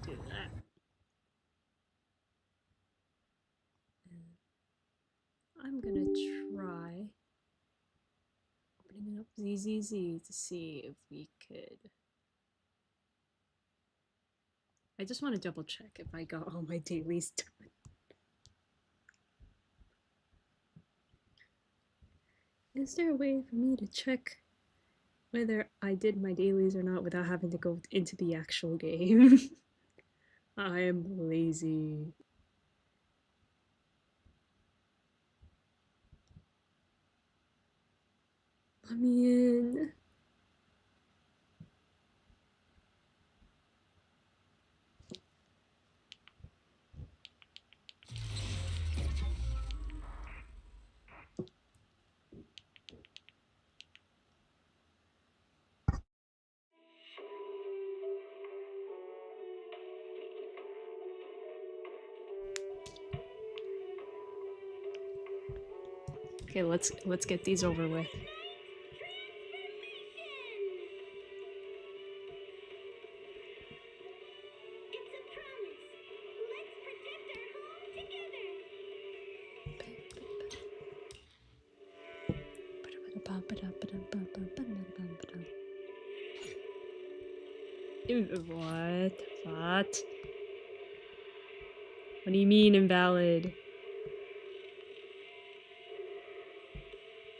do that. I'm gonna try opening up ZZZ to see if we could. I just want to double check if I got all my dailies done. Is there a way for me to check whether I did my dailies or not without having to go into the actual game? I am lazy. Let me in. Okay, let's get these over with. What? What? What do you mean invalid?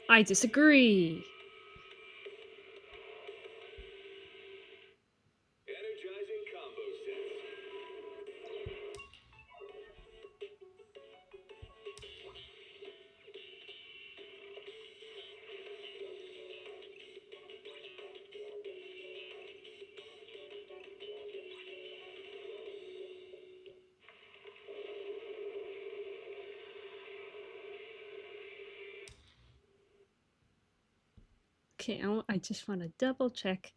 I disagree. Energizing combo sets. Okay, I just want to double check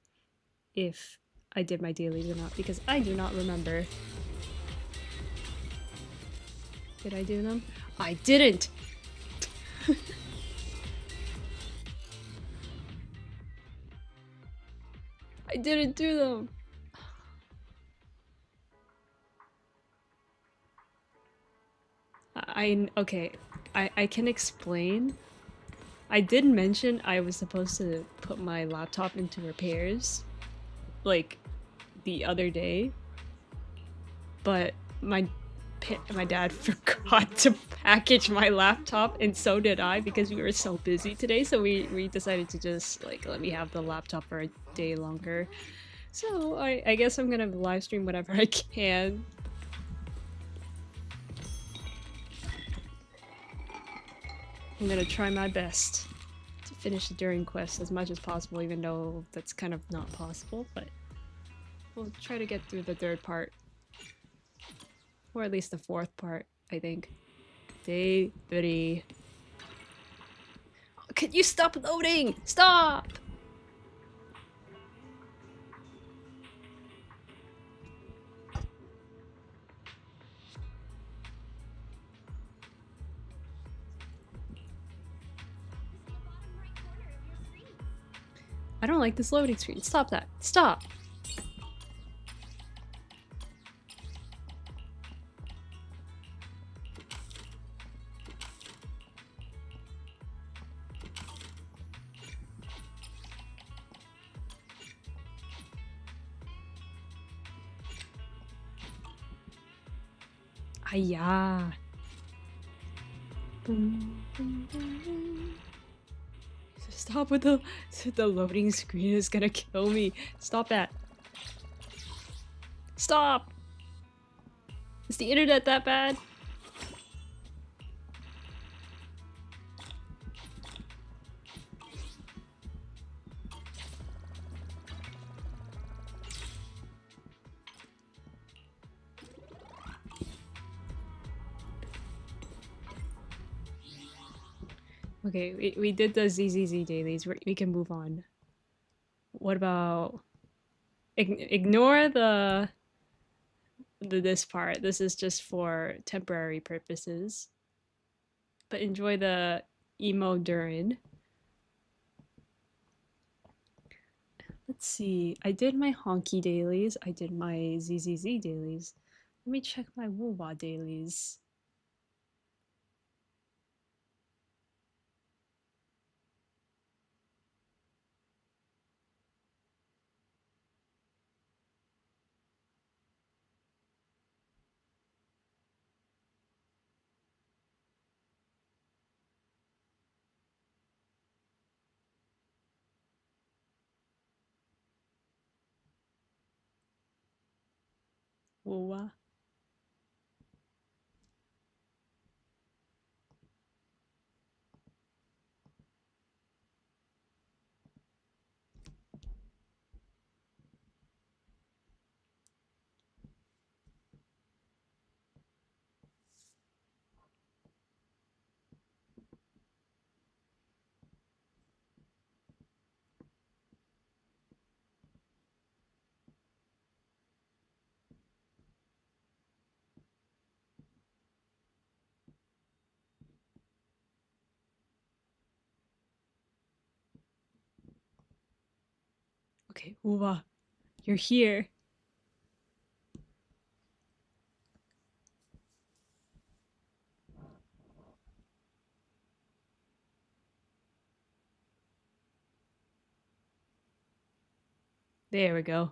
if I did my dailies or not because I do not remember. Did I do them? I didn't! I didn't do them! Okay, I can explain. I did mention I was supposed to put my laptop into repairs, like, the other day, but my dad forgot to package my laptop, and so did I because we were so busy today, so we decided to just, like, let me have the laptop for a day longer. So I guess I'm gonna live stream whatever I can. I'm gonna try my best to finish the Durin quest as much as possible, even though that's kind of not possible, but we'll try to get through the third part. Or at least the fourth part, I think. Day 30. Oh, can you stop loading? Stop! I don't like this loading screen. Stop that. Stop! Aya. Stop with the loading screen is gonna kill me. Stop that. Stop! Is the internet that bad? Okay, we did the ZZZ dailies. We can move on. What about... Ignore this part. This is just for temporary purposes. But enjoy the emo Durin. Let's see. I did my honky dailies. I did my ZZZ dailies. Let me check my Woowa dailies. Woowa. Okay, Woowa. You're here. There we go.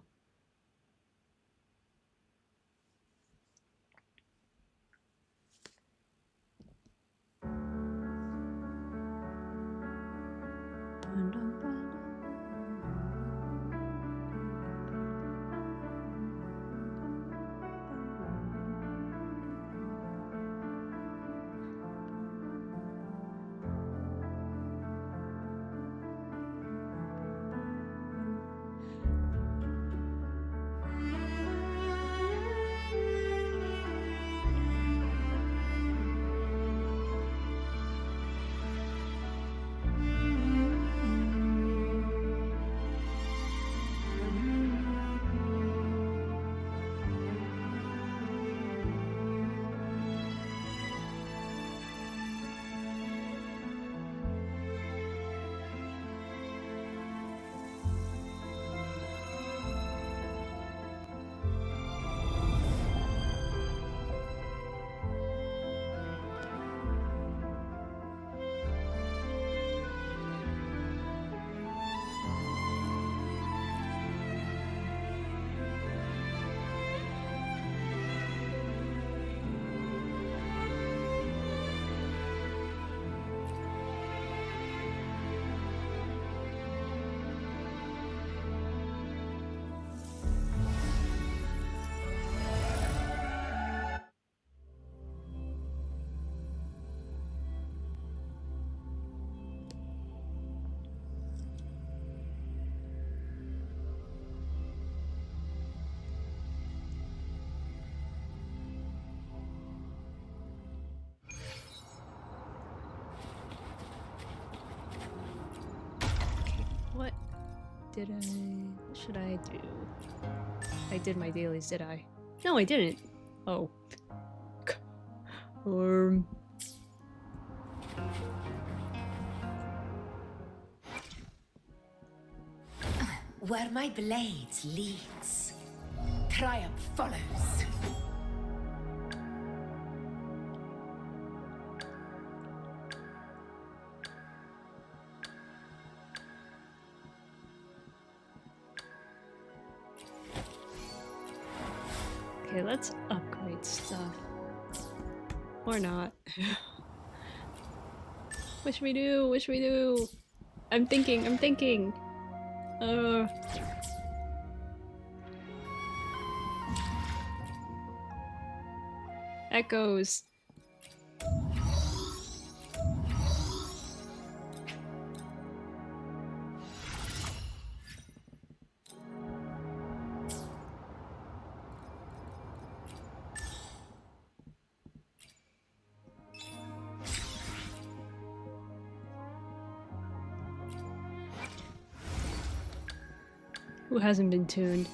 What did I... What should I do? I did my dailies, did I? No, I didn't. Oh. Where my blade leads, triumph follows. Okay, let's upgrade stuff. Or not. Wish we do, wish we do. I'm thinking. Echoes. Who hasn't been tuned?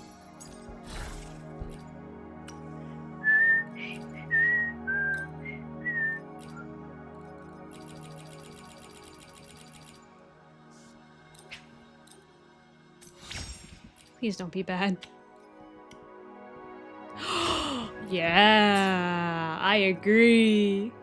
Please don't be bad. Yeah, I agree.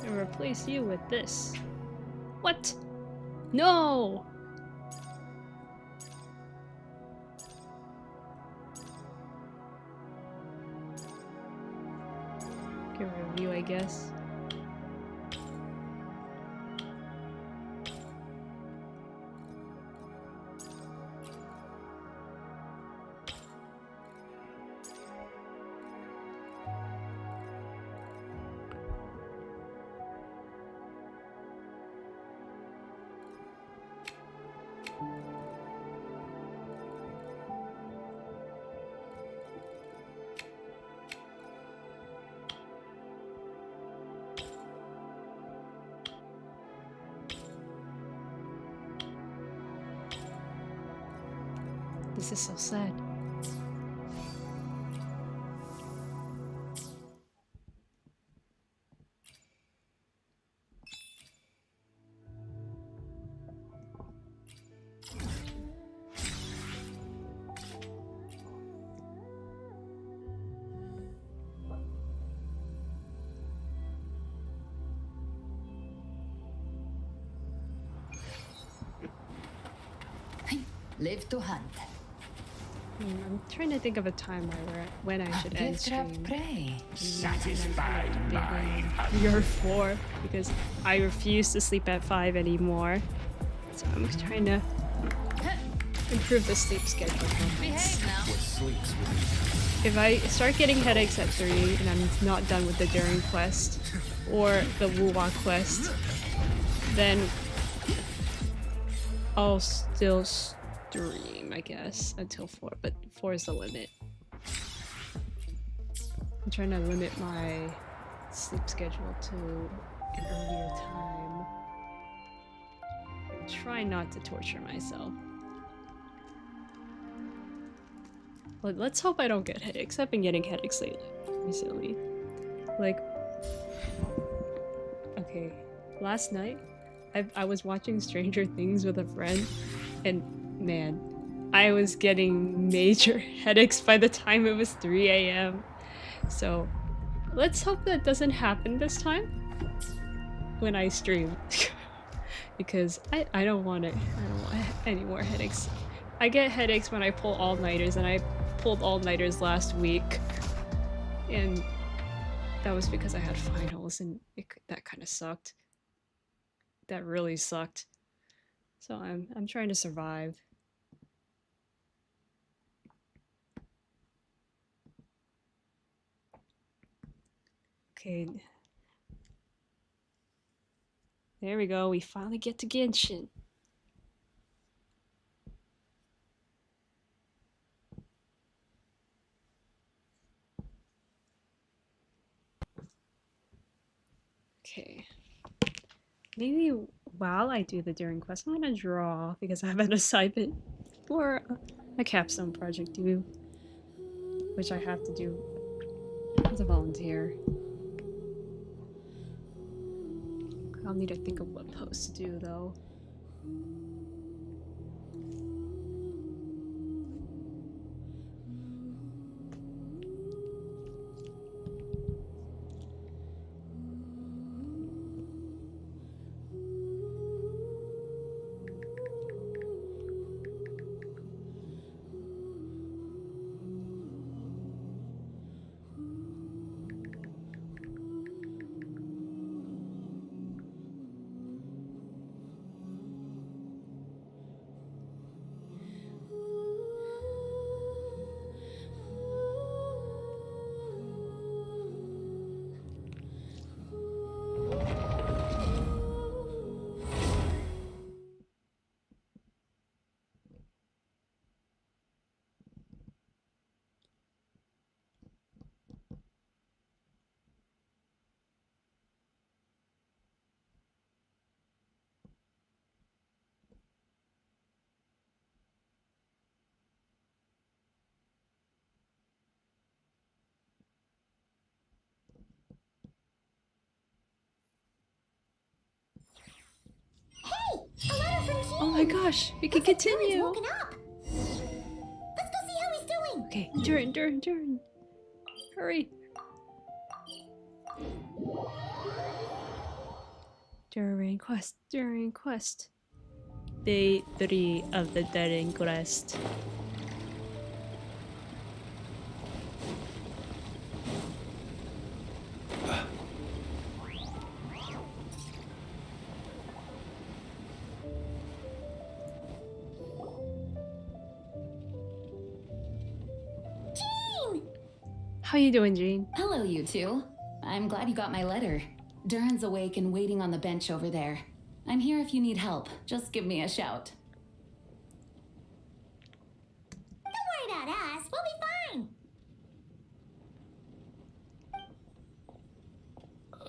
And replace you with this. What? No! Give a review, I guess. This is so sad. Live to hunt. I'm trying to think of a time when I should end stream. Prey. Satisfied my You're 4 because I refuse to sleep at 5 anymore. So I'm trying to improve the sleep schedule. Behave now. what sleeps with If I start getting headaches at 3 and I'm not done with the Durin quest or the Wuwa quest, then I'll still stream, I guess, until 4, but 4 is the limit. I'm trying to limit my sleep schedule to an earlier time. And try not to torture myself. Well, let's hope I don't get headaches. I've been getting headaches recently. Like, okay, last night I was watching Stranger Things with a friend, and man, I was getting major headaches by the time it was 3 a.m. So let's hope that doesn't happen this time when I stream. Because I don't want any more headaches. I get headaches when I pull all-nighters, and I pulled all-nighters last week. And that was because I had finals, and that kind of sucked. That really sucked. So I'm trying to survive. Okay. There we go. We finally get to Genshin. Okay. Maybe while I do the Durin quest, I'm gonna draw because I have an assignment for a capstone project due, which I have to do as a volunteer. I'll need to think of what pose to do though. my gosh, we can Looks like Durin's continue. woken up. Let's go see how he's doing. Okay, Durin. Hurry. Durin quest. Day 3 of the Durin quest. Jean! How you doing, Jean? Hello, you two. I'm glad you got my letter. Durin's awake and waiting on the bench over there. I'm here if you need help. Just give me a shout. Don't worry about us. We'll be fine.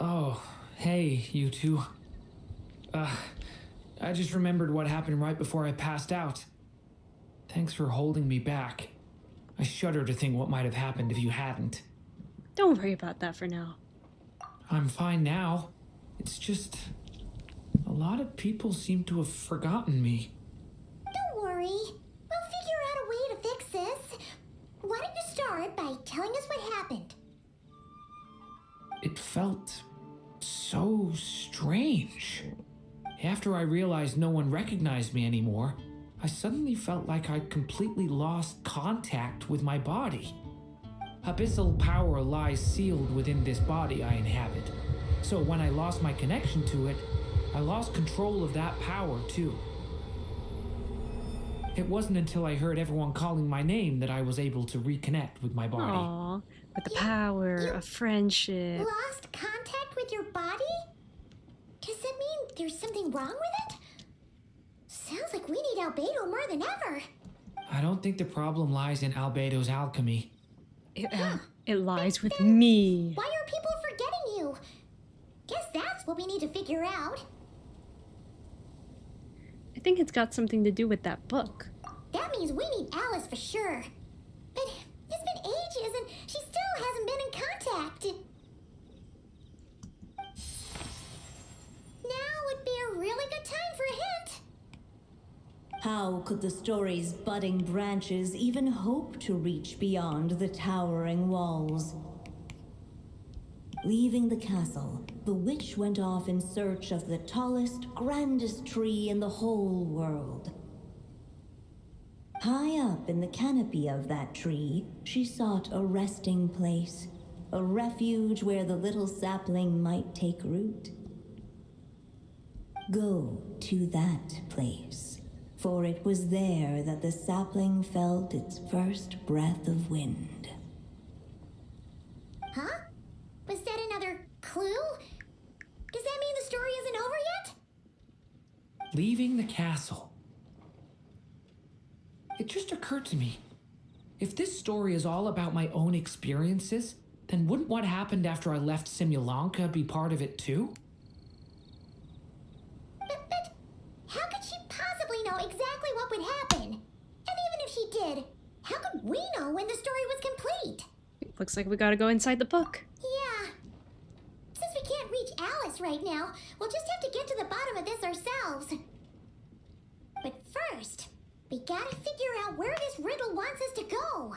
Oh, hey, you two. I just remembered what happened right before I passed out. Thanks for holding me back. I shudder to think what might have happened if you hadn't. Don't worry about that for now. I'm fine now. It's just... a lot of people seem to have forgotten me. Don't worry. We'll figure out a way to fix this. Why don't you start by telling us what happened? It felt so strange. After I realized no one recognized me anymore, I suddenly felt like I'd completely lost contact with my body. Abyssal power lies sealed within this body I inhabit. So when I lost my connection to it, I lost control of that power too. It wasn't until I heard everyone calling my name that I was able to reconnect with my body. Aww, with the power of friendship. Lost contact with your body? Does that mean there's something wrong with it? Sounds like we need Albedo more than ever. I don't think the problem lies in Albedo's alchemy. It lies with me. Why are people forgetting you? Guess that's what we need to figure out. I think it's got something to do with that book. That means we need Alice for sure. But it's been ages and she still hasn't been in contact. Now would be a really good time for a hint. How could the story's budding branches even hope to reach beyond the towering walls? Leaving the castle, the witch went off in search of the tallest, grandest tree in the whole world. High up in the canopy of that tree, she sought a resting place, a refuge where the little sapling might take root. Go to that place, for it was there that the sapling felt its first breath of wind. Huh? Was that another clue? Does that mean the story isn't over yet? Leaving the castle. It just occurred to me. If this story is all about my own experiences, then wouldn't what happened after I left Simulanka be part of it too? But how could she possibly know exactly what would happen? And even if she did, how could we know when the story was complete? Looks like we gotta go inside the book. Yeah. Since we can't reach Alice right now, we'll just have to get to the bottom of this ourselves. But first, we gotta figure out where this riddle wants us to go.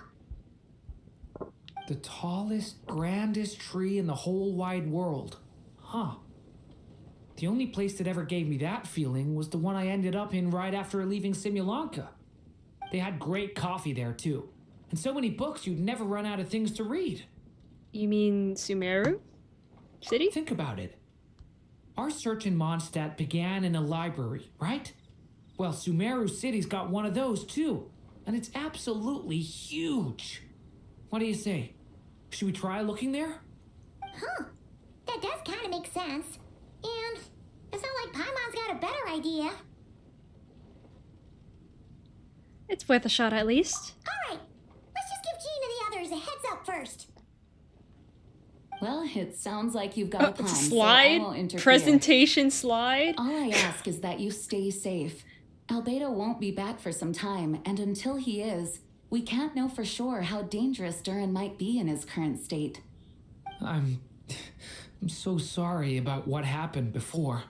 The tallest, grandest tree in the whole wide world. Huh. The only place that ever gave me that feeling was the one I ended up in right after leaving Simulanka. They had great coffee there too, and so many books you'd never run out of things to read. You mean Sumeru City? Think about it. Our search in Mondstadt began in a library, right? Well, Sumeru City's got one of those too, and it's absolutely huge. What do you say? Should we try looking there? Huh. That does kind of make sense. And it's not like Paimon's got a better idea. It's worth a shot at least. All right. Let's just give Jean and the others a heads up first. Well, it sounds like you've got a plan. So I Slide? won't interfere. Presentation slide? All I ask is that you stay safe. Albedo won't be back for some time, and until he is, we can't know for sure how dangerous Durin might be in his current state. I'm so sorry about what happened before.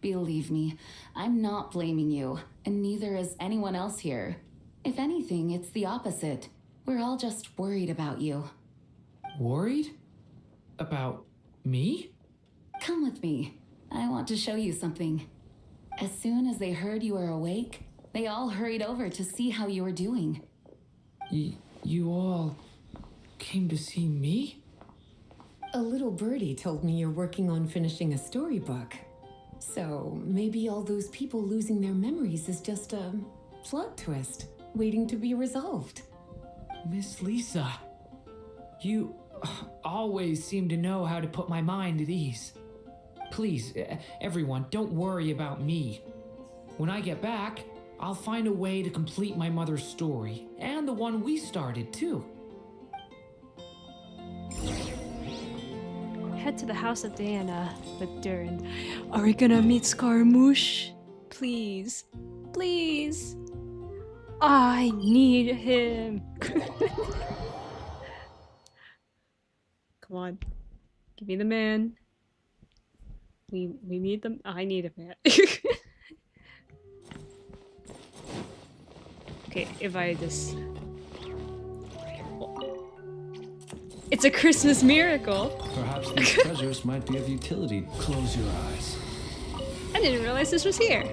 Believe me, I'm not blaming you, and neither is anyone else here. If anything, it's the opposite. We're all just worried about you. Worried? About me? Come with me. I want to show you something. As soon as they heard you were awake, they all hurried over to see how you were doing. You all came to see me? A little birdie told me you're working on finishing a storybook. So maybe all those people losing their memories is just a plot twist waiting to be resolved. Miss Lisa, you always seem to know how to put my mind at ease. Please, everyone, don't worry about me. When I get back, I'll find a way to complete my mother's story, and the one we started, too. Head to the house of Diana with Durin. Are we gonna meet Scaramouche? Please. Please. I need him. Come on. Give me the man. We need them. I need a man. Okay, if I just... It's a Christmas miracle! Perhaps these treasures might be of utility. Close your eyes. I didn't realize this was here.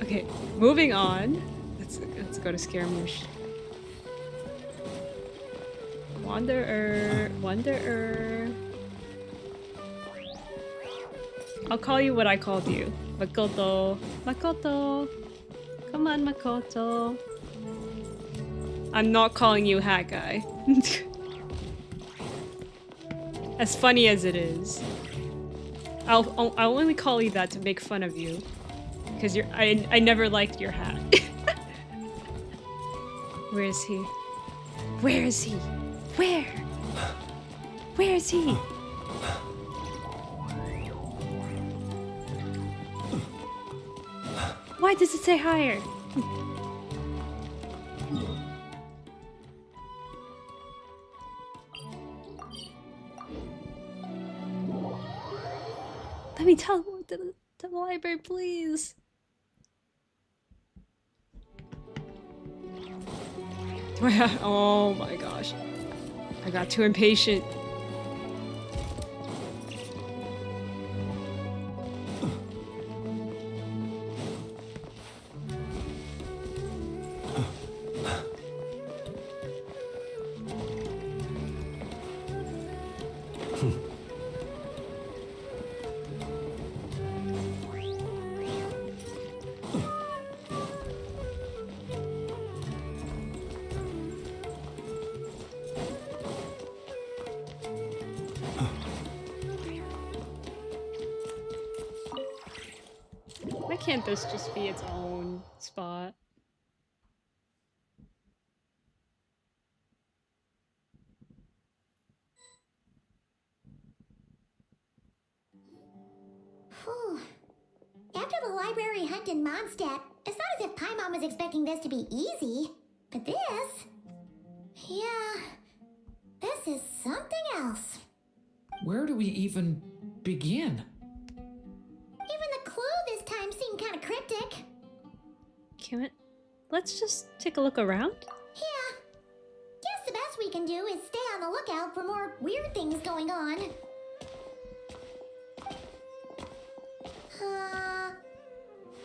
Okay, moving on. Let's go to Scaramouche. Wanderer. I'll call you what I called you. Makoto. Makoto. Come on, Makoto. I'm not calling you Hat Guy. As funny as it is. I'll only call you that to make fun of you. Because I never liked your hat. Where is he? Where is he? Where? Where is he? Why does it say higher? Let me teleport to the library, please. Oh my gosh. I got too impatient. Why can't this just be its own spot? Whew. After the library hunt in Mondstadt, it's not as if Paimon was expecting this to be easy. But this... yeah... this is something else. Where do we even begin? Even the clue this time seemed kind of cryptic. Let's just take a look around. Yeah. Guess the best we can do is stay on the lookout for more weird things going on.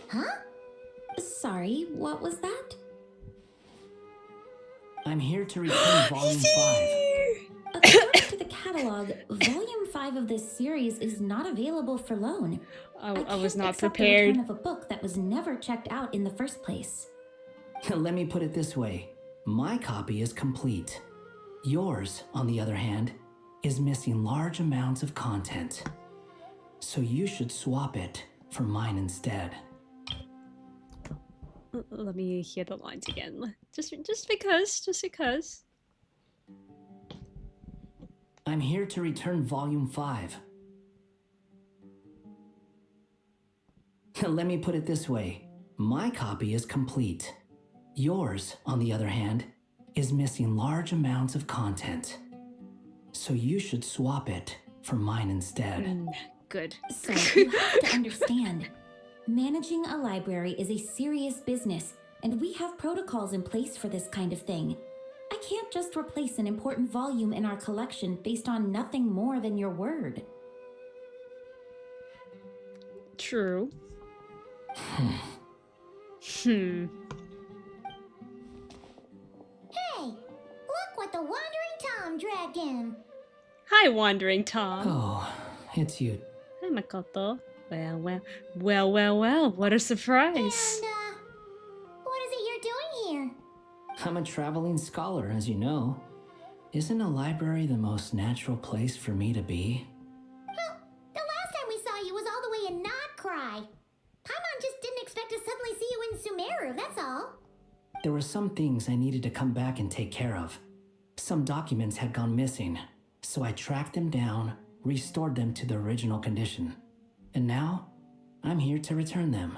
Huh? Sorry, what was that? I'm here to return Volume 5. According to the catalog, Volume 5 of this series is not available for loan. I was can't not accept prepared. the return of a book that was never checked out in the first place. Let me put it this way. My copy is complete. Yours, on the other hand, is missing large amounts of content. So you should swap it for mine instead. Let me hear the lines again. Just because. I'm here to return Volume 5. Let me put it this way. My copy is complete. Yours, on the other hand, is missing large amounts of content. so you should swap it for mine instead. Good. So you have to understand, managing a library is a serious business, and we have protocols in place for this kind of thing. I can't just replace an important volume in our collection based on nothing more than your word. True. Hey, look what the Wandering Tom dragged in. Hi, Wandering Tom. Oh, it's you. Hi, Makoto. Well. What a surprise. And, what is it you're doing here? I'm a traveling scholar, as you know. Isn't a library the most natural place for me to be? Well, the last time we saw you was all the way in Notcry. Paimon just didn't expect to suddenly see you in Sumeru, that's all. There were some things I needed to come back and take care of. Some documents had gone missing, so I tracked them down, restored them to their original condition. And now, I'm here to return them.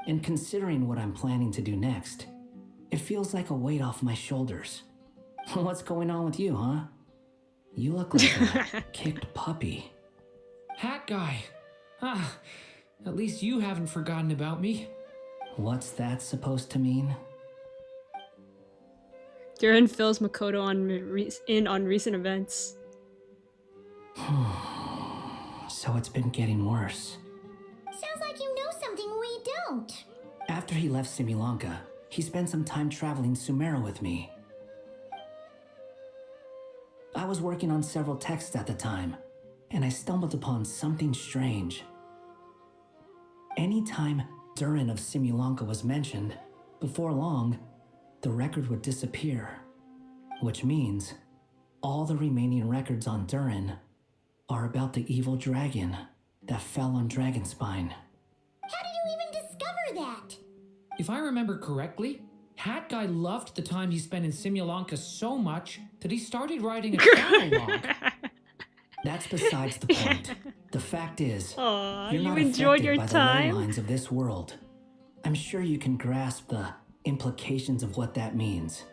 And considering what I'm planning to do next, it feels like a weight off my shoulders. What's going on with you, huh? You look like a kicked puppy. Hat guy. Ah, at least you haven't forgotten about me. What's that supposed to mean? Durin fills Makoto in on recent events. So it's been getting worse. Sounds like you know something we don't. After he left Similanka, he spent some time traveling Sumeru with me. I was working on several texts at the time, and I stumbled upon something strange. Anytime Durin of Similanka was mentioned, before long, the record would disappear. Which means all the remaining records on Durin are about the evil dragon that fell on Dragonspine. How did you even discover that? If I remember correctly, Hat Guy loved the time he spent in Simulanka so much that he started writing a travelogue. That's besides the point. The fact is, Aw, you're you not enjoyed affected your by time? the ley lines of this world. I'm sure you can grasp the implications of what that means.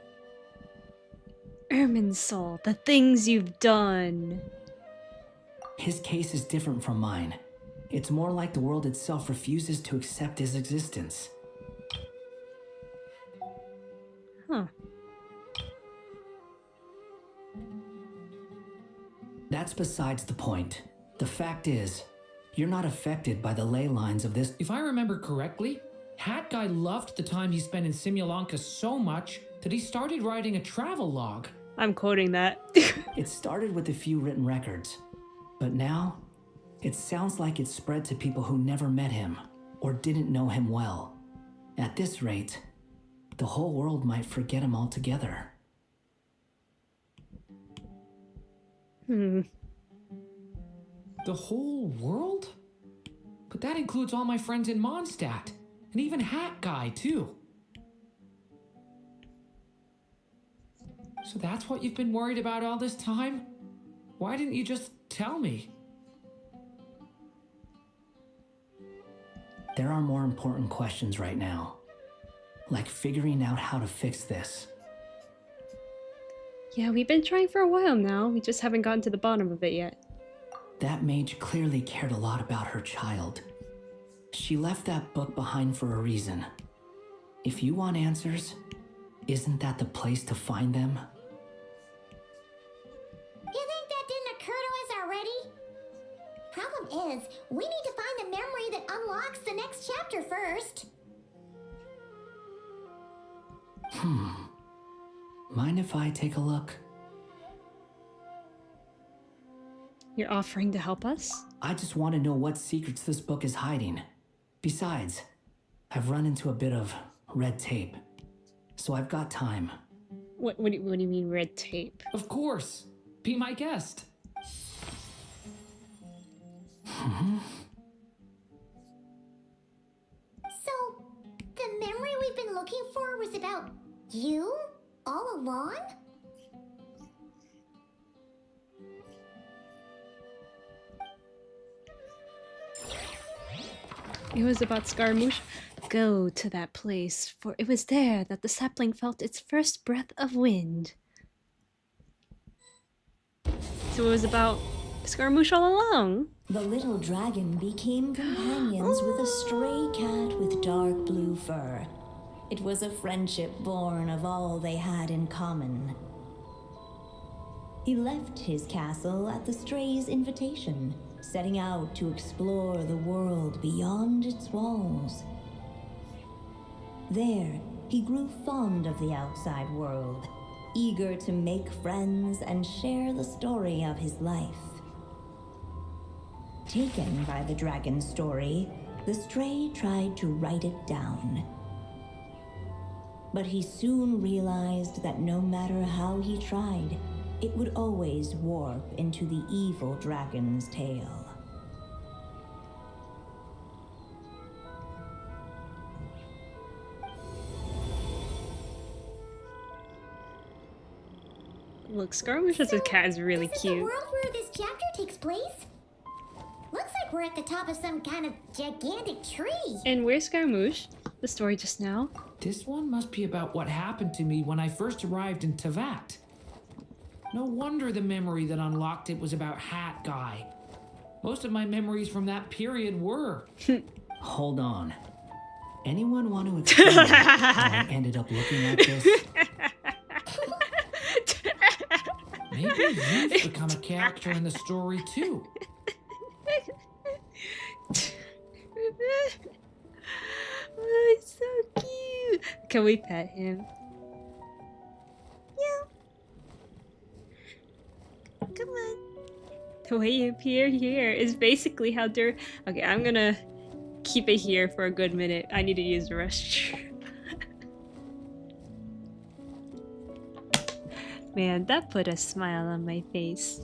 Irminsul, the things you've done. His case is different from mine. It's more like the world itself refuses to accept his existence. Huh. That's besides the point. The fact is, you're not affected by the ley lines of this. If I remember correctly, Hat Guy loved the time he spent in Simulanka so much that he started writing a travelogue. I'm quoting that. It started with a few written records, but now it sounds like it's spread to people who never met him or didn't know him well. At this rate, the whole world might forget him altogether. Hmm. The whole world? But that includes all my friends in Mondstadt, and even Hat Guy, too. So that's what you've been worried about all this time? Why didn't you just tell me? There are more important questions right now, like figuring out how to fix this. Yeah, we've been trying for a while now. We just haven't gotten to the bottom of it yet. That mage clearly cared a lot about her child. She left that book behind for a reason. If you want answers, isn't that the place to find them? You think that didn't occur to us already? Problem is, we need to find the memory that unlocks the next chapter first. Mind if I take a look? You're offering to help us? I just want to know what secrets this book is hiding. Besides, I've run into a bit of red tape, so I've got time. What do you mean red tape? Of course. Be my guest. So, the memory we've been looking for was about you? All along? It was about Scaramouche. Go to that place, for it was there that the sapling felt its first breath of wind. So it was about Scaramouche all along. The little dragon became companions with a stray cat with dark blue fur. It was a friendship born of all they had in common. He left his castle at the stray's invitation, setting out to explore the world beyond its walls. There, he grew fond of the outside world, eager to make friends and share the story of his life. Taken by the dragon's story, the stray tried to write it down. But he soon realized that no matter how he tried, it would always warp into the evil dragon's tale. Look, Scaramouche as a cat is really This is the cute. world where this chapter takes place? Looks like we're at the top of some kind of gigantic tree. And where's Scaramouche? The story just now? This one must be about what happened to me when I first arrived in Tevat. No wonder the memory that unlocked it was about Hat Guy. Most of my memories from that period were. Hold on. Anyone want to explain how I ended up looking like this? Maybe you've become a character in the story too. Oh, it's so cute. Can we pet him? Yeah. Come on. The way you appear here is basically how Durin. Okay, I'm gonna keep it here for a good minute. I need to use the restroom. Man, that put a smile on my face.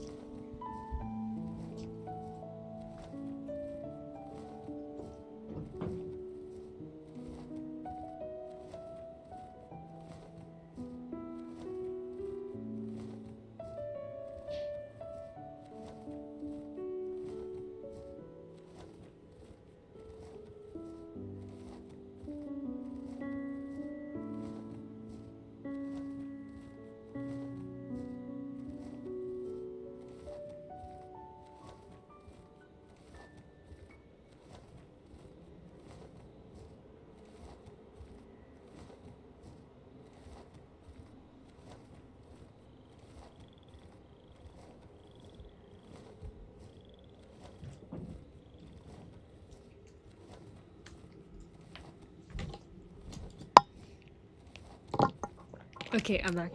Okay, I'm back.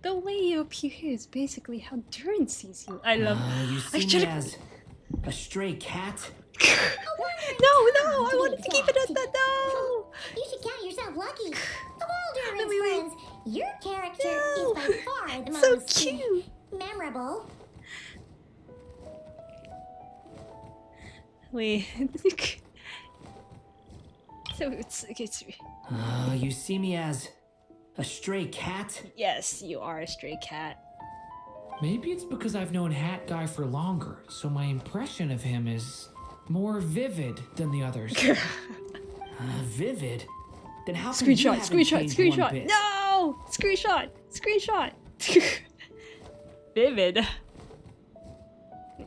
The way you appear here is basically how Durin sees you. I love. You I see me should've- as a stray cat? No, I wanted to keep it at that. No. You should count yourself lucky. Of all Durin's Wait. friends, your character No. is by far the So most cute. memorable. Wait. So it's You see me as a stray cat? yes, you are a stray cat. Maybe it's because I've known Hat Guy for longer, so my impression of him is more vivid than the others. Vivid? Then how come you haven't changed one Screenshot. bit? No! Screenshot. Vivid.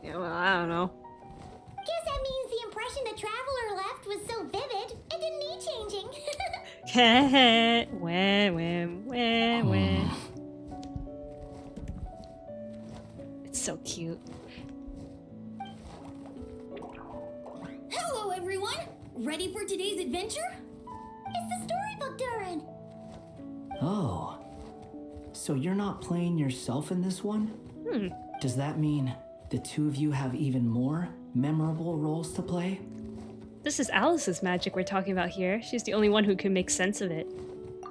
Yeah, well, I don't know. Guess that means the impression the traveler left was so vivid, it didn't need changing. Wah. It's so cute. Hello, everyone! Ready for today's adventure? It's the storybook, Durin. Oh. So you're not playing yourself in this one? Does that mean the two of you have even more memorable roles to play? This is Alice's magic we're talking about here. She's the only one who can make sense of it.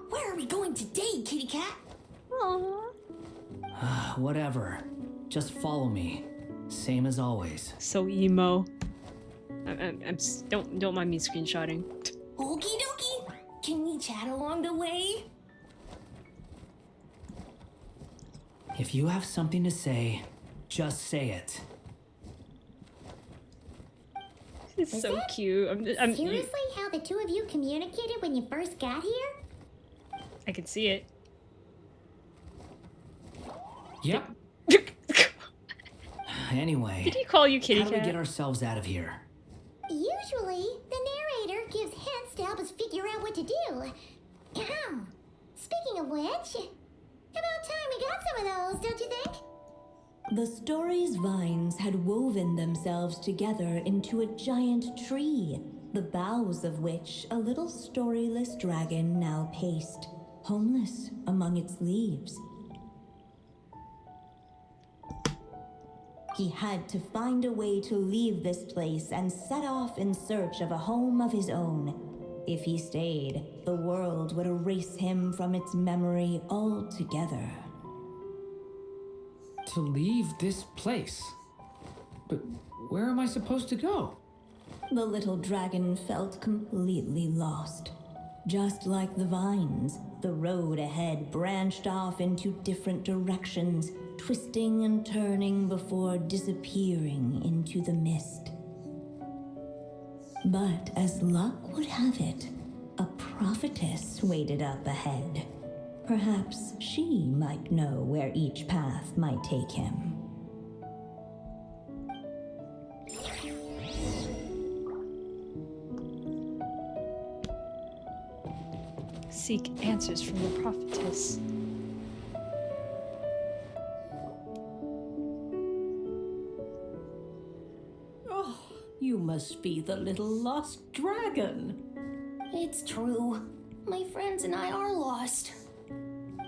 Where are we going today, kitty cat? Aww. Whatever. Just follow me. Same as always. So emo. Don't mind me screenshotting. Okie dokie! Can we chat along the way? If you have something to say, just say it. It's Was so that cute. Seriously, how the two of you communicated when you first got here? I can see it. Yep. Anyway, Did he call you kitty how do we cat? get ourselves out of here? Usually, the narrator gives hints to help us figure out what to do. Speaking of which, about time we got some of those, don't you think? The story's vines had woven themselves together into a giant tree, the boughs of which a little storyless dragon now paced, homeless among its leaves. He had to find a way to leave this place and set off in search of a home of his own. If he stayed, the world would erase him from its memory altogether. To leave this place? But where am I supposed to go? The little dragon felt completely lost. Just like the vines, the road ahead branched off into different directions, twisting and turning before disappearing into the mist. But as luck would have it, a prophetess waited up ahead. Perhaps she might know where each path might take him. Seek answers from the prophetess. Oh, you must be the little lost dragon. It's true. My friends and I are lost.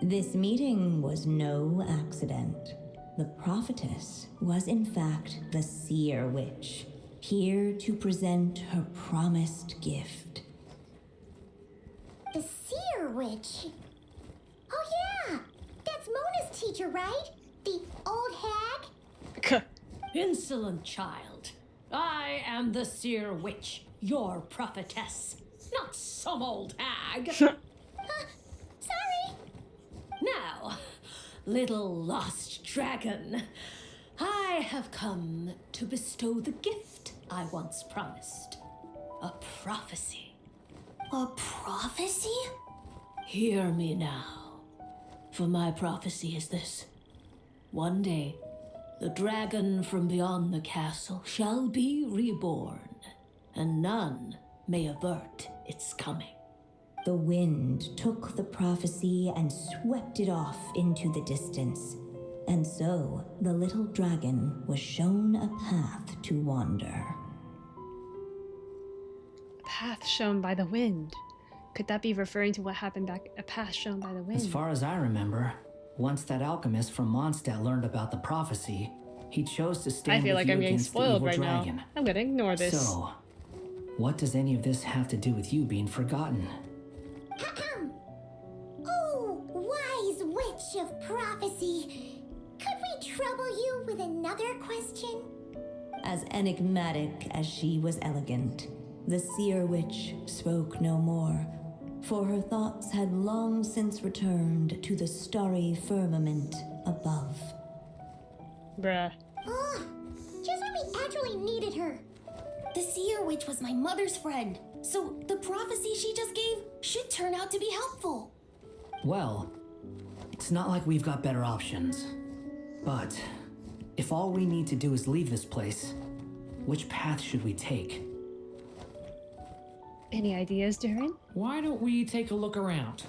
This meeting was no accident. The prophetess was in fact the seer witch, here to present her promised gift. The seer witch. Oh yeah, that's Mona's teacher, right? The old hag? Insolent child. I am the seer witch, your prophetess, not some old hag. Sorry. Now, little lost dragon, I have come to bestow the gift I once promised. A prophecy. A prophecy? Hear me now, for my prophecy is this. One day, the dragon from beyond the castle shall be reborn, and none may avert its coming. The wind took the prophecy and swept it off into the distance. And so, the little dragon was shown a path to wander. A path shown by the wind. Could that be referring to what happened back? A path shown by the wind. As far as I remember, once that alchemist from Mondstadt learned about the prophecy, he chose to stand I feel with like you I'm getting against the spoiled evil right dragon. now. I'm gonna ignore this. So, what does any of this have to do with you being forgotten? Oh, wise witch of prophecy. Could we trouble you with another question? As enigmatic as she was elegant, the seer witch spoke no more, for her thoughts had long since returned to the starry firmament above. Bruh. Oh, just when we actually needed her. The seer witch was my mother's friend, so the prophecy she just gave should turn out to be helpful. Well, it's not like we've got better options. But if all we need to do is leave this place, which path should we take? Any ideas, Durin? Why don't we take a look around?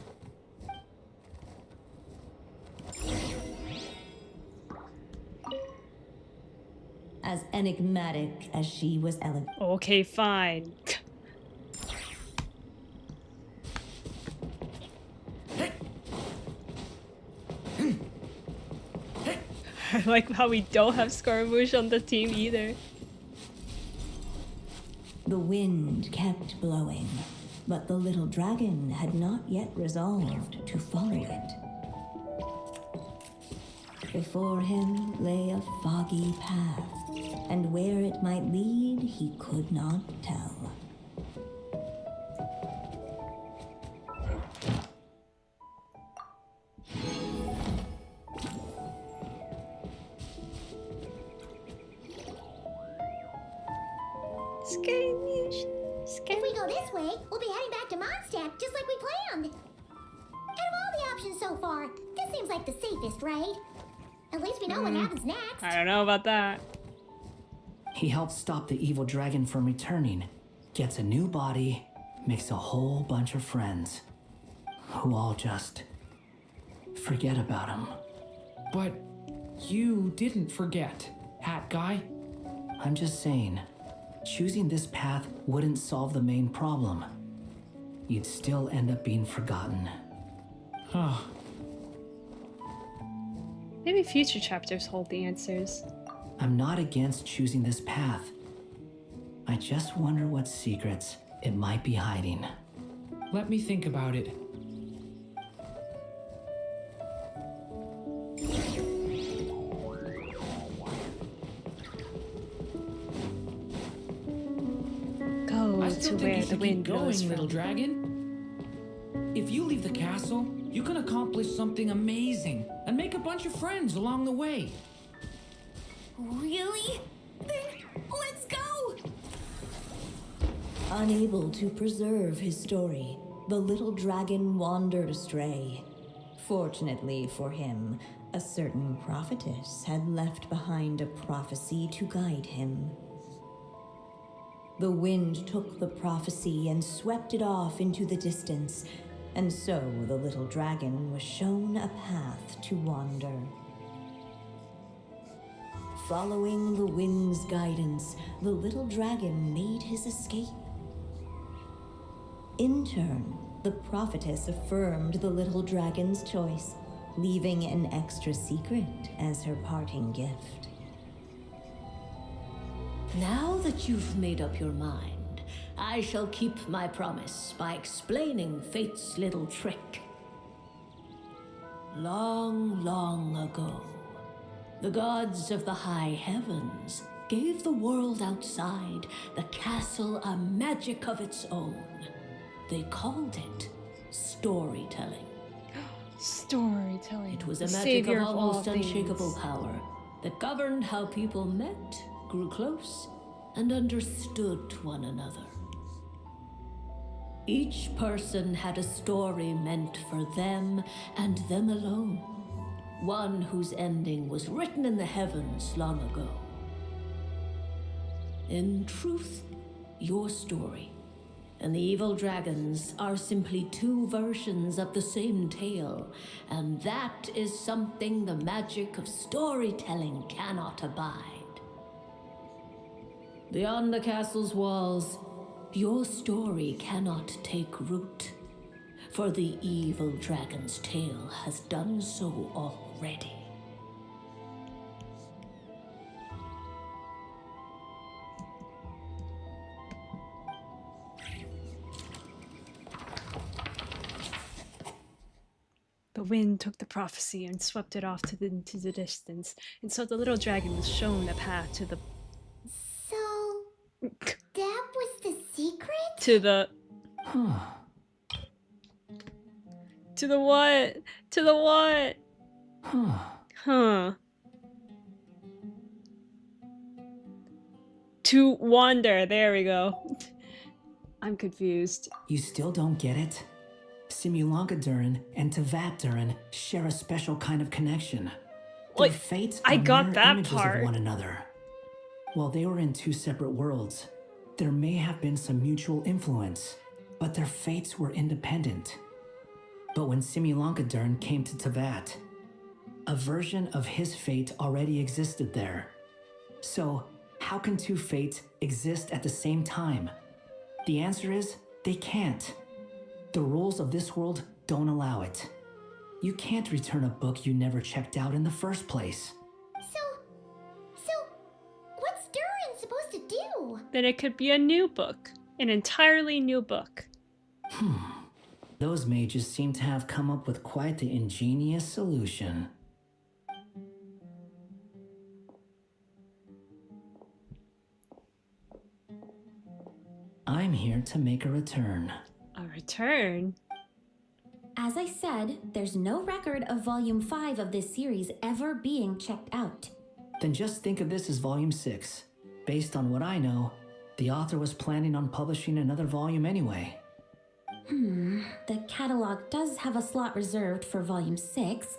As enigmatic as she was elegant. Okay, fine. I like how we don't have Scaramouche on the team either. The wind kept blowing, but the little dragon had not yet resolved to follow it. Before him lay a foggy path, and where it might lead he could not tell. Scaramouche. If we go this way, we'll be heading back to Mondstadt, just like we planned. Out of all the options so far, this seems like the safest, right? At least we know what happens next. I don't know about that. He helps stop the evil dragon from returning, gets a new body, makes a whole bunch of friends, who all just forget about him. But you didn't forget, Hat Guy. I'm just saying, choosing this path wouldn't solve the main problem. You'd still end up being forgotten. Huh. Maybe future chapters hold the answers. I'm not against choosing this path. I just wonder what secrets it might be hiding. Let me think about it. Go I still to think where you the should wind keep blows going, little from. dragon. If you leave the castle, you can accomplish something amazing and make a bunch of friends along the way. Really? Then let's go! Unable to preserve his story, the little dragon wandered astray. Fortunately for him, a certain prophetess had left behind a prophecy to guide him. The wind took the prophecy and swept it off into the distance, and so the little dragon was shown a path to wander. Following the wind's guidance, the little dragon made his escape. In turn, the prophetess affirmed the little dragon's choice, leaving an extra secret as her parting gift. Now that you've made up your mind, I shall keep my promise by explaining fate's little trick. Long, long ago, the gods of the high heavens gave the world outside the castle a magic of its own. They called it storytelling. Storytelling. It was a The magic savior of all almost unshakable things. power that governed how people met, grew close, and understood one another. Each person had a story meant for them and them alone. One whose ending was written in the heavens long ago. In truth, your story and the evil dragons are simply two versions of the same tale, and that is something the magic of storytelling cannot abide. Beyond the castle's walls, your story cannot take root, for the evil dragon's tale has done so already. The wind took the prophecy and swept it off into the distance, and so the little dragon was shown a path to the So, that was the secret? to the Huh. to the what? To the what? Huh. Huh. To wander. There we go. I'm confused. You still don't get it? Simulanka Durin and Tevat Durin share a special kind of connection. Their Like, fates I are got mirror that images part. of one another. While they were in two separate worlds, there may have been some mutual influence, but their fates were independent. But when Simulanka Durin came to Tevat, a version of his fate already existed there. So, how can two fates exist at the same time? The answer is, they can't. The rules of this world don't allow it. You can't return a book you never checked out in the first place. So, what's Durin supposed to do? Then it could be a new book. An entirely new book. Those mages seem to have come up with quite the ingenious solution. I'm here to make a return. A return? As I said, there's no record of Volume 5 of this series ever being checked out. Then just think of this as Volume 6. Based on what I know, the author was planning on publishing another volume anyway. The catalog does have a slot reserved for Volume 6.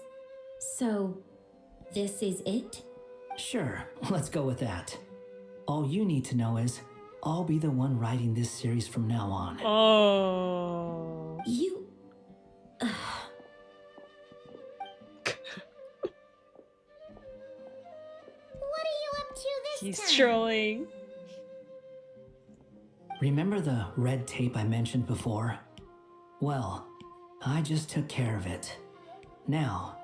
So, this is it? Sure, let's go with that. All you need to know is I'll be the one writing this series from now on. Oh. You. What are you up to this He's time? trolling. Remember the red tape I mentioned before? Well, I just took care of it. Now,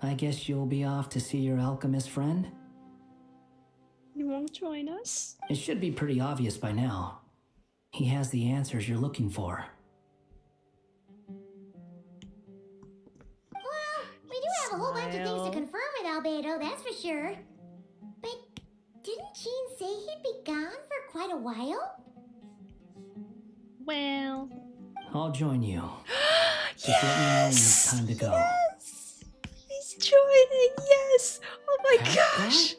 I guess you'll be off to see your alchemist friend? You won't join us? It should be pretty obvious by now. He has the answers you're looking for. Well, we do have a whole bunch of things to confirm with Albedo, that's for sure. But didn't Jean say he'd be gone for quite a while? Well. I'll join you. Just let me know when it's time to go. Yes! He's joining, yes! Oh my gosh!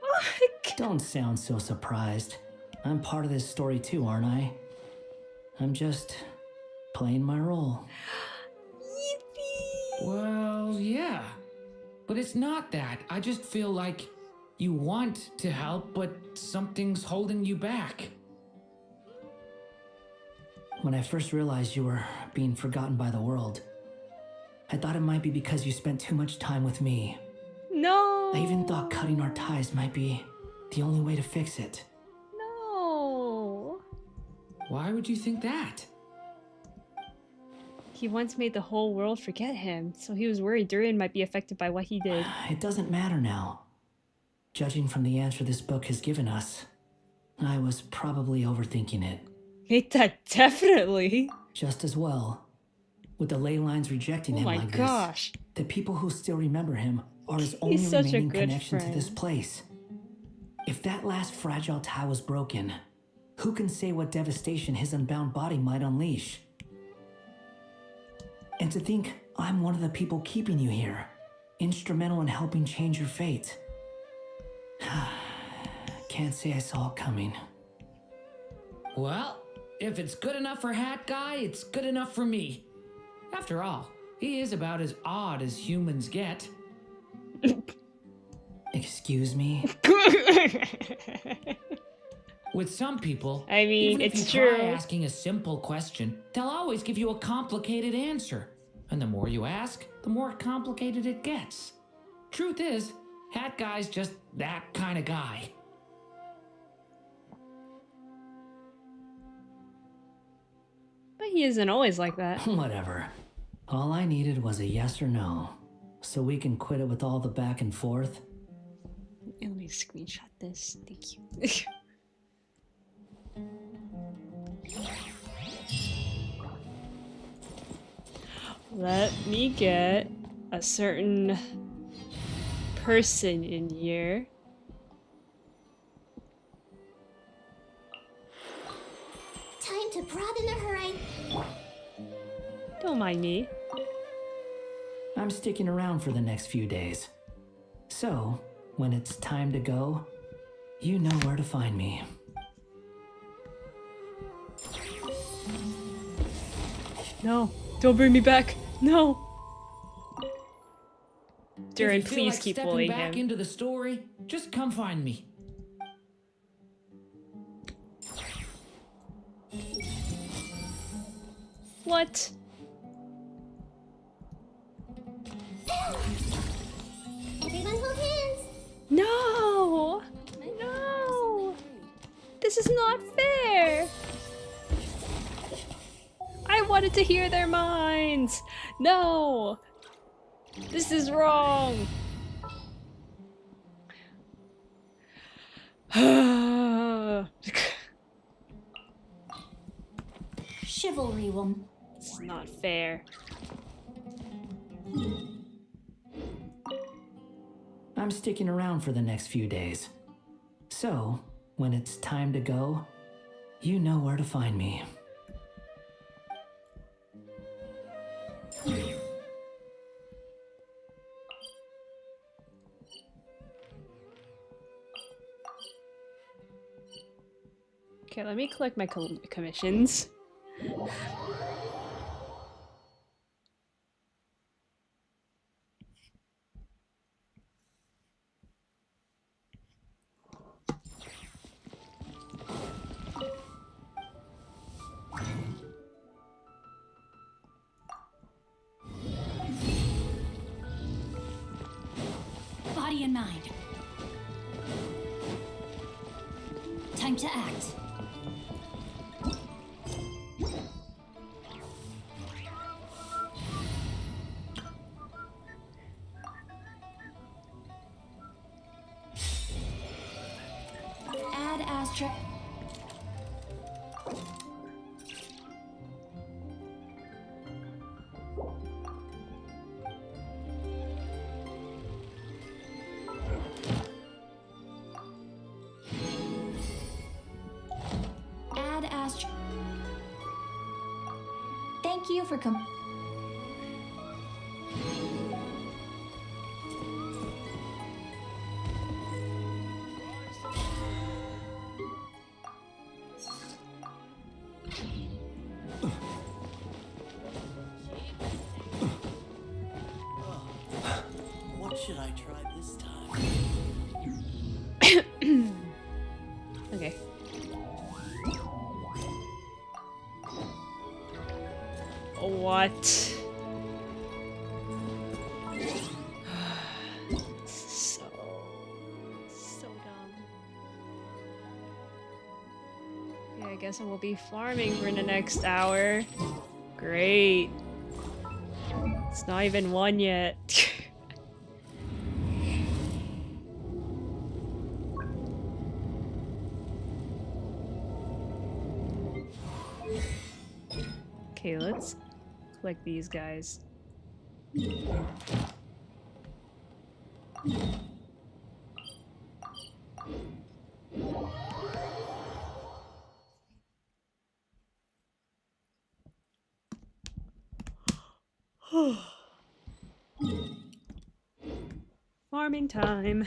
Oh my god! Don't sound so surprised. I'm part of this story too, aren't I? I'm just playing my role. Yippee! Well, yeah. But it's not that. I just feel like you want to help, but something's holding you back. When I first realized you were being forgotten by the world, I thought it might be because you spent too much time with me. No! I even thought cutting our ties might be the only way to fix it. No! Why would you think that? He once made the whole world forget him, so he was worried Durin might be affected by what he did. It doesn't matter now. Judging from the answer this book has given us, I was probably overthinking it. Ain't that definitely? Just as well. With the ley lines rejecting him like gosh. this, the people who still remember him are his only such a remaining good connection to this friend. place. If that last fragile tie was broken, who can say what devastation his unbound body might unleash? And to think I'm one of the people keeping you here, instrumental in helping change your fate. Can't say I saw it coming. Well, if it's good enough for Hat Guy, it's good enough for me. After all, he is about as odd as humans get. Excuse me? With some people, I mean, even if it's you try true. asking a simple question, they'll always give you a complicated answer. And the more you ask, the more complicated it gets. Truth is, Hat Guy's just that kind of guy. But he isn't always like that. Whatever. All I needed was a yes or no, so we can quit it with all the back and forth. Let me screenshot this. Thank you. Let me get a certain person in here. Time to broaden the horizon. Don't mind me. I'm sticking around for the next few days. So, when it's time to go, you know where to find me. No, don't bring me back. No. Durin, If you feel please like keep stepping bullying back him. into the story, just come find me. What? Everyone hold hands. No! No! This is not fair! I wanted to hear their minds! No! This is wrong! Chivalry one. It's not fair. I'm sticking around for the next few days. So, when it's time to go, you know where to find me. Okay, let me collect my commissions. in mind. Time to act. Add asterisk. Add asterisk. Thank you for What should I try this time? Okay. What? So dumb. Yeah, I guess I will be farming for the next hour. Great. It's not even one yet. Okay, let's collect these guys. Farming time.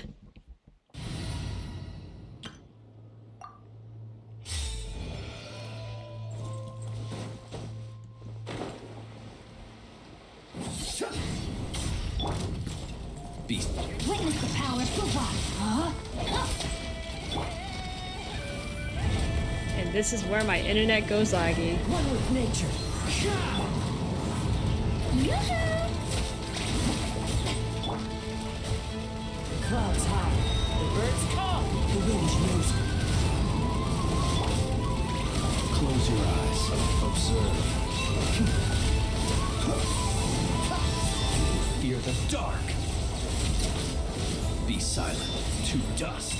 Beast. Witness the power of the rock. And this is where my internet goes laggy. One with nature. The clouds high. The birds come. The wind knows it. Close your eyes. Observe. Fear the dark. Be silent. To dust.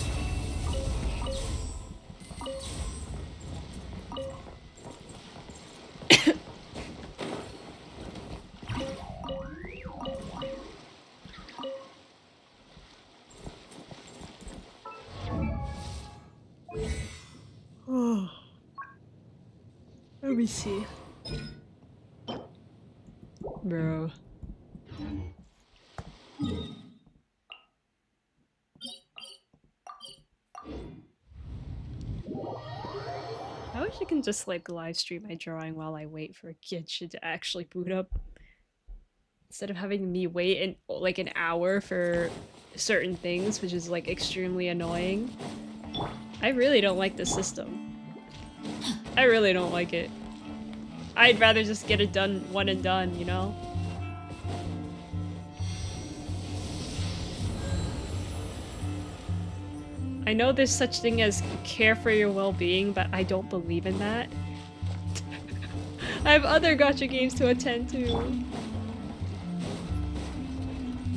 Let me see. Bro. I wish I can just like live stream my drawing while I wait for Genshin to actually boot up. Instead of having me wait like an hour for certain things, which is like extremely annoying. I really don't like the system. I really don't like it. I'd rather just get it done one and done, you know? I know there's such thing as care for your well-being, but I don't believe in that. I have other gacha games to attend to.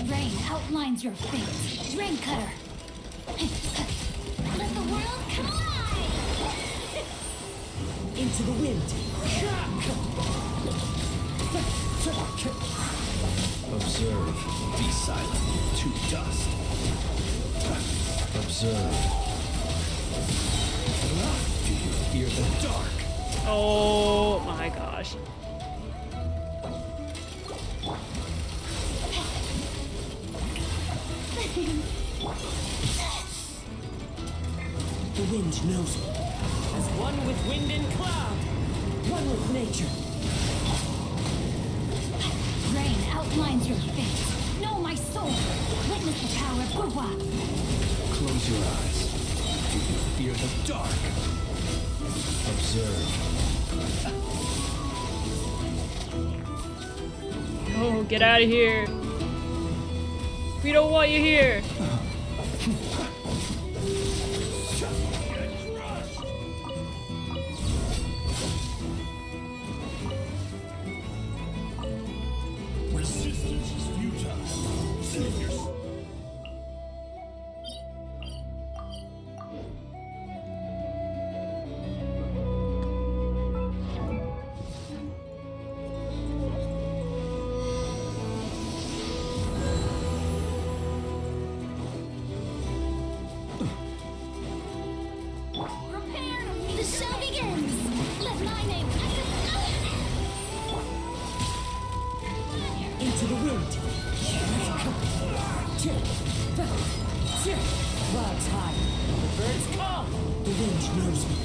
Rain outlines your fate. Rain cutter. Let the world collide! Into the wind. Observe. Be silent. To dust. Observe. Do you fear the dark? Oh my gosh. The wind knows it. As one with wind and cloud. One with nature. Rain outlines your fate. Know my soul. Witness the power of Gurwa. Close your eyes. Do you fear the dark? Observe. Oh, get out of here. We don't want you here. Resistance is futile. Save yourself. The show begins! Let my name Into the wind. Clouds high. The birds come. The wind knows me.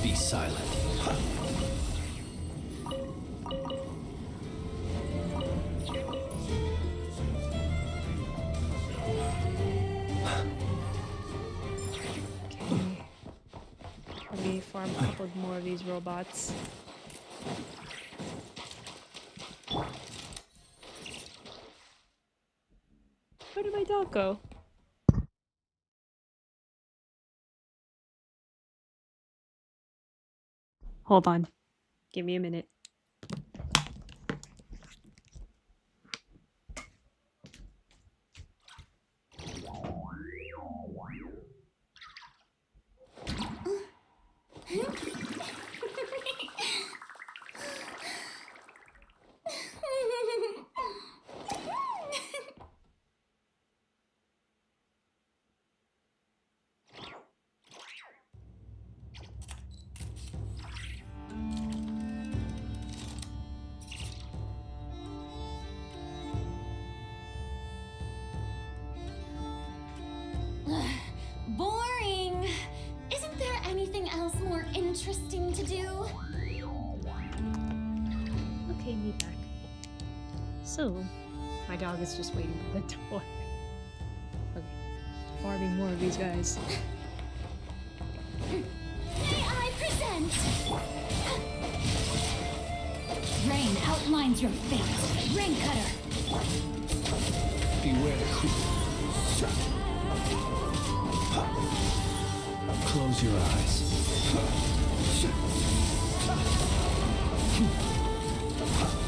Be silent. Okay. Let me farm a couple more of these robots. Where did my dog go? Hold on. Give me a minute. Boring! Isn't there anything else more interesting to do? Okay, me back. So, my dog is just waiting by the door. Okay, farming more of these guys. May I present? Rain outlines your fate. Rain cutter. Beware the creep. Close your eyes.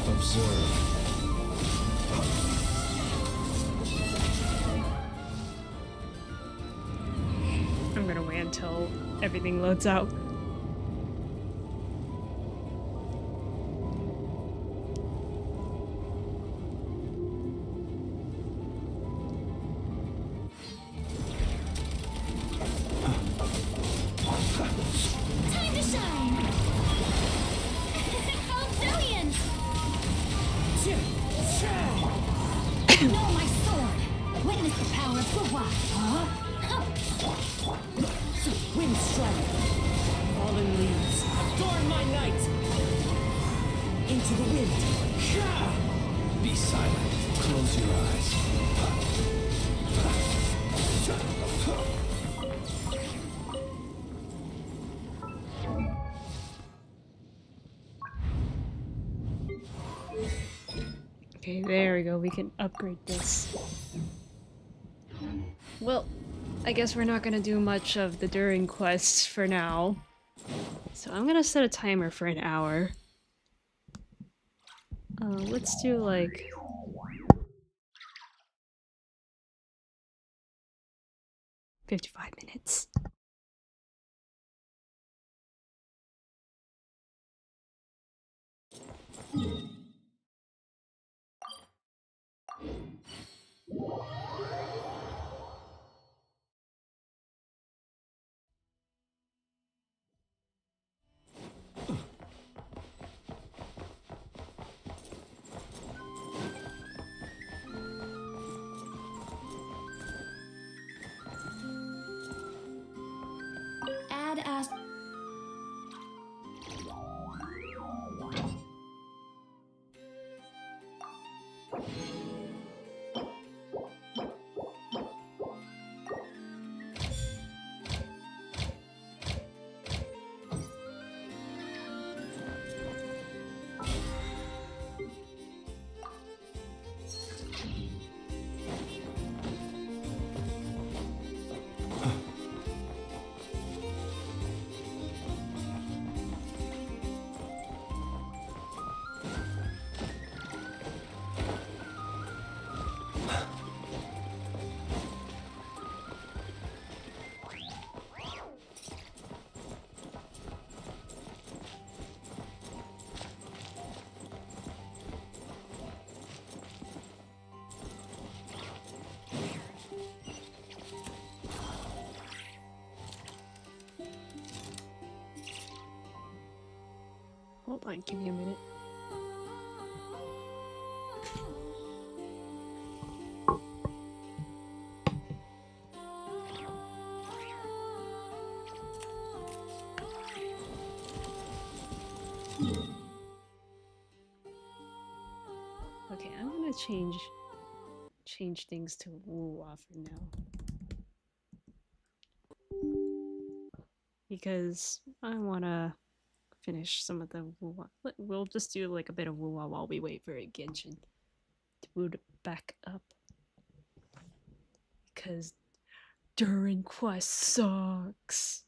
Observe. I'm gonna wait until everything loads out. Time to shine! Oh, brilliant! Know my sword! Witness the power of Fuwa! Wind strike. Fallen leaves. Adorn my night. Into the wind. Be silent. Close your eyes. Okay, there we go. We can upgrade this. Well, I guess we're not gonna do much of the Durin quests for now. So I'm gonna set a timer for an hour. Let's do like 55 minutes. Add as... Hold on, give me a minute. Okay, I'm gonna change things to woo-wah for now. Because I wanna finish some of the woo-wah. We'll just do like a bit of woo-wah while we wait for Genshin to boot back up. Because Durin Quest sucks.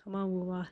Come on, woo-wah.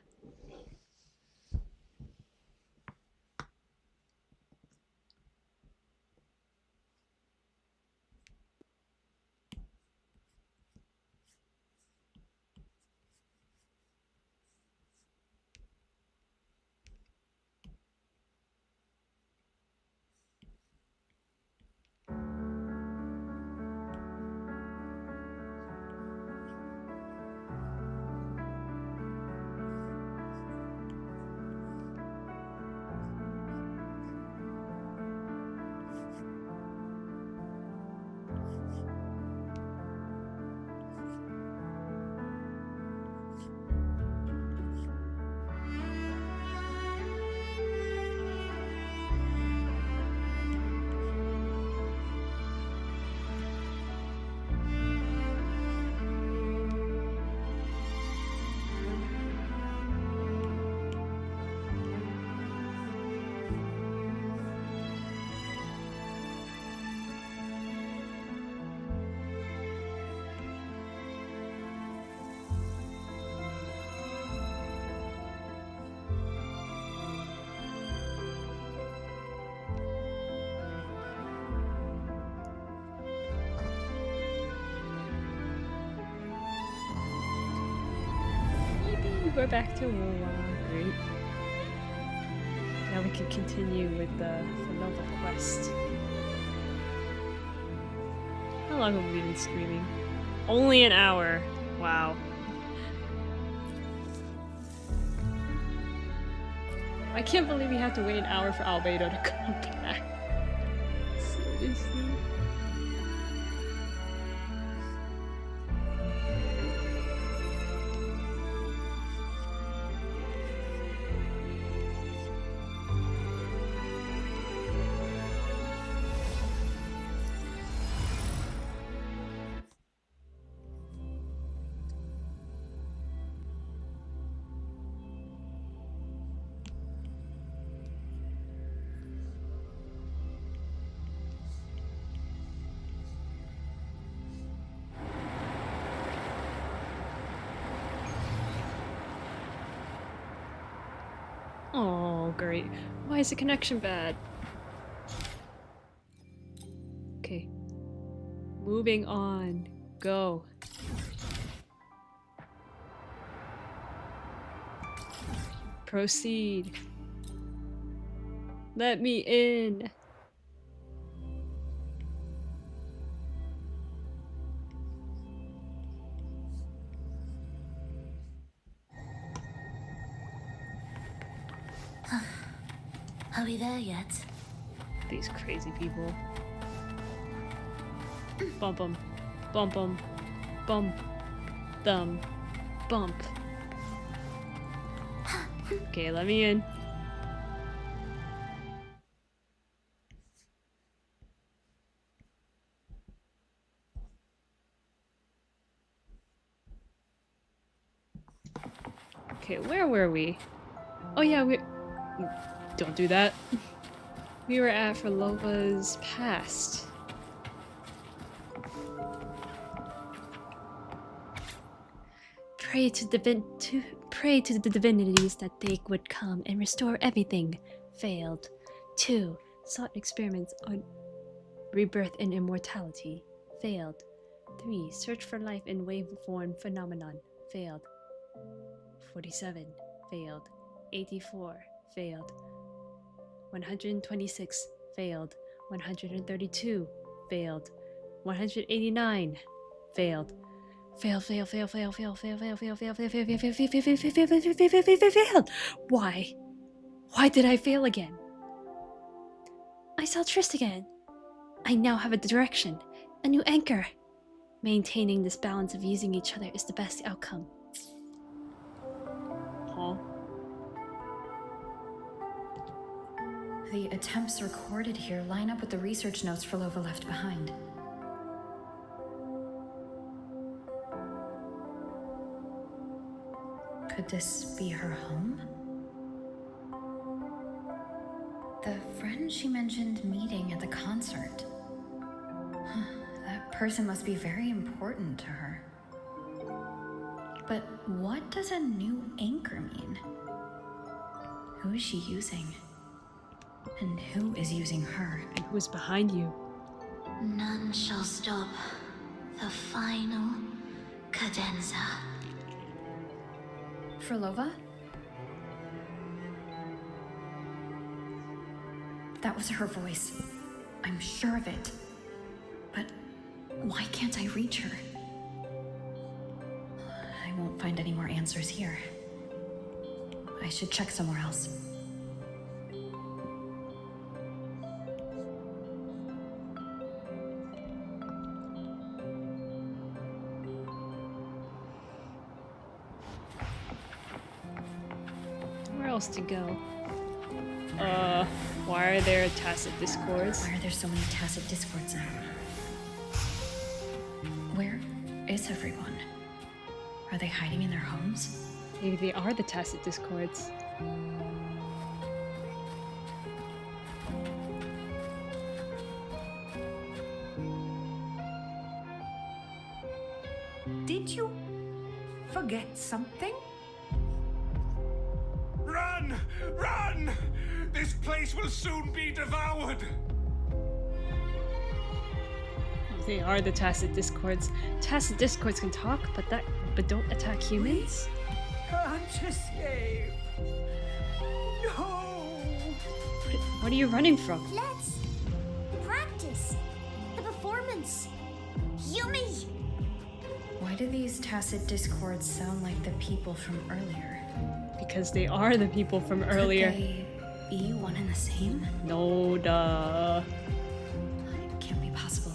We're back to woo-wah. Great. Now we can continue with the Nova quest. How long have we been streaming? Only an hour. Wow. I can't believe we have to wait an hour for Albedo to come back. Seriously? Oh, great. Why is the connection bad? Okay. Moving on. Go. Proceed. Let me in. Are we there yet? These crazy people. Bump 'em. Bump 'em. Bump. Thumb. Bump. Okay, let me in. Okay, where were we? Oh yeah, we... Don't do that. We were at Frolova's past. Pray to the divinities that they would come and restore everything. Failed. 2. Sought experiments on rebirth and immortality. Failed. 3. Search for life in waveform phenomenon. Failed. 47. Failed. 84. Failed. 126. Failed. 132. Failed. 189. Failed. Failed. Why? Why did I fail again? I saw Trist again. I now have a direction, a new anchor. Maintaining this balance of using each other is the best outcome. Huh? The attempts recorded here line up with the research notes Frolova left behind. Could this be her home? The friend she mentioned meeting at the concert. That person must be very important to her. But what does a new anchor mean? Who is she using? And who is using her? And who is behind you? None shall stop the final cadenza. Frolova? That was her voice. I'm sure of it. But why can't I reach her? I won't find any more answers here. I should check somewhere else. Where else to go? Why are there tacit discords? Why are there so many tacit discords now? Where is everyone? Are they hiding in their homes? Maybe they are the tacit discords. Did you forget something? Run! Run! This place will soon be devoured! They are the tacit discords. Tacit discords can talk, but don't attack humans. Can't escape. No! What are you running from? Let's practice the performance. Yumi! Why do these tacit discords sound like the people from earlier? Because they are the people from earlier. Could they be one and the same? No, duh. It can't be possible.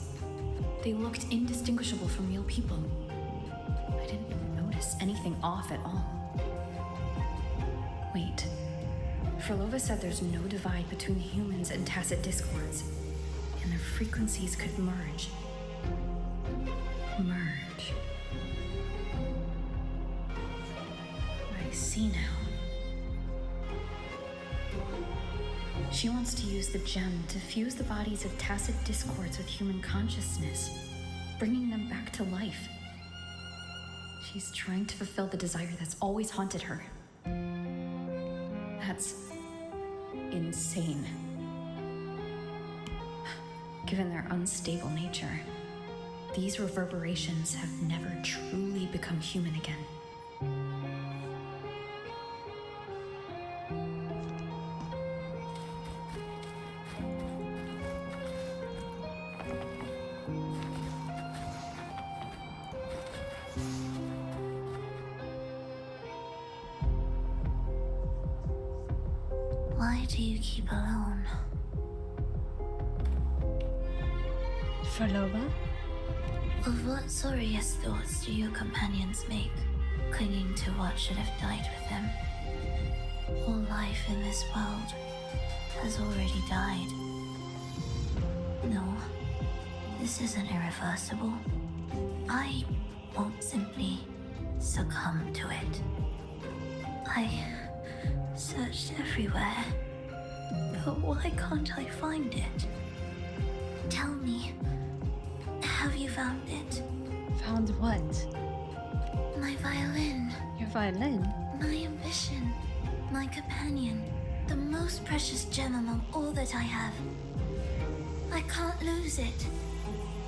They looked indistinguishable from real people. I didn't notice anything off at all. Wait. Frolova said there's no divide between humans and tacit discords, and their frequencies could merge. Merge. I see now. She wants to use the gem to fuse the bodies of tacit discords with human consciousness, bringing them back to life. She's trying to fulfill the desire that's always haunted her. That's insane. Given their unstable nature, these reverberations have never truly become human again. Why do you keep alone? Frolova? Of what sorriest thoughts do your companions make, clinging to what should have died with them? All life in this world has already died. No, this isn't irreversible. I won't simply succumb to it. I searched everywhere. But why can't I find it? Tell me, have you found it? Found what? My violin. Your violin? My ambition. My companion. The most precious gem among all that I have. I can't lose it.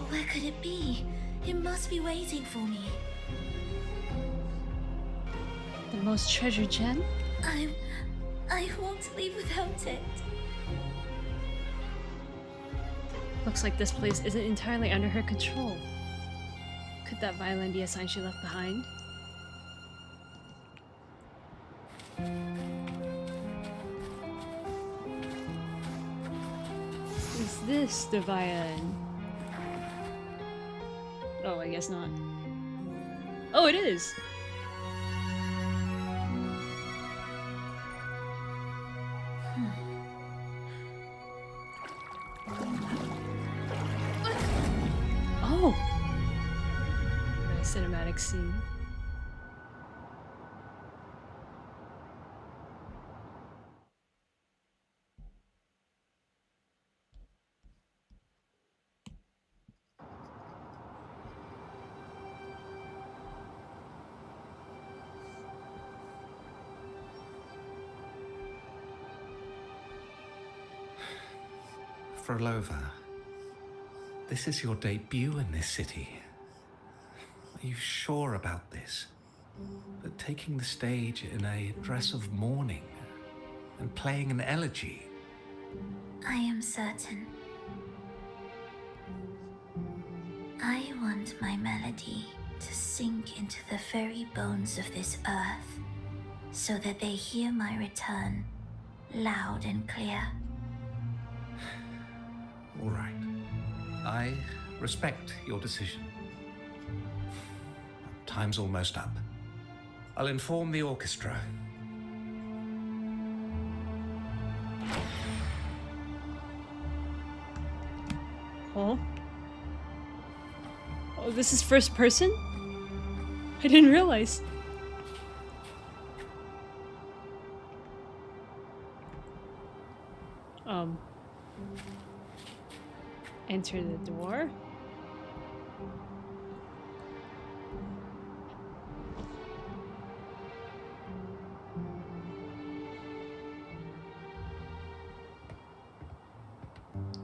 Where could it be? It must be waiting for me. The most treasured gem? I won't leave without it. Looks like this place isn't entirely under her control. Could that violin be a sign she left behind? Is this the violin? Oh, I guess not. Oh, it is! Oh! Nice cinematic scene. Frolova, this is your debut in this city. Are you sure about this? But taking the stage in a dress of mourning and playing an elegy? I am certain. I want my melody to sink into the very bones of this earth, so that they hear my return loud and clear. All right. I respect your decision. Time's almost up. I'll inform the orchestra. Huh? Oh, this is first person? I didn't realize. Enter the door.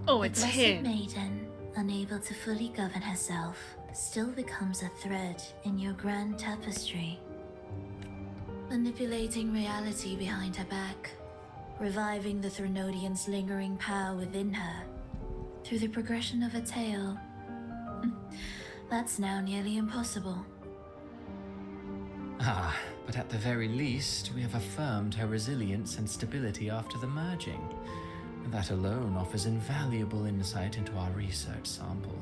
Oh, it's the blessed him. maiden, unable to fully govern herself, still becomes a thread in your grand tapestry. Manipulating reality behind her back, reviving the Threnodian's lingering power within her, through the progression of a tale. That's now nearly impossible. Ah, but at the very least, we have affirmed her resilience and stability after the merging. That alone offers invaluable insight into our research sample.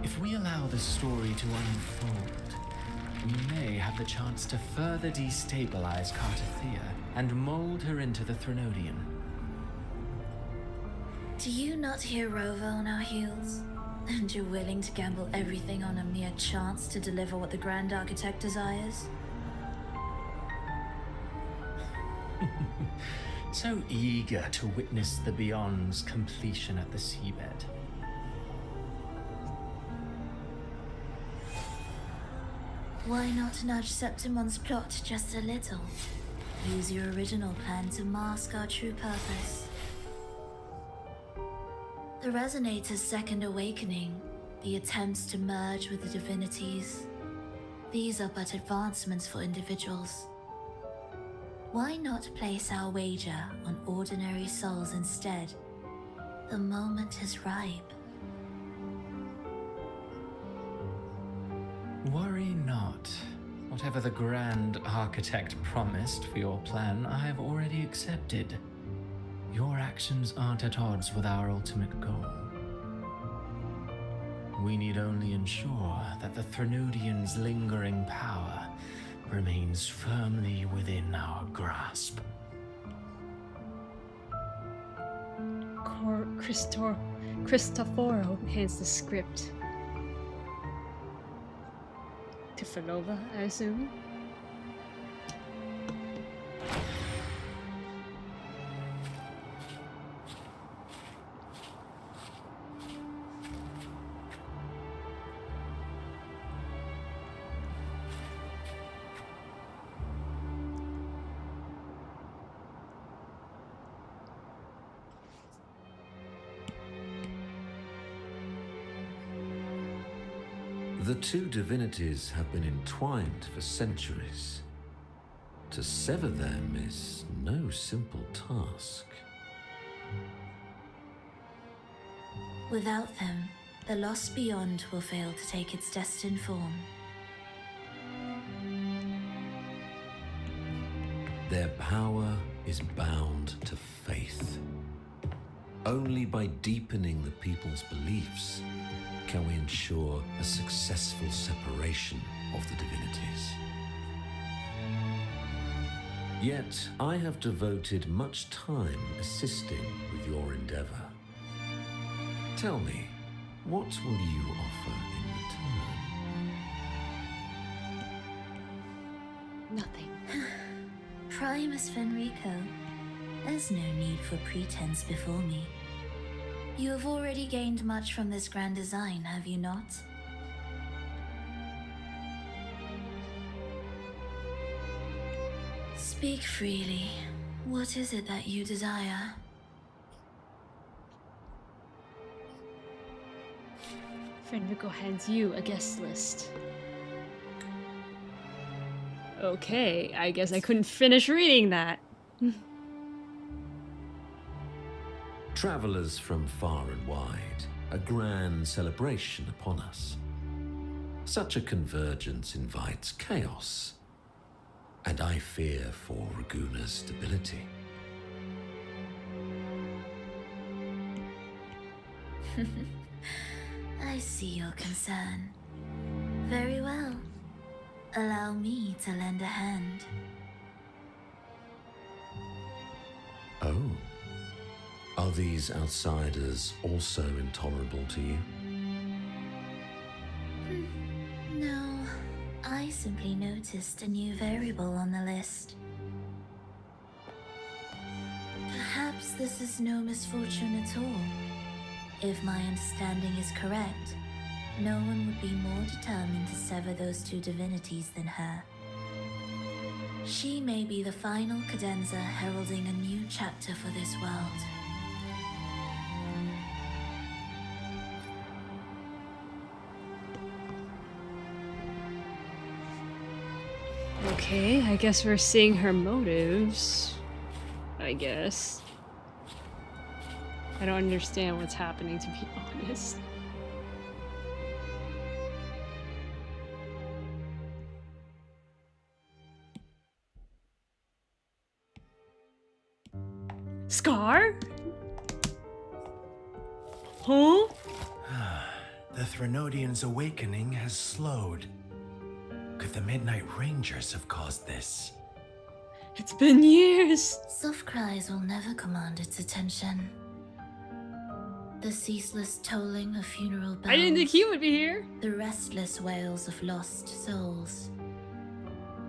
If we allow the story to unfold, we may have the chance to further destabilize Cartathea and mold her into the Threnodian. Do you not hear Rover on our heels? And you're willing to gamble everything on a mere chance to deliver what the Grand Architect desires? So eager to witness the Beyond's completion at the seabed. Why not nudge Septimon's plot just a little? Use your original plan to mask our true purpose. The Resonator's second awakening, the attempts to merge with the divinities, these are but advancements for individuals. Why not place our wager on ordinary souls instead? The moment is ripe. Worry not. Whatever the Grand Architect promised for your plan, I have already accepted. Your actions aren't at odds with our ultimate goal. We need only ensure that the Threnodian's lingering power remains firmly within our grasp. Cristoforo hands the script to Frolova, I assume. The two divinities have been entwined for centuries. To sever them is no simple task. Without them, the lost beyond will fail to take its destined form. Their power is bound to faith. Only by deepening the people's beliefs can we ensure a successful separation of the divinities. Yet, I have devoted much time assisting with your endeavor. Tell me, what will you offer in return? Nothing. Primus Fenrico, there's no need for pretense before me. You have already gained much from this grand design, have you not? Speak freely. What is it that you desire? Fenrico hands you a guest list. Okay, I guess I couldn't finish reading that. Travelers from far and wide, a grand celebration upon us. Such a convergence invites chaos, and I fear for Raguna's stability. I see your concern. Very well. Allow me to lend a hand. Oh. Are these outsiders also intolerable to you? No, I simply noticed a new variable on the list. Perhaps this is no misfortune at all. If my understanding is correct, no one would be more determined to sever those two divinities than her. She may be the final cadenza heralding a new chapter for this world. Okay, I guess we're seeing her motives. I guess. I don't understand what's happening, to be honest. Scar? Huh? The Threnodian's awakening has slowed. Could the Midnight Rangers have caused this? It's been years! Soft cries will never command its attention. The ceaseless tolling of funeral bells. I didn't think he would be here. The restless wails of lost souls.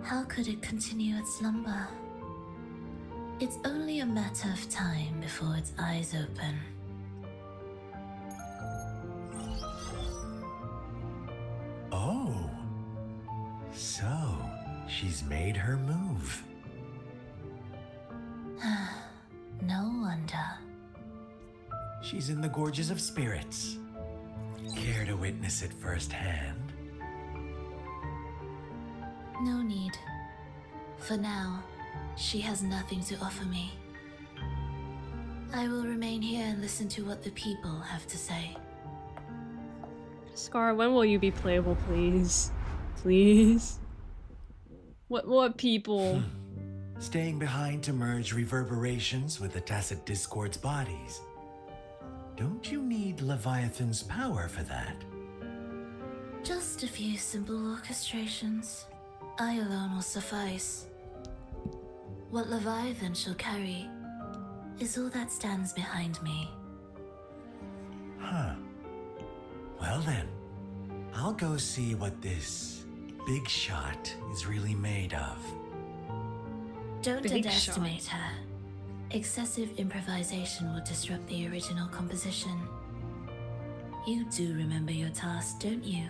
How could it continue its slumber? It's only a matter of time before its eyes open. Oh. So, she's made her move. No wonder. She's in the Gorges of Spirits. Care to witness it firsthand? No need. For now, she has nothing to offer me. I will remain here and listen to what the people have to say. Scar, when will you be playable, please? Please? What people? Staying behind to merge reverberations with the Tacit Discord's bodies. Don't you need Leviathan's power for that? Just a few simple orchestrations. I alone will suffice. What Leviathan shall carry is all that stands behind me. Huh. Well then, I'll go see what this big shot is really made of. Don't Big underestimate her. Excessive improvisation will disrupt the original composition. You do remember your task, don't you?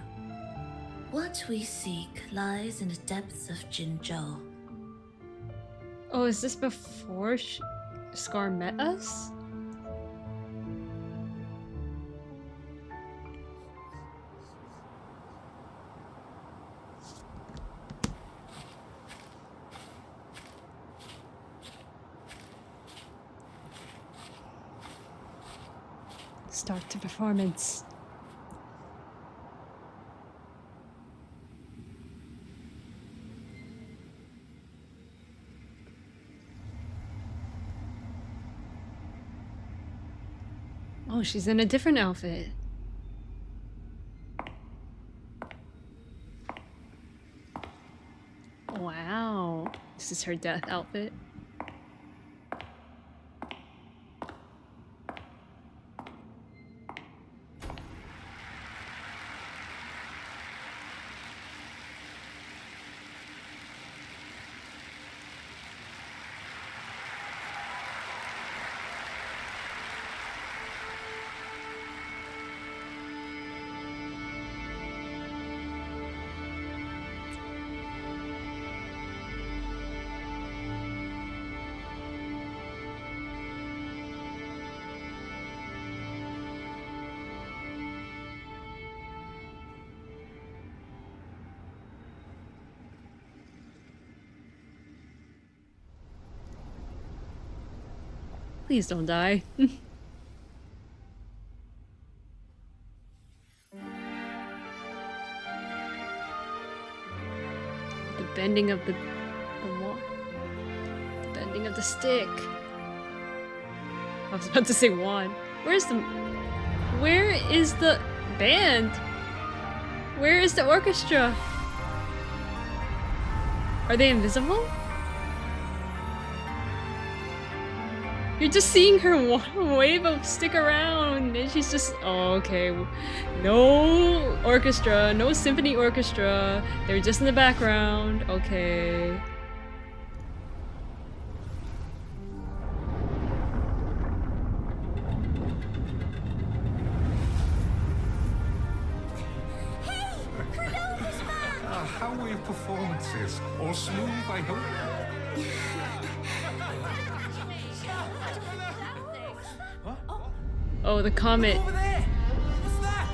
What we seek lies in the depths of Jinzhou. Oh, is this before Scar met us? Start the performance. Oh, she's in a different outfit. Wow. This is her death outfit. Please don't die. The bending of the wand. The bending of the stick. I was about to say wand. Where is the band? Where is the orchestra? Are they invisible? You're just seeing her wave of stick around, and she's just, oh, okay. No orchestra, no symphony orchestra. They're just in the background. Okay. How were your performances? All smooth, I hope? Oh, the comet. Over there! What's that?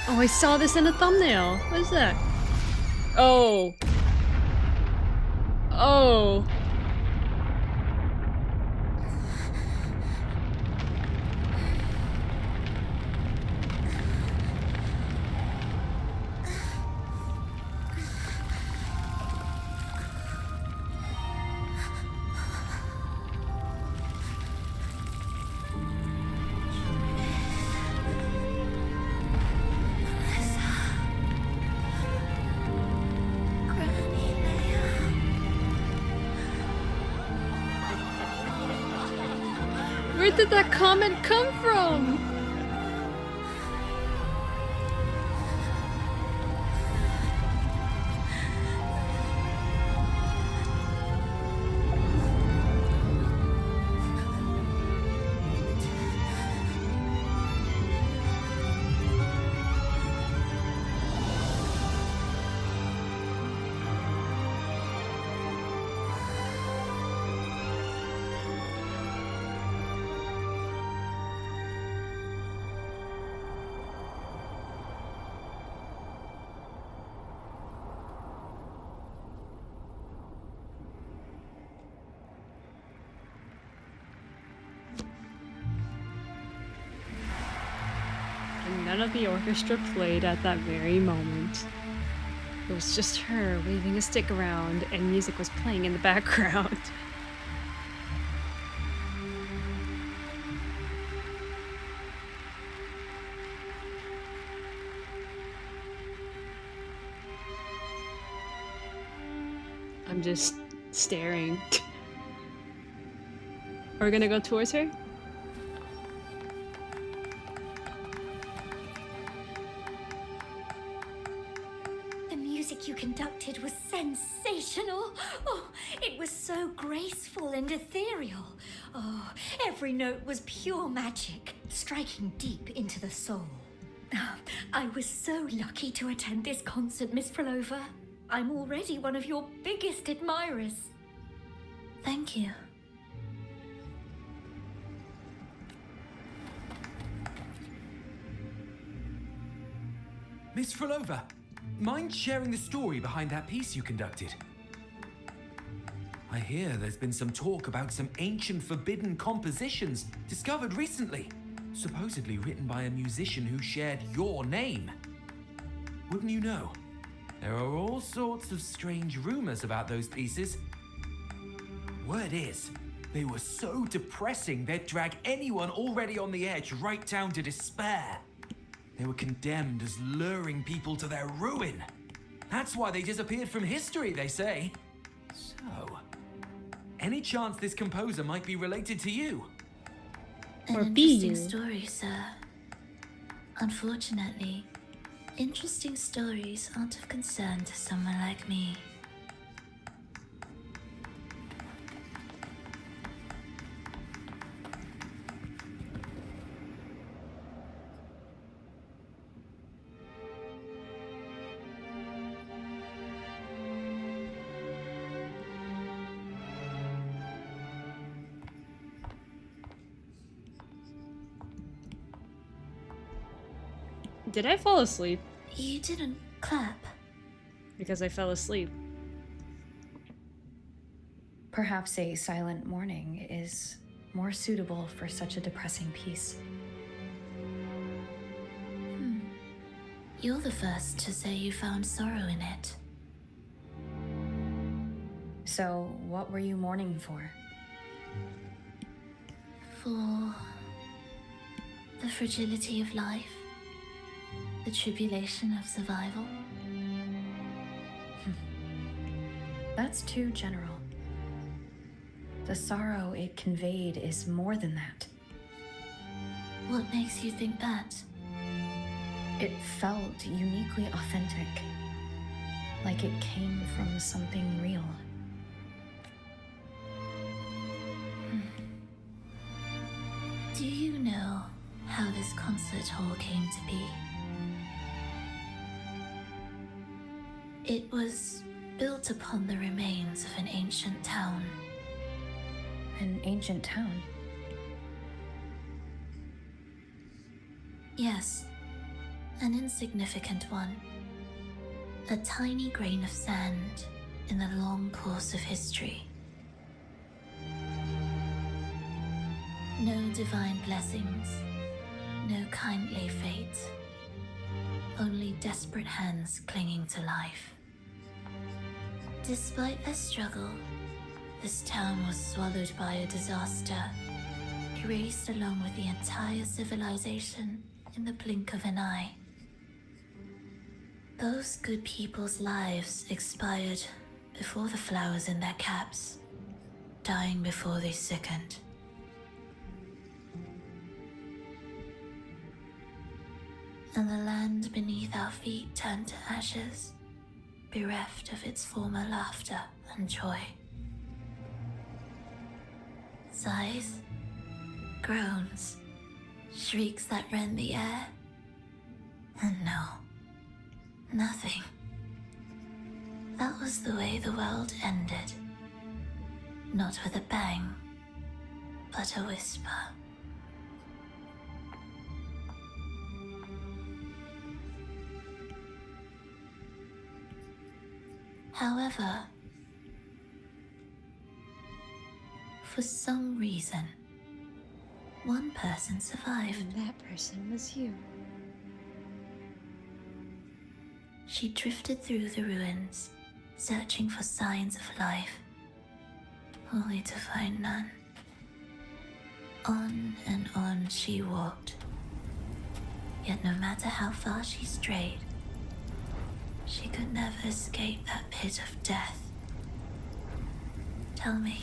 Oh, I saw this in a thumbnail. What is that? Oh. Oh. Where did that comment come from? None of the orchestra played at that very moment. It was just her waving a stick around and music was playing in the background. I'm just staring. Are we gonna go towards her? You conducted was sensational. Oh, it was so graceful and ethereal. Oh, every note was pure magic, striking deep into the soul. I was so lucky to attend this concert, Miss Frolova. I'm already one of your biggest admirers. Thank you. Miss Frolova, mind sharing the story behind that piece you conducted? I hear there's been some talk about some ancient forbidden compositions discovered recently, supposedly written by a musician who shared your name. Wouldn't you know? There are all sorts of strange rumors about those pieces. Word is, they were so depressing they'd drag anyone already on the edge right down to despair. They were condemned as luring people to their ruin. That's why they disappeared from history, they say. So, any chance this composer might be related to you? An interesting story, sir. Unfortunately, interesting stories aren't of concern to someone like me. Did I fall asleep? You didn't clap. Because I fell asleep. Perhaps a silent mourning is more suitable for such a depressing piece. You're the first to say you found sorrow in it. So, what were you mourning for? For the fragility of life, the tribulation of survival. That's too general. The sorrow it conveyed is more than that. What makes you think that? It felt uniquely authentic, like it came from something real. Do you know how this concert hall came to be? It was built upon the remains of an ancient town. An ancient town? Yes, an insignificant one. A tiny grain of sand in the long course of history. No divine blessings, no kindly fate. Only desperate hands clinging to life. Despite their struggle, this town was swallowed by a disaster, erased along with the entire civilization in the blink of an eye. Those good people's lives expired before the flowers in their caps, dying before they sickened. And the land beneath our feet turned to ashes, bereft of its former laughter and joy. Sighs, groans, shrieks that rend the air. And no, nothing. That was the way the world ended. Not with a bang, but a whisper. However, for some reason, one person survived. And that person was you. She drifted through the ruins, searching for signs of life, only to find none. On and on she walked. Yet no matter how far she strayed, she could never escape that pit of death. Tell me,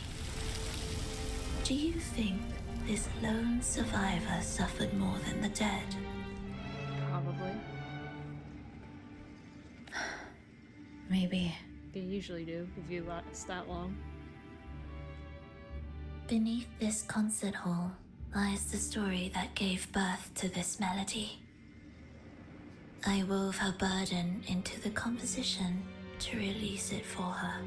do you think this lone survivor suffered more than the dead? Probably. Maybe. They usually do, if you last that long. Beneath this concert hall lies the story that gave birth to this melody. I wove her burden into the composition to release it for her.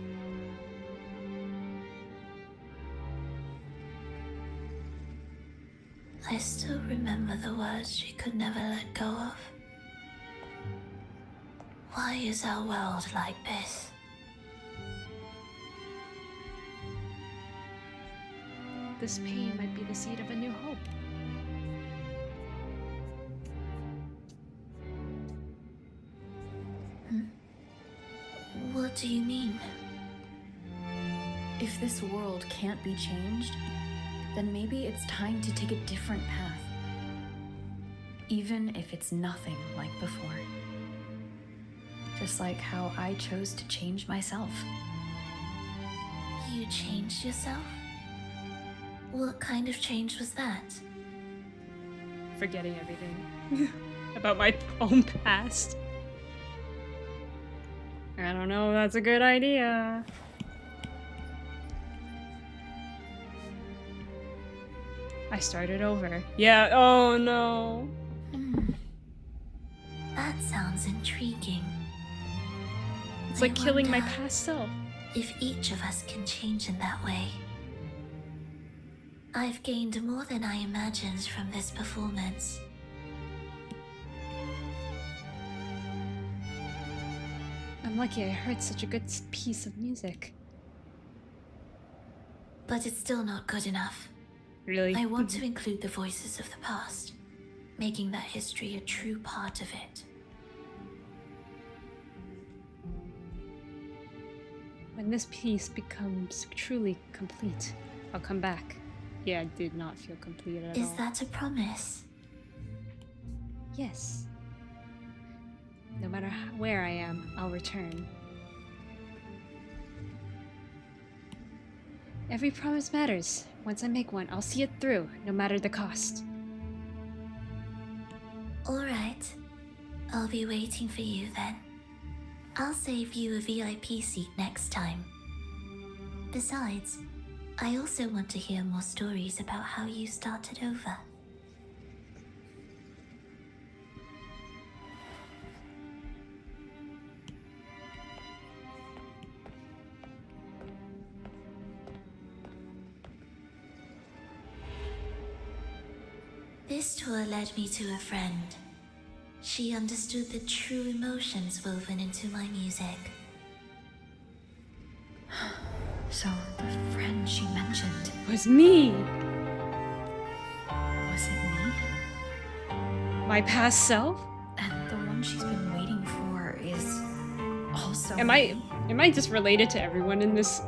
I still remember the words she could never let go of. Why is our world like this? this pain might be the seed of a new hope. What do you mean? If this world can't be changed, then maybe it's time to take a different path. Even if it's nothing like before. Just like how I chose to change myself. You changed yourself? What kind of change was that? Forgetting everything about my own past. I don't know if that's a good idea. I started over. Yeah, oh no. That sounds intriguing. It's like killing my past self. If each of us can change in that way. I've gained more than I imagined from this performance. I'm lucky I heard such a good piece of music. But it's still not good enough. Really? I want to include the voices of the past, making that history a true part of it. When this piece becomes truly complete, I'll come back. Yeah, I did not feel complete at all. Is that a promise? Yes. No matter where I am, I'll return. Every promise matters. Once I make one, I'll see it through, no matter the cost. Alright. I'll be waiting for you then. I'll save you a VIP seat next time. Besides, I also want to hear more stories about how you started over. This tour led me to a friend. She understood the true emotions woven into my music. So, the friend she mentioned was me. Was it me? My past self? And the one she's been waiting for is also Am I just related to everyone in this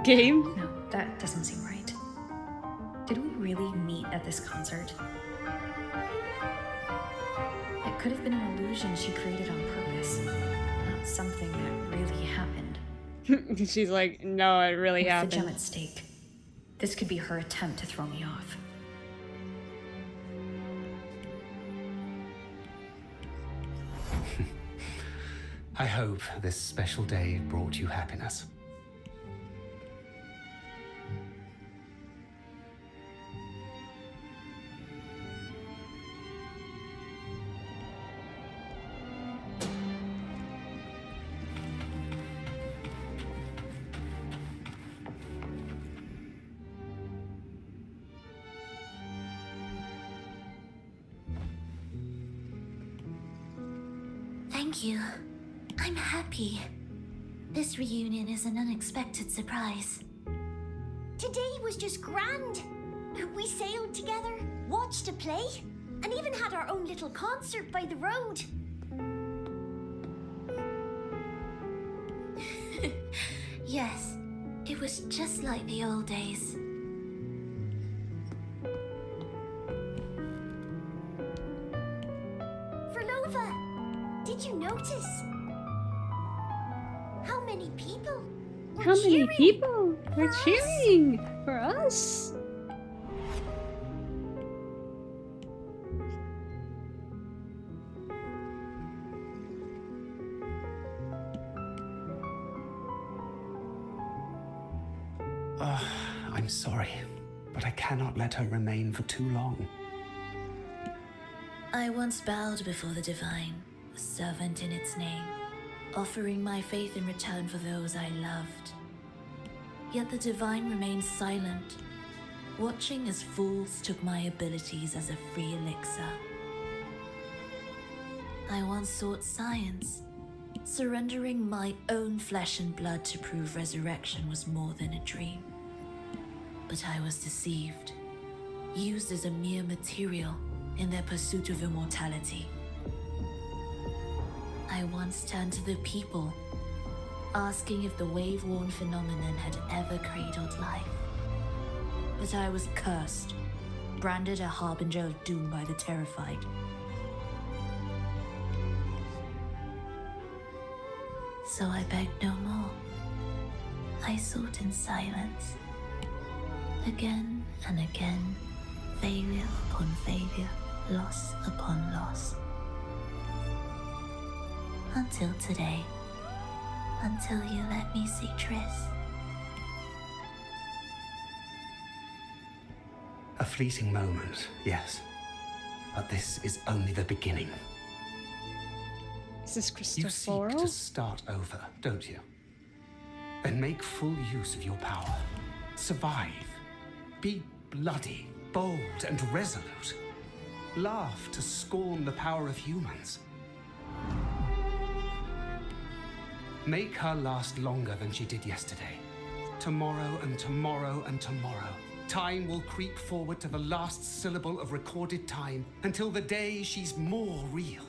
game? No, that doesn't seem right. Did we really meet at this concert? It could have been an illusion she created on purpose, not something that really happened. She's like, no, it really With happened. the gem at stake, this could be her attempt to throw me off. I hope this special day brought you happiness. Thank you. I'm happy. This reunion is an unexpected surprise. Today was just grand. We sailed together, watched a play, and even had our own little concert by the road. Yes, it was just like the old days. Verlova, did you notice? How many people were How many cheering people were for us? cheering for us? I'm sorry, but I cannot let her remain for too long. I once bowed before the divine, a servant in its name, offering my faith in return for those I loved. Yet the divine remained silent, watching as fools took my abilities as a free elixir. I once sought science, surrendering my own flesh and blood to prove resurrection was more than a dream. But I was deceived, used as a mere material in their pursuit of immortality. I once turned to the people, asking if the wave-worn phenomenon had ever cradled life. But I was cursed, branded a harbinger of doom by the terrified. So I begged no more. I sought in silence. Again and again, failure upon failure, loss upon loss. Until today. Until you let me see Triss. A fleeting moment, yes. But this is only the beginning. Is this You seek Cristoforo? to start over, don't you? Then make full use of your power. Survive. Be bloody, bold, and resolute. Laugh to scorn the power of humans. Make her last longer than she did yesterday. Tomorrow and tomorrow and tomorrow. Time will creep forward to the last syllable of recorded time until the day she's more real,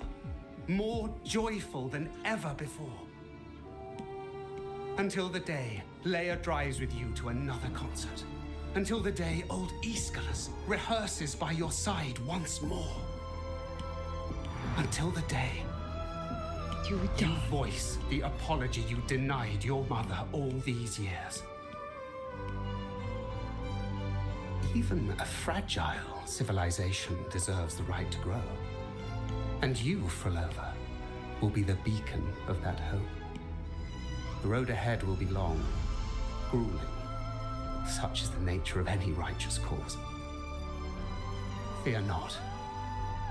more joyful than ever before. Until the day Leia drives with you to another concert. Until the day old Aeschylus rehearses by your side once more. Until the day you voice the apology you denied your mother all these years. Even a fragile civilization deserves the right to grow. And you, Frolova, will be the beacon of that hope. The road ahead will be long, grueling. Such is the nature of any righteous cause. Fear not.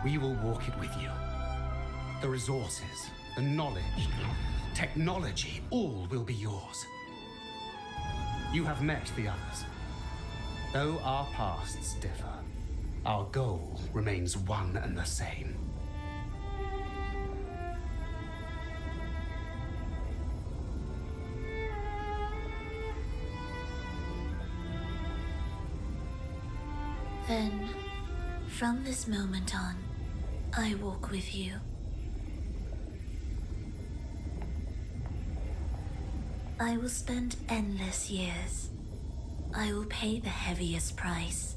We will walk it with you. The resources, the knowledge, technology, all will be yours. You have met the others. Though our pasts differ, our goal remains one and the same. Then, from this moment on, I walk with you. I will spend endless years. I will pay the heaviest price.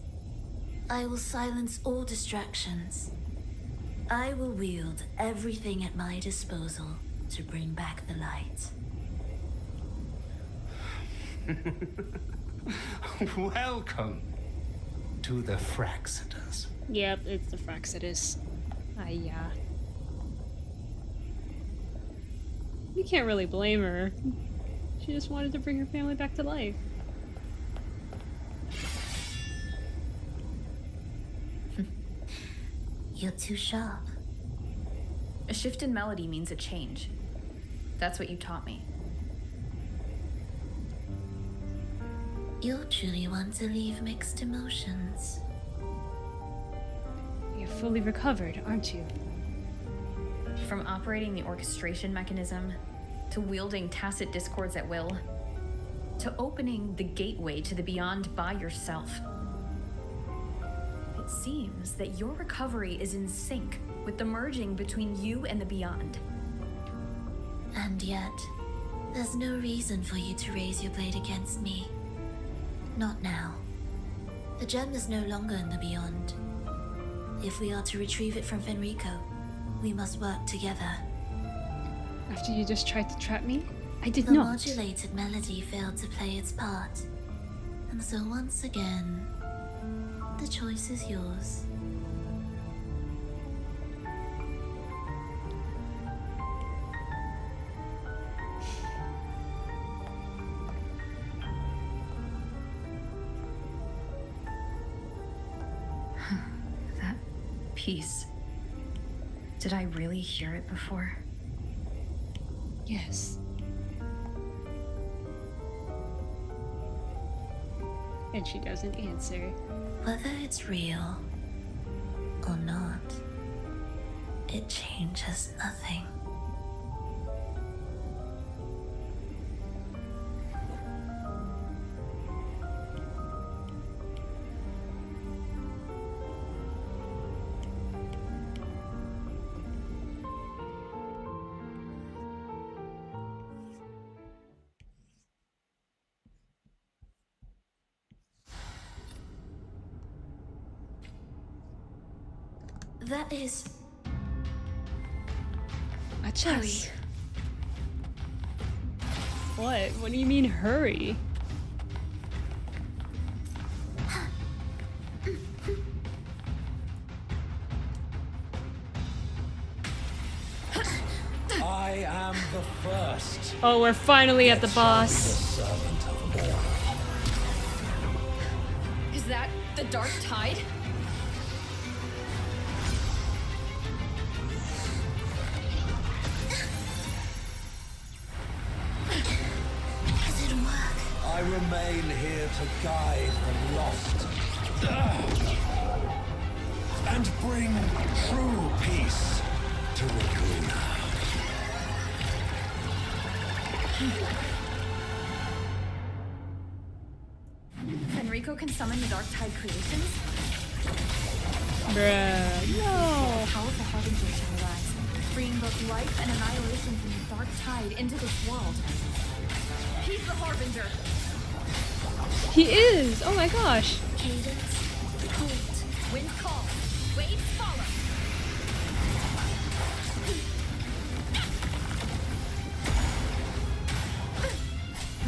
I will silence all distractions. I will wield everything at my disposal to bring back the light. Welcome to the Fraxiters. Yep, it's the Fraxiters. You can't really blame her. She just wanted to bring her family back to life. You're too sharp. A shift in melody means a change. That's what you taught me. You're truly one to leave mixed emotions. You're fully recovered, aren't you? From operating the orchestration mechanism, to wielding tacit discords at will, to opening the gateway to the beyond by yourself. It seems that your recovery is in sync with the merging between you and the beyond. And yet, there's no reason for you to raise your blade against me. Not now. The gem is no longer in the beyond. If we are to retrieve it from Fenrico, we must work together. After you just tried to trap me? I did the not. The modulated melody failed to play its part. And so once again, the choice is yours. That piece. Did I really hear it before? Yes. And she doesn't answer. Whether it's real or not, it changes nothing. That is... A chest. What? What do you mean hurry? I am the first. Oh, we're finally at the boss. Servant of Morn. Is that the Dark Tide? Does it work? I remain here to guide the lost and bring true peace to Raguna. Enrico can summon the Dark Tide creations? Bruh, The no. powerful Harbinger shall arise, bringing both life and annihilation from the Dark Tide into this world. He's the Harbinger! He is. Oh my gosh. Cadence, hold. Wind call, waves follow!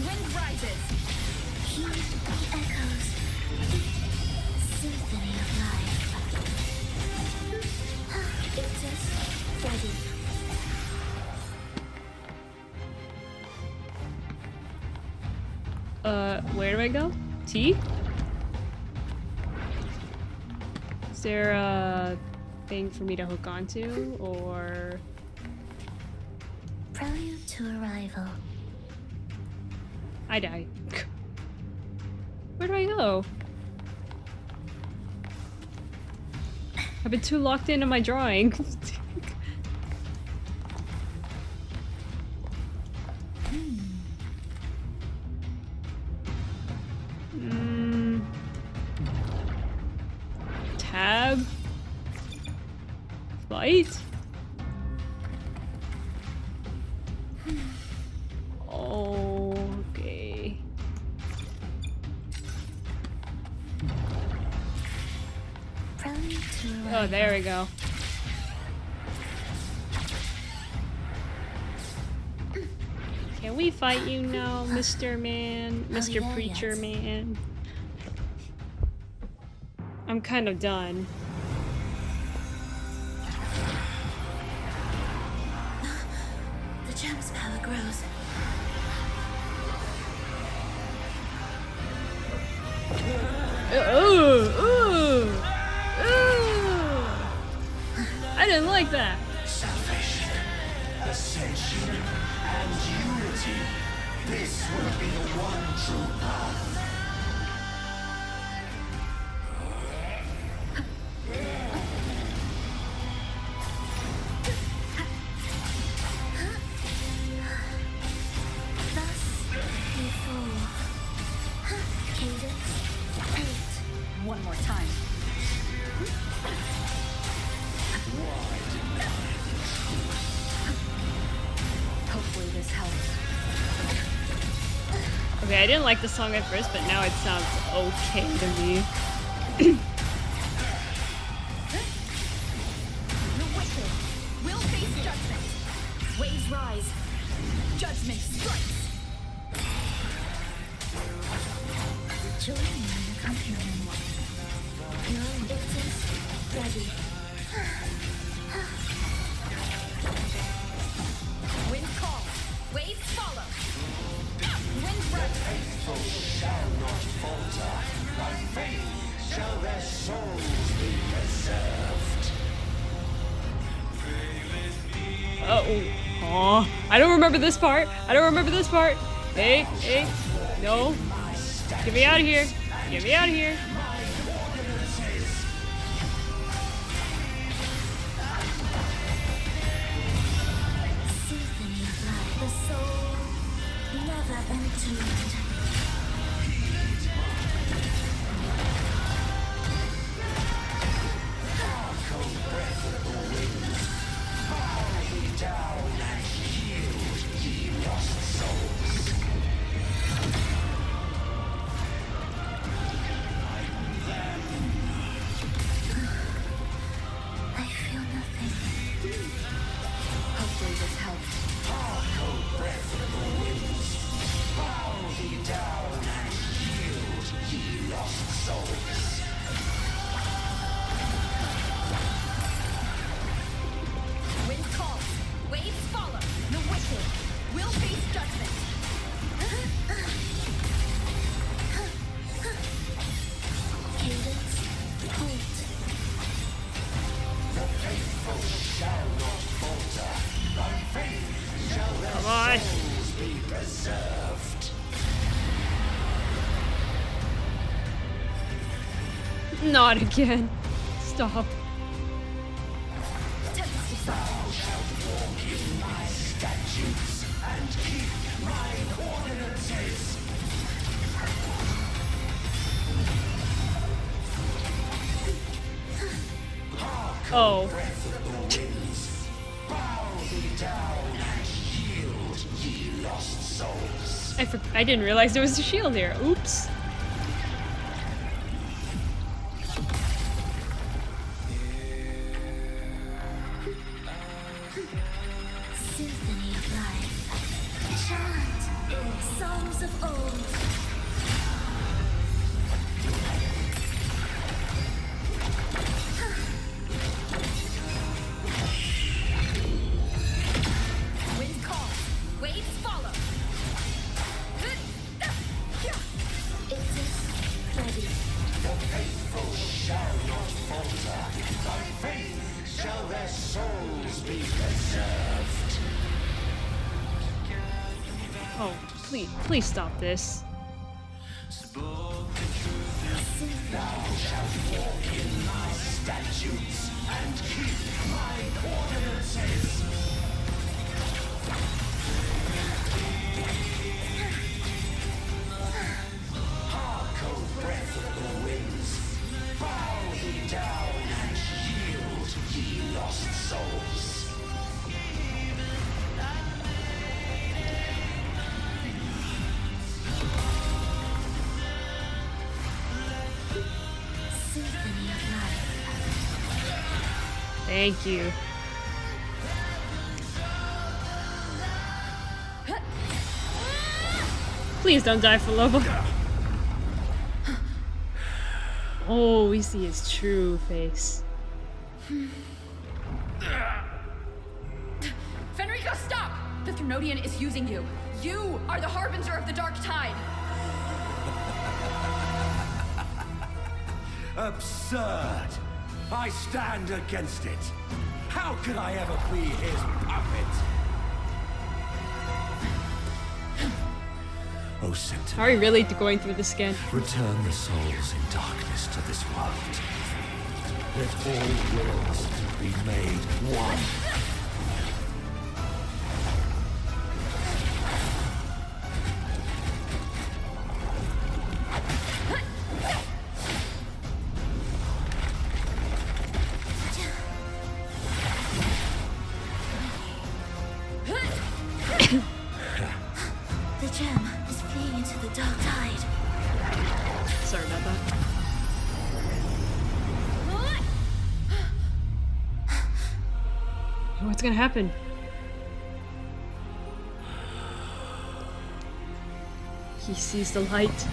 Wind rises! Heed the echoes. Symphony of life. It is ready. Where do I go? T? Is there a thing for me to hook onto, or... Prelude to arrival. I die. Where do I go? I've been too locked into my drawing. Tab? Fight? Okay. Prelude to arrival. Oh, there we go. Can we fight you now, Mr. Man? Mr. yeah, Preacher yes. Man? I'm kind of done. The gem's power grows. I didn't like that. Salvation, ascension, and unity. This will be the one true path. Thus we fall. Cadence, 8. One more time. Hopefully this helps. Okay, I didn't like the song at first, but now it sounds okay to me. The wicked will face judgment. Waves rise. Judgment strikes. Join me in the countrymen. Your victims ready. Wind call. Waves follow. Wind rises. Faithful shall not falter. By faith shall their souls be preserved. Oh, I don't remember this part. I don't remember this part. Hey, no. Get me out of here. Get me out of here. Symphony of life. The soul never entombed. I Not again. Stop. Oh. I didn't realize there was a shield here. Oops. Symphony of life. Chant. Songs of old. Wind calls, waves follow. It is ready. The faithful shall not falter. By faith shall their souls be preserved. Oh, please stop this. Thou shalt walk in my statutes and keep my ordinances. Hark, O breath of the winds, bow thee down and yield, ye lost souls. Symphony of life. Thank you. Please don't die for Lobo. Oh, we see his true face. Fenrico, stop! The Thrunodian is using you. You are the harbinger of the Dark Tide. Absurd! I stand against it. How could I ever be his puppet? Oh, Sentinel, Are we really going through this again? Return the souls in darkness to this world. Let all wills be made one. The gem is fleeing into the dark tide. Sorry about that. What's gonna happen? He sees the light.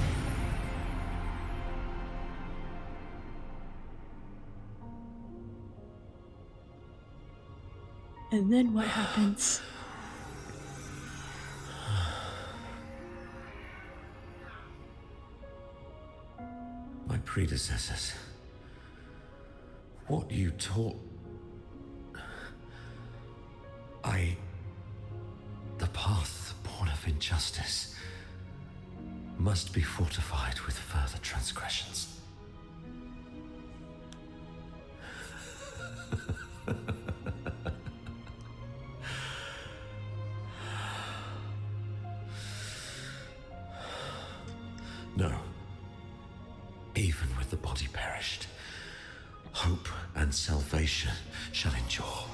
And then what happens? My predecessors. What you taught. The path born of injustice must be fortified with further transgressions. No. Even with the body perished, hope and salvation shall endure.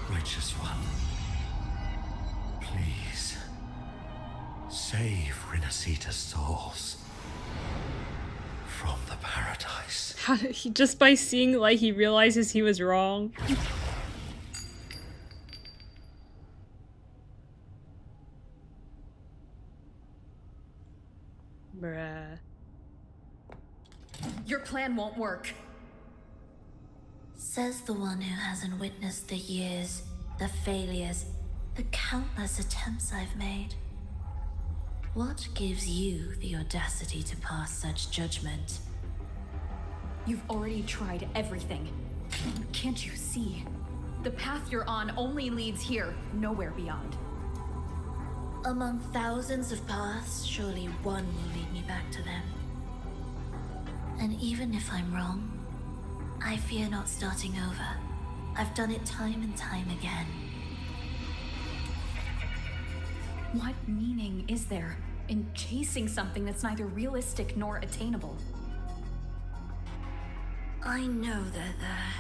Righteous One, please save Renacita's souls from the paradise. How did he, just by seeing light, he realizes he was wrong. Bruh. Your plan won't work. Says the one who hasn't witnessed the years, the failures, the countless attempts I've made. What gives you the audacity to pass such judgment? You've already tried everything. Can't you see? The path you're on only leads here, nowhere beyond. Among thousands of paths, surely one will lead me back to them. And even if I'm wrong, I fear not starting over. I've done it time and time again. What meaning is there in chasing something that's neither realistic nor attainable? I know they're there.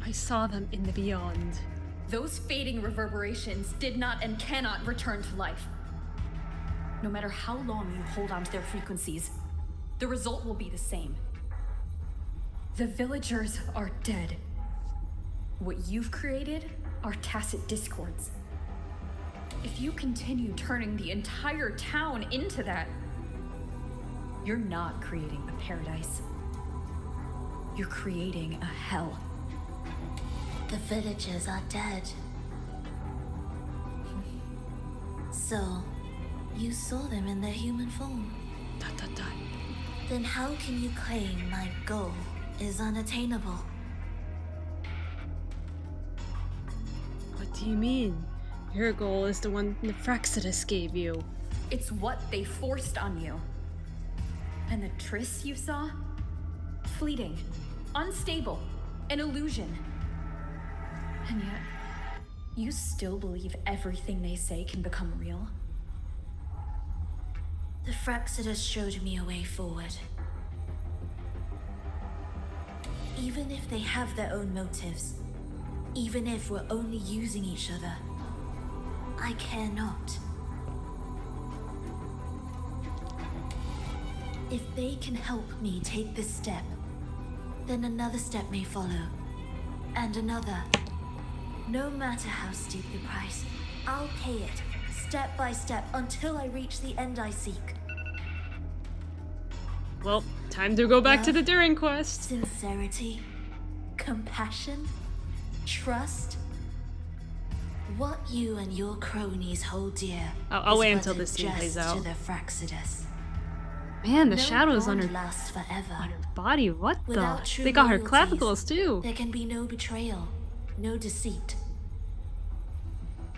I saw them in the beyond. Those fading reverberations did not and cannot return to life. No matter how long you hold on to their frequencies, the result will be the same. The villagers are dead. What you've created are tacit discords. If you continue turning the entire town into that, you're not creating a paradise. You're creating a hell. The villagers are dead. So, you saw them in their human form. Then how can you claim my goal is unattainable? What do you mean? Your goal is the one Nephraxidus gave you. It's what they forced on you. And the tryst you saw? Fleeting, unstable, an illusion. And yet, you still believe everything they say can become real? The Fraxidus showed me a way forward. Even if they have their own motives, even if we're only using each other, I care not. If they can help me take this step, then another step may follow, and another. No matter how steep the price, I'll pay it, step by step, until I reach the end I seek. Well, time to go back to the Love, Durin quest. Sincerity, compassion, trust. What you and your cronies hold dear. I'll is wait but until a this scene plays jest out. to the Fraxidus. Man, the No shadows on bond her lasts forever. body. What Without the? true They got her loyalties, clavicles too. There can be no betrayal, no deceit.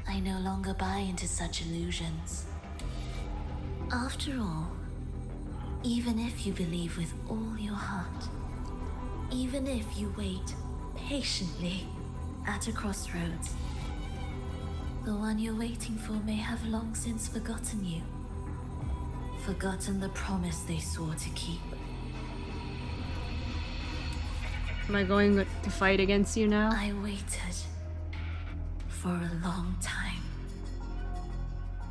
I no longer buy into such illusions. After all, even if you believe with all your heart, even if you wait patiently at a crossroads, the one you're waiting for may have long since forgotten you. Forgotten the promise they swore to keep. Am I going to fight against you now? I waited for a long time.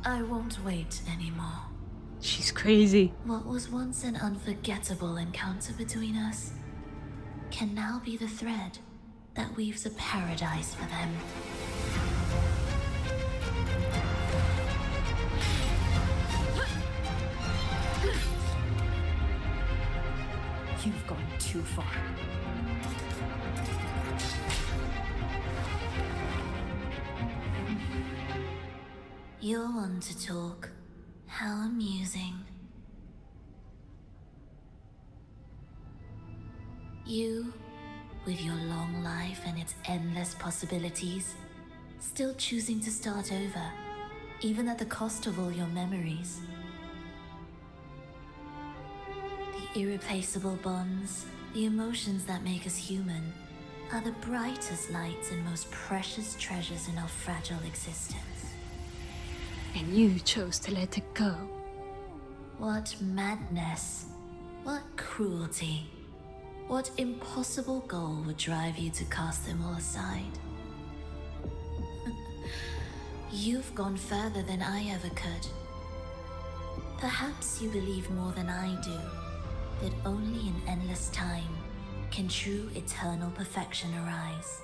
I won't wait anymore. She's crazy. What was once an unforgettable encounter between us can now be the thread that weaves a paradise for them. You've gone too far. You're one to talk. How amusing. You, with your long life and its endless possibilities, still choosing to start over, even at the cost of all your memories. The irreplaceable bonds, the emotions that make us human, are the brightest lights and most precious treasures in our fragile existence. And you chose to let it go. What madness, what cruelty, what impossible goal would drive you to cast them all aside? You've gone further than I ever could. Perhaps you believe more than I do, that only in endless time can true eternal perfection arise.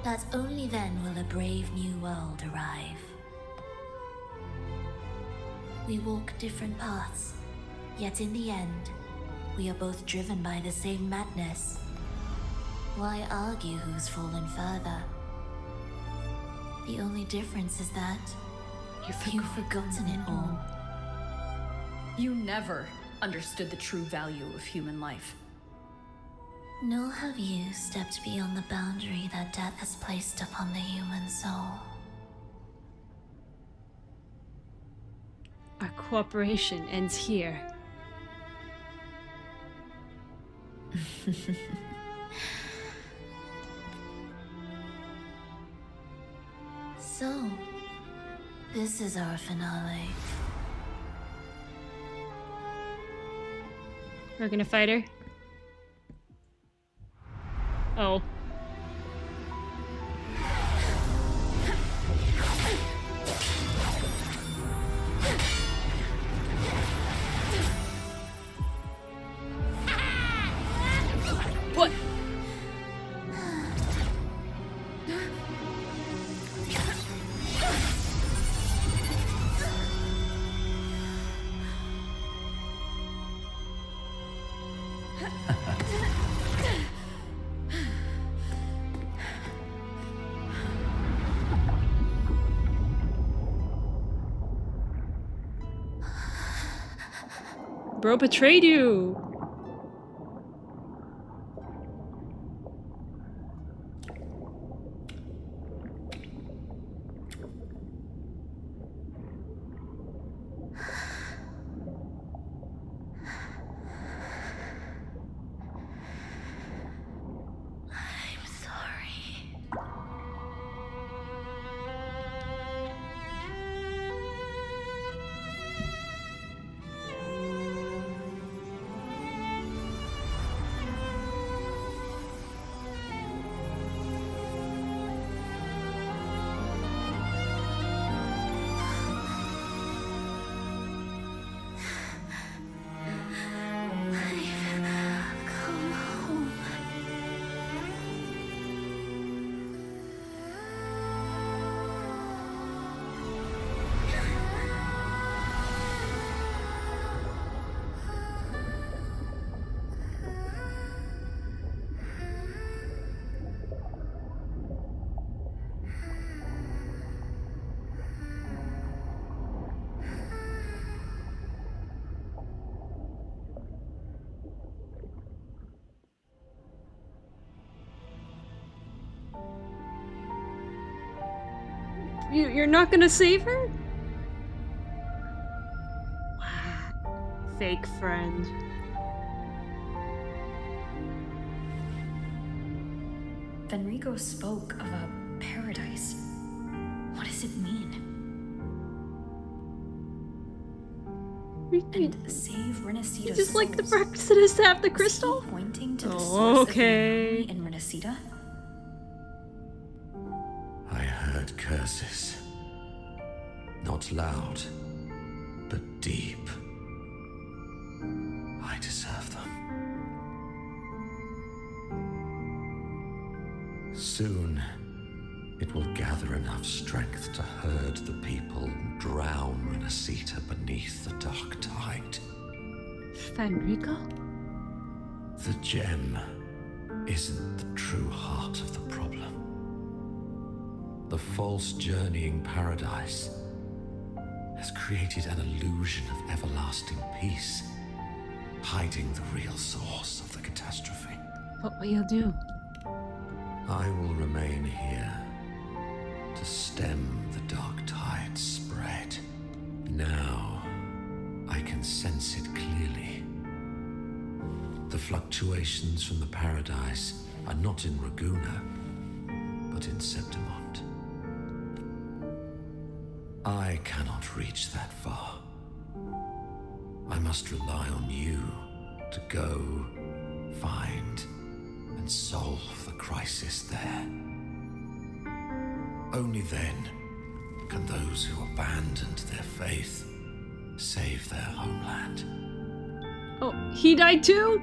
That only then will a brave new world arrive. We walk different paths, yet in the end, we are both driven by the same madness. Why argue who's fallen further? The only difference is that you've forgotten it all. You never understood the true value of human life. Nor have you stepped beyond the boundary that death has placed upon the human soul. cooperation ends here. So, this is our finale. We're gonna fight her? Oh. What? Bro betrayed you! I'm sorry. I've come home. You're not gonna save her? Wow. Fake friend. Fenrico spoke of a paradise. What does it mean? And save Renacita's Just like the souls. Praxis to have the crystal? Was he pointing to the Oh, source okay. of the memory in Renacita? I heard curses. Not loud, but deep. I deserve them. Soon, it will gather enough strength to herd the people and drown Renacita beneath the dark tide. Fenrico? The gem isn't the true heart of the problem. The false journeying paradise has created an illusion of everlasting peace, hiding the real source of the catastrophe. What will you do? I will remain here to stem the dark tide's spread. Now, I can sense it clearly. The fluctuations from the paradise are not in Raguna, but in Septimont. I cannot reach that far. I must rely on you to go, find, and solve the crisis there. Only then can those who abandoned their faith save their homeland. Oh, he died too?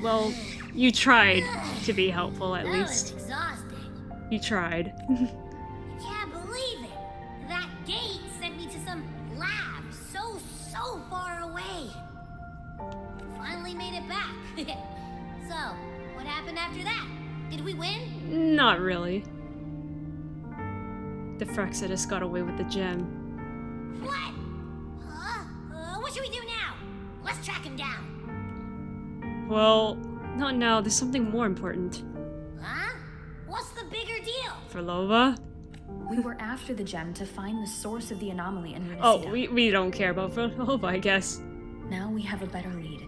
Well, you tried to be helpful at That was least. exhausting. You tried. Can't believe it. That gate sent me to some lab so far away. Finally made it back. So, what happened after that? Did we win? Not really. The Frexidus got away with the gem. What? Huh? What should we do now? Let's track him down. Well, Not now, there's something more important. Huh? What's the bigger deal? For Lova? We were after the gem to find the source of the anomaly in Unicida. Oh, we don't care about Lova, I guess. Now we have a better lead.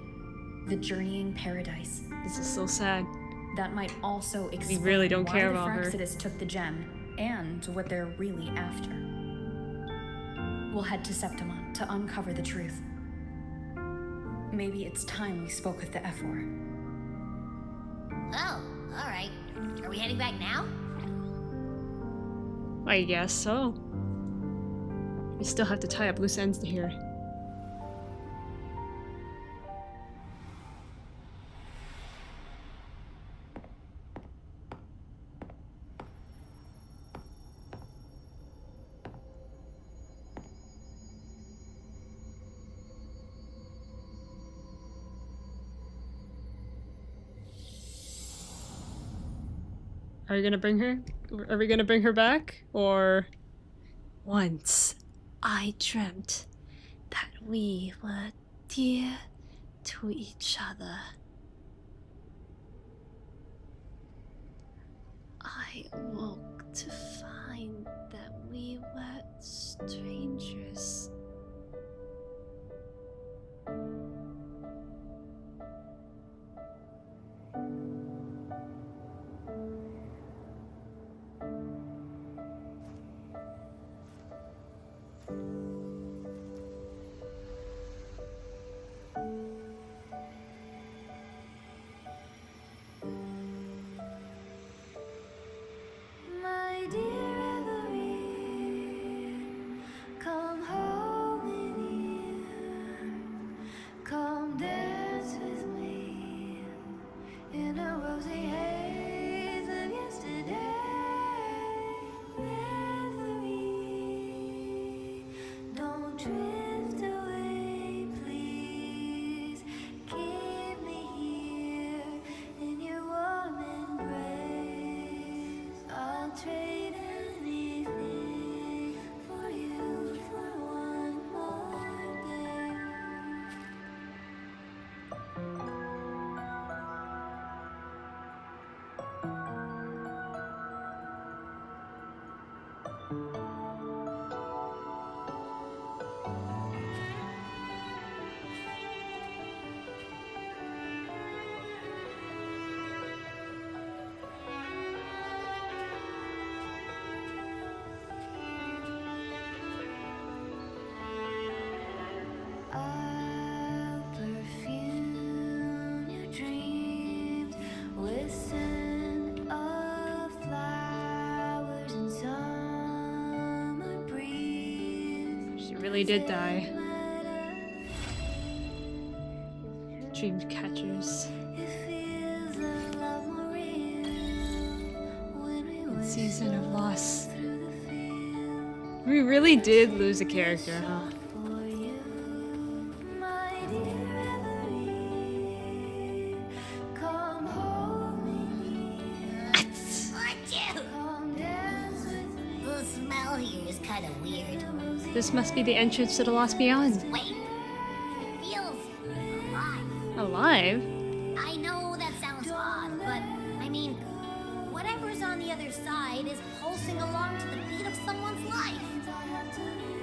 The Journeying Paradise. This is so sad. That might also explain really don't why care the about her. Fraxidus took the gem, and what they're really after. We'll head to Septimon to uncover the truth. Maybe it's time we spoke with the F4. Oh, alright. Are we heading back now? I guess so. We still have to tie up loose ends here. Are you gonna bring her? Are we gonna bring her back? Or... Once, I dreamt that we were dear to each other. I woke to find that we were strangers. My dear Evelyn, come home with me. Come dance with me in a rosy haze of yesterday. Reverie, don't drift away, please. Keep me here in your warm embrace. I'll trade anything for you for one more day. I'll perfume your dreams with scent of flowers and summer breeze. She really did die. Dream catchers. Season of loss. We really did lose a character, huh? The smell here is kind of weird. This must be the entrance to the Lost Beyond. Wait, it feels alive. Alive? I know that sounds odd, but I mean, whatever's on the other side is pulsing along to the beat of someone's life.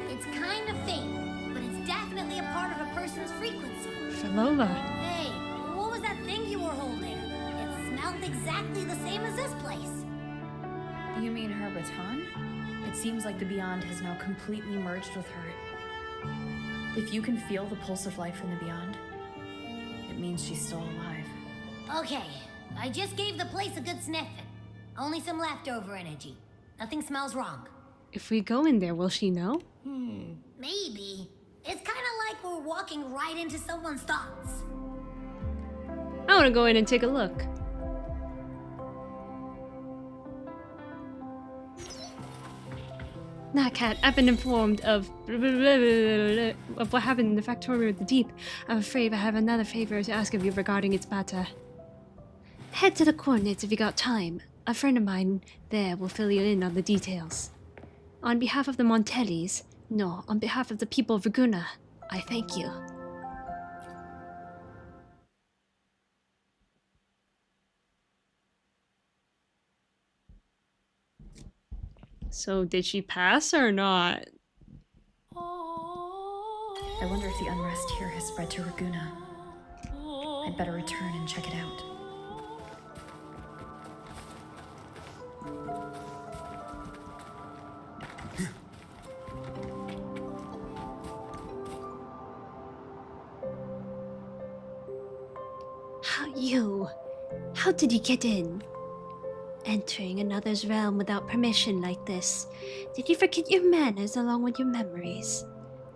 It's kind of faint, but it's definitely a part of a person's frequency. For Lova. Hey, what was that thing you were holding? It smelled exactly the same as this place. You mean her baton? It seems like the Beyond has now completely merged with her. If you can feel the pulse of life in the Beyond, it means she's still alive. Okay, I just gave the place a good sniffing. Only some leftover energy. Nothing smells wrong. If we go in there, will she know? Maybe. It's kind of like we're walking right into someone's thoughts. I want to go in and take a look. Nah, Cat, I've been informed of what happened in the factory of the deep. I'm afraid I have another favor to ask of you regarding its matter. Head to the coordinates if you got time. A friend of mine there will fill you in on the details. On behalf of the Montellis, no, on behalf of the people of Verguna, I thank you. So did she pass or not? I wonder if the unrest here has spread to Raguna. I'd better return and check it out. How did you get in? Entering another's realm without permission like this. Did you forget your manners along with your memories?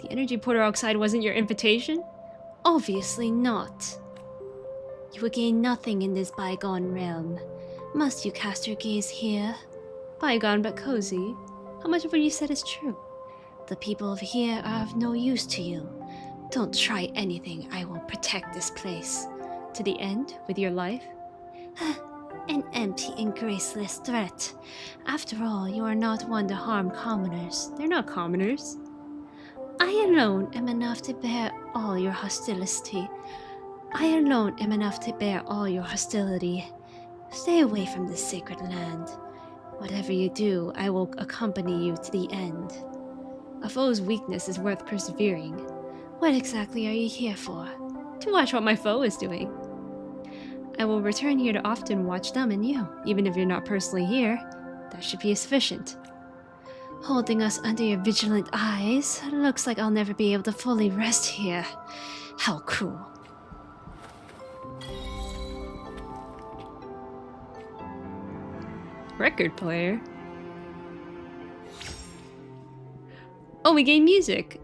The energy portal outside wasn't your invitation? Obviously not. You will gain nothing in this bygone realm. Must you cast your gaze here? Bygone but cozy. How much of what you said is true? The people of here are of no use to you. Don't try anything. I will protect this place. To the end? With your life? An empty and graceless threat. After all, you are not one to harm commoners. They're not commoners. I alone am enough to bear all your hostility. I alone am enough to bear all your hostility. Stay away from this sacred land. Whatever you do, I will accompany you to the end. A foe's weakness is worth persevering. What exactly are you here for? To watch what my foe is doing. I will return here to often watch them and you. Even if you're not personally here, that should be sufficient. Holding us under your vigilant eyes, looks like I'll never be able to fully rest here. How cruel. Record player? Oh, we gain music.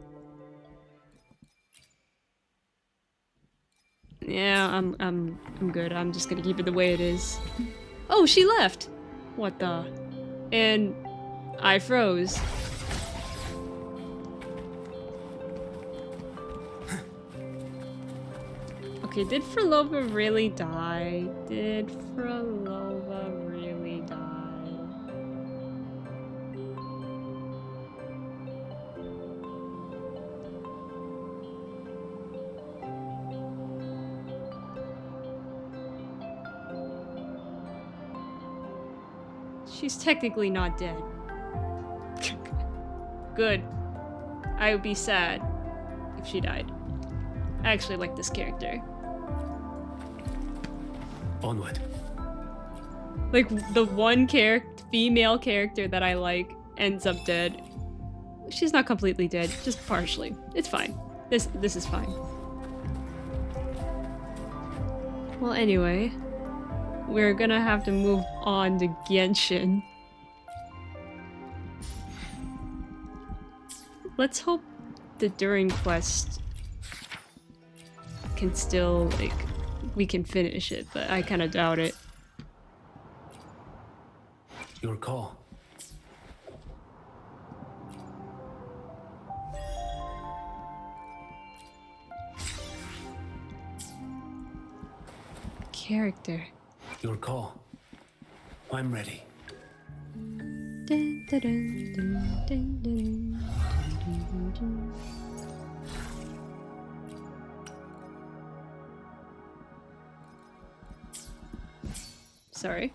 Yeah, I'm good. I'm just gonna keep it the way it is. Oh, she left! What the? And I froze. Okay, did Frolova really die? Did Frolova really die? She's technically not dead. Good. I would be sad if she died. I actually like this character. Onward. Like, the one female character that I like ends up dead. She's not completely dead, just partially. It's fine. This is fine. Well, anyway, we're gonna have to move on to Genshin. Let's hope the Durin quest can still, like, we can finish it, but I kind of doubt it. Your call. Character. Your call. I'm ready. Dun, dun, dun, dun, dun, dun, dun, dun, dun. Sorry.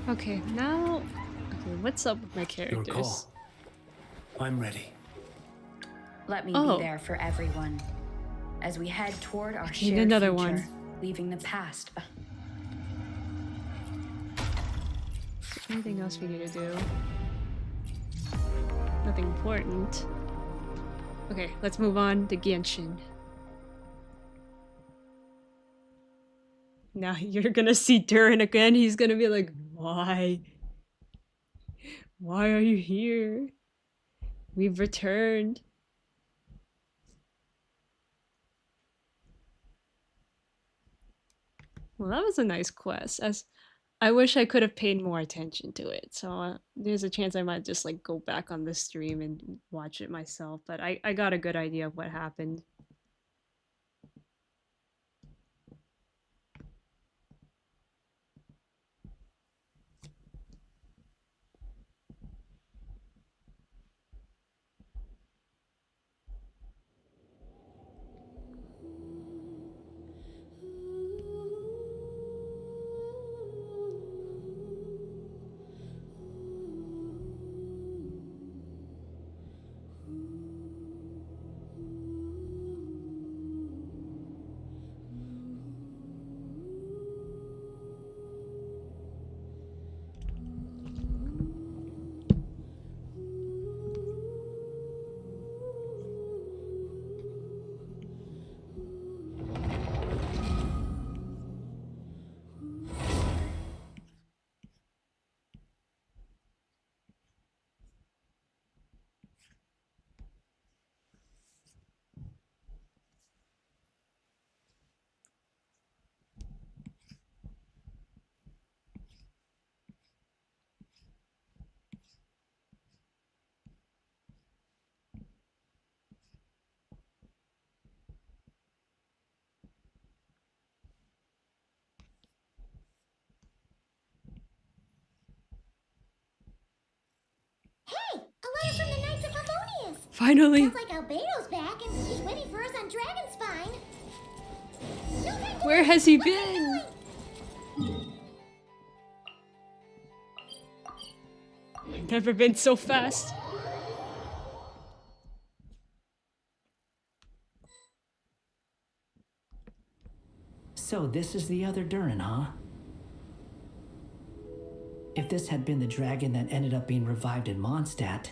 Okay, now... Okay, what's up with my characters? Your call. I'm ready. Let me be there for everyone as we head toward our shared another future, one. leaving the past. Is there anything else we need to do? Nothing important. Okay, let's move on to Genshin. Now you're gonna see Durin again. He's gonna be like, why? Why are you here? We've returned. Well, that was a nice quest. As I wish I could have paid more attention to it. So there's a chance I might just like go back on the stream and watch it myself. But I got a good idea of what happened. Hey, a letter from the Knights of Harmonious. Finally. Sounds like Albedo's back and he's waiting for us on Dragonspine. No time to Where wait. has he What's been? I've never been so fast. So this is the other Durin, huh? If this had been the dragon that ended up being revived in Mondstadt,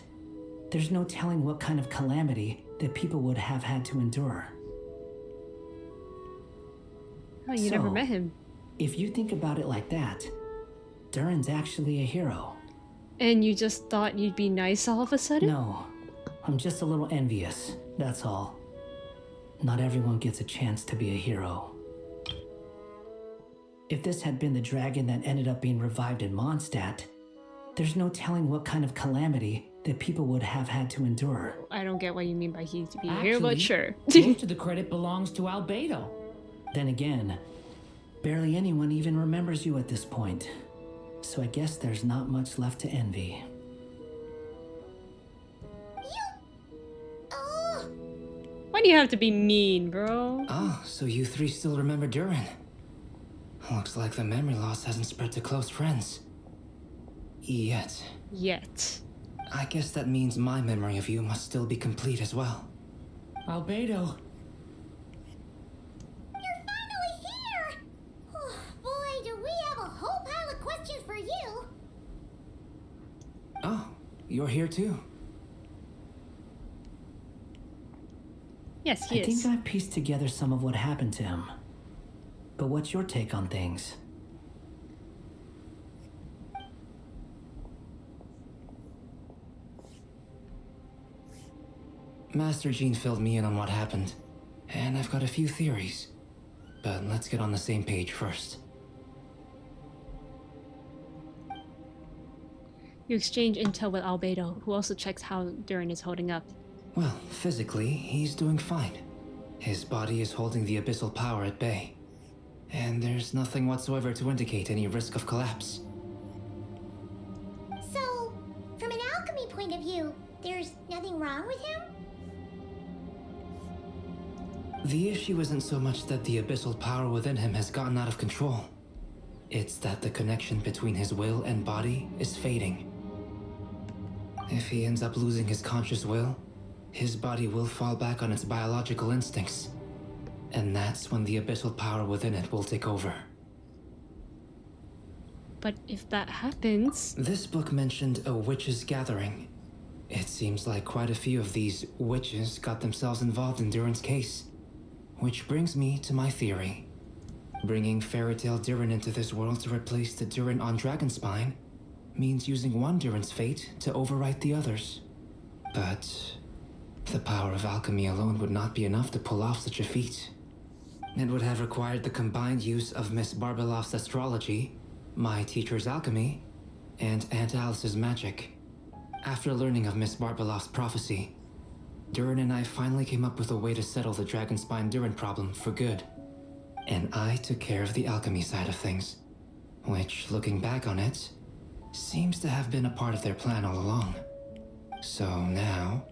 there's no telling what kind of calamity that people would have had to endure. Oh, you never met him. If you think about it like that, Durin's actually a hero. And you just thought you'd be nice all of a sudden? No, I'm just a little envious, that's all. Not everyone gets a chance to be a hero. If this had been the dragon that ended up being revived in Mondstadt, there's no telling what kind of calamity that people would have had to endure. I don't get what you mean by he to be Actually, here, but sure. Most of the credit belongs to Albedo. Then again, barely anyone even remembers you at this point. So I guess there's not much left to envy. Why do you have to be mean, bro? Oh, so you three still remember Durin? Looks like the memory loss hasn't spread to close friends. Yet. Yet. I guess that means my memory of you must still be complete as well. Albedo. You're finally here! Oh, boy, do we have a whole pile of questions for you. Oh, you're here too. Yes, he I is. think I've pieced together some of what happened to him. But what's your take on things? Master Jean filled me in on what happened, and I've got a few theories. But let's get on the same page first. You exchange intel with Albedo, who also checks how Durin is holding up. Well, physically, he's doing fine. His body is holding the abyssal power at bay. And there's nothing whatsoever to indicate any risk of collapse. So, from an alchemy point of view, there's nothing wrong with him? The issue isn't so much that the abyssal power within him has gotten out of control. It's that the connection between his will and body is fading. If he ends up losing his conscious will, his body will fall back on its biological instincts. And that's when the abyssal power within it will take over. But if that happens... This book mentioned a witch's gathering. It seems like quite a few of these witches got themselves involved in Durin's case. Which brings me to my theory. Bringing Fairy Tale Durin into this world to replace the Durin on Dragonspine means using one Durin's fate to overwrite the others. But the power of alchemy alone would not be enough to pull off such a feat. It would have required the combined use of Miss Barbeloff's astrology, my teacher's alchemy, and Aunt Alice's magic. After learning of Miss Barbeloff's prophecy, Durin and I finally came up with a way to settle the Dragonspine Durin problem for good. And I took care of the alchemy side of things, which, looking back on it, seems to have been a part of their plan all along. So now,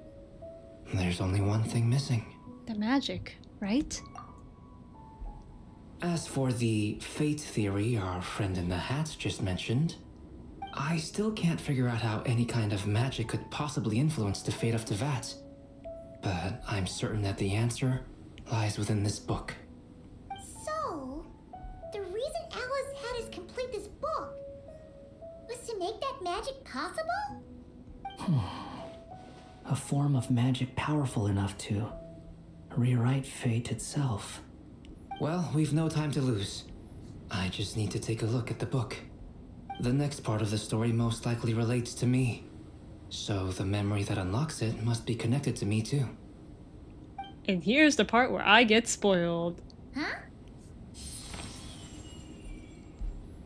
there's only one thing missing. The magic, right? As for the fate theory our friend in the hat just mentioned, I still can't figure out how any kind of magic could possibly influence the fate of Tevat. But I'm certain that the answer lies within this book. So, the reason Alice had us complete this book was to make that magic possible? A form of magic powerful enough to rewrite fate itself. Well, we've no time to lose. I just need to take a look at the book. The next part of the story most likely relates to me. So the memory that unlocks it must be connected to me too. And here's the part where I get spoiled. Huh?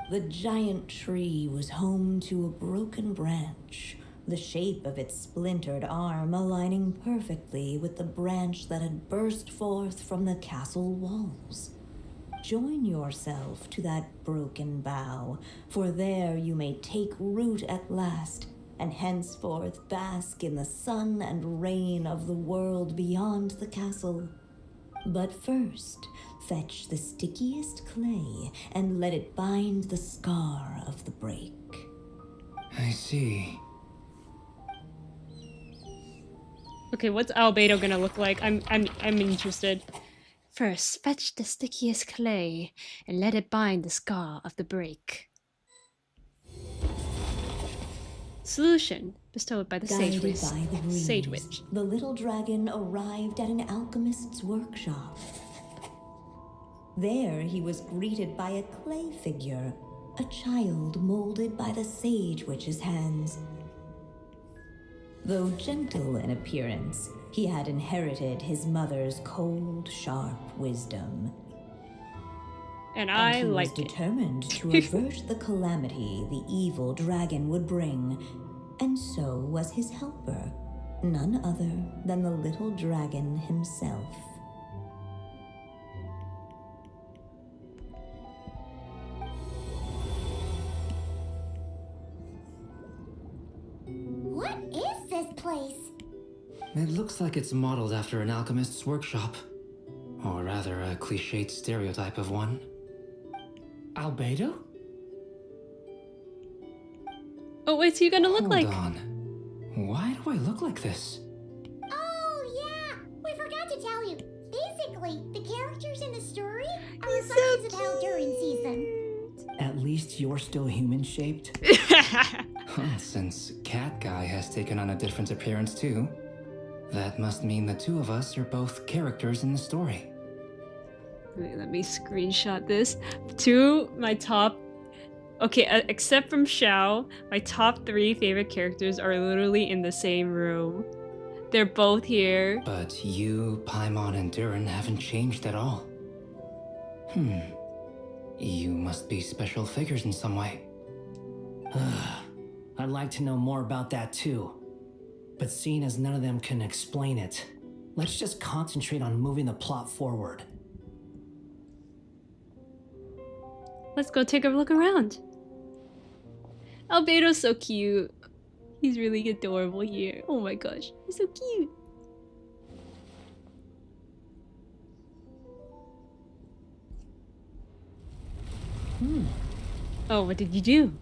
The giant tree was home to a broken branch, the shape of its splintered arm aligning perfectly with the branch that had burst forth from the castle walls. Join yourself to that broken bough, for there you may take root at last, and henceforth bask in the sun and rain of the world beyond the castle. But first, fetch the stickiest clay and let it bind the scar of the break. I see. Okay, what's Albedo gonna look like? I'm interested. First, fetch the stickiest clay and let it bind the scar of the break. Solution bestowed by the Guided Sage by the breeze, Sage Witch. the little dragon arrived at an alchemist's workshop. There he was greeted by a clay figure, a child molded by the Sage Witch's hands. Though gentle in appearance, he had inherited his mother's cold, sharp wisdom. And I he was like it. determined to avert the calamity the evil dragon would bring, and so was his helper, none other than the little dragon himself. What is this place? It looks like it's modeled after an alchemist's workshop. Or rather, a cliched stereotype of one. Albedo? Oh, what's he gonna look like? Hold on. Why do I look like this? Oh, yeah! We forgot to tell you. Basically, the characters in the story are He's so reflections of how Durin sees them. At least you're still human-shaped. Since Cat Guy has taken on a different appearance too, that must mean the two of us are both characters in the story. Wait, let me screenshot this. My top... Okay, except from Xiao, my top 3 favorite characters are literally in the same room. They're both here. But you, Paimon, and Durin haven't changed at all. You must be special figures in some way. I'd like to know more about that too. But seeing as none of them can explain it, let's just concentrate on moving the plot forward. Let's go take a look around. Albedo's so cute. He's really adorable here. Oh my gosh, he's so cute. Oh, what did you do?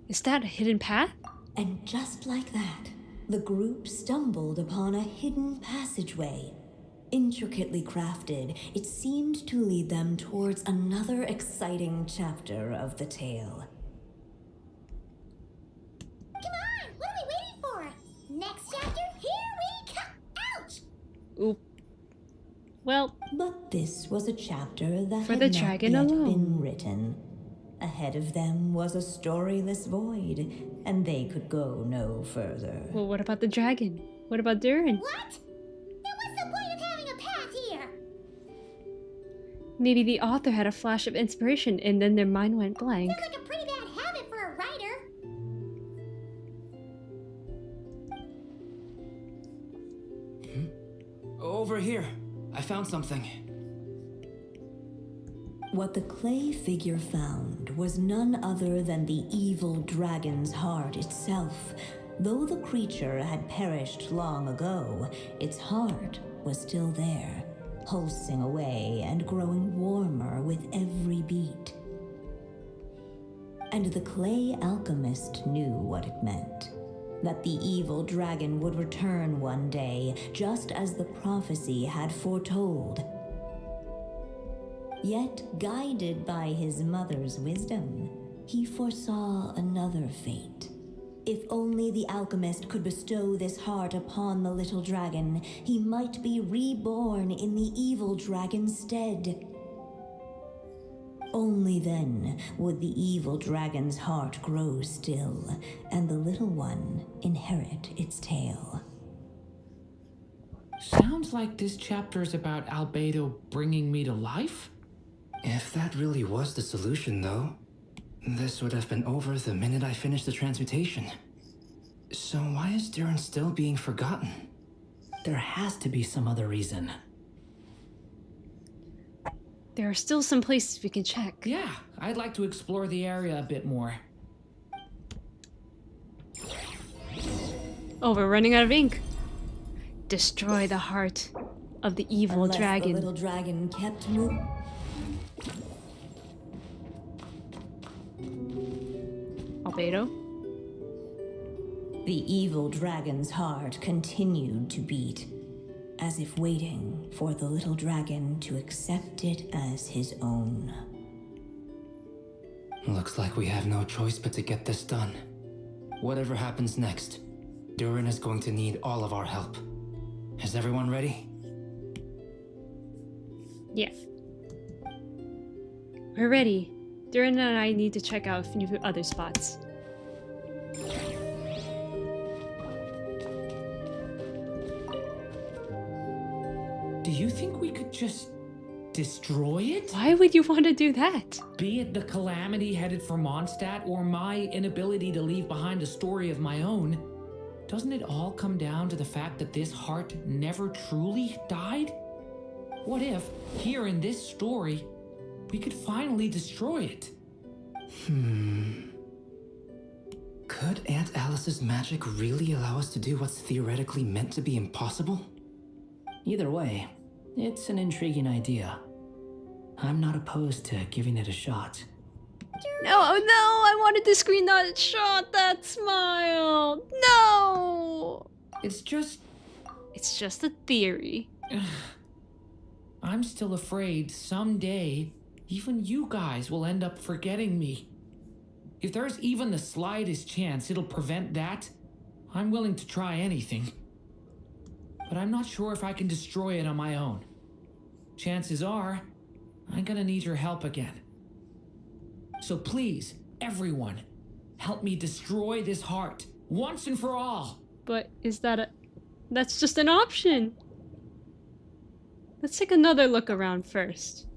Is that a hidden path? And just like that, the group stumbled upon a hidden passageway. Intricately crafted, it seemed to lead them towards another exciting chapter of the tale. Come on! What are we waiting for? Next chapter Oop. Well, but this was a chapter that for had the not dragon yet alone. been written. Ahead of them was a storyless void, and they could go no further. Well, what about the dragon? What about Durin? What? Then what's the point of having a path here? Maybe the author had a flash of inspiration and then their mind went blank. Sounds like a pretty bad habit for a writer. Over here. I found something. What the clay figure found was none other than the evil dragon's heart itself. Though the creature had perished long ago, its heart was still there, pulsing away and growing warmer with every beat. And the clay alchemist knew what it meant. That the evil dragon would return one day, just as the prophecy had foretold. Yet, guided by his mother's wisdom, he foresaw another fate. If only the alchemist could bestow this heart upon the little dragon, he might be reborn in the evil dragon's stead. Only then would the evil dragon's heart grow still, and the little one inherit its tale. Sounds like this chapter is about Albedo bringing me to life? If that really was the solution, though, this would have been over the minute I finished the transmutation. So why is Durin still being forgotten? There has to be some other reason. There are still some places we can check. Yeah, I'd like to explore the area a bit more. Oh, we're running out of ink. Destroy the heart of the evil Unless dragon. the little dragon kept moving. Albedo? The evil dragon's heart continued to beat, as if waiting for the little dragon to accept it as his own. Looks like we have no choice but to get this done. Whatever happens next, Durin is going to need all of our help. Is everyone ready? Yeah. We're ready. Durin and I need to check out a few other spots. Do you think we could just destroy it? Why would you want to do that? Be it the calamity headed for Mondstadt or my inability to leave behind a story of my own, doesn't it all come down to the fact that this heart never truly died? What if, here in this story, we could finally destroy it? Could Aunt Alice's magic really allow us to do what's theoretically meant to be impossible? Either way, it's an intriguing idea. I'm not opposed to giving it a shot. No, oh no, I wanted to screen that shot, that smile. No! It's just a theory. I'm still afraid someday, even you guys will end up forgetting me. If there's even the slightest chance it'll prevent that, I'm willing to try anything. But I'm not sure if I can destroy it on my own. Chances are, I'm gonna need your help again. So please, everyone, help me destroy this heart, once and for all. But is that that's just an option. Let's take another look around first.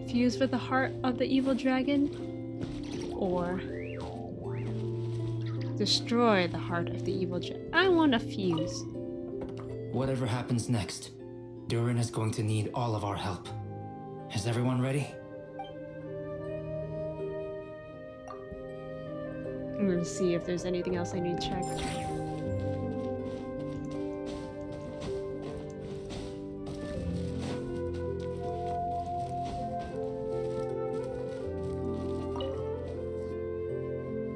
Fuse with the heart of the evil dragon, or destroy the heart of the evil dragon. I want to fuse. Whatever happens next, Durin is going to need all of our help. Is everyone ready? I'm gonna see if there's anything else I need to check.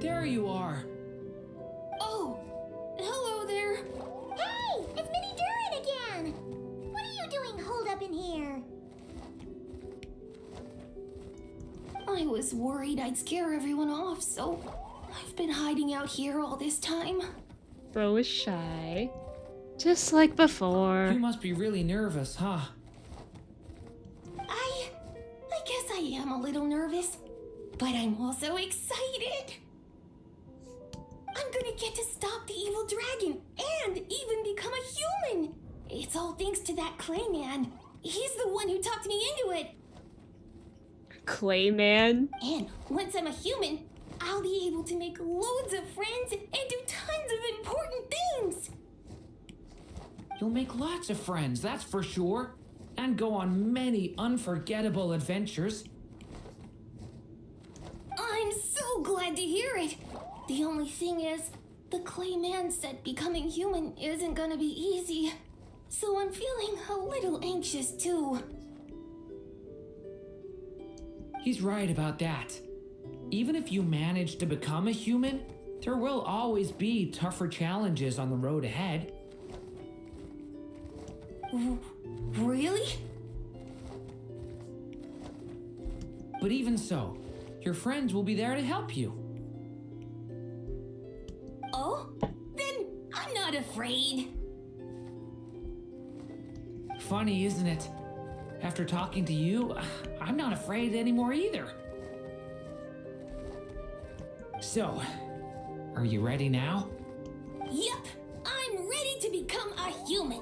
There you are. Oh, hello there. was worried I'd scare everyone off, so I've been hiding out here all this time. Bro is shy. Just like before. You must be really nervous, huh? I guess I am a little nervous, but I'm also excited. I'm gonna get to stop the evil dragon and even become a human. It's all thanks to that clay man. He's the one who talked me into it. Clayman? And once I'm a human, I'll be able to make loads of friends and do tons of important things. You'll make lots of friends, that's for sure. And go on many unforgettable adventures. I'm so glad to hear it. The only thing is, the clay man said becoming human isn't gonna be easy. So I'm feeling a little anxious too. He's right about that. Even if you manage to become a human, there will always be tougher challenges on the road ahead. Really? But even so, your friends will be there to help you. Oh? Then I'm not afraid. Funny, isn't it? After talking to you, I'm not afraid anymore either. So, are you ready now? Yep, I'm ready to become a human.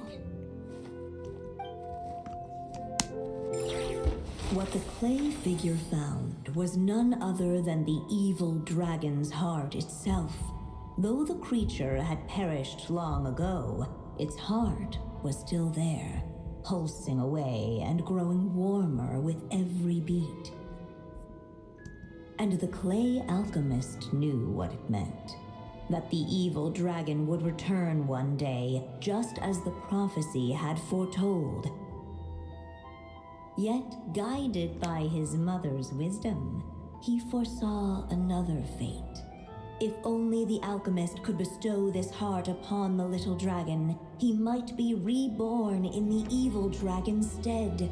What the clay figure found was none other than the evil dragon's heart itself. Though the creature had perished long ago, its heart was still there, pulsing away and growing warmer with every beat. And the clay alchemist knew what it meant. That the evil dragon would return one day, just as the prophecy had foretold. Yet, guided by his mother's wisdom, he foresaw another fate. If only the alchemist could bestow this heart upon the little dragon, he might be reborn in the evil dragon's stead.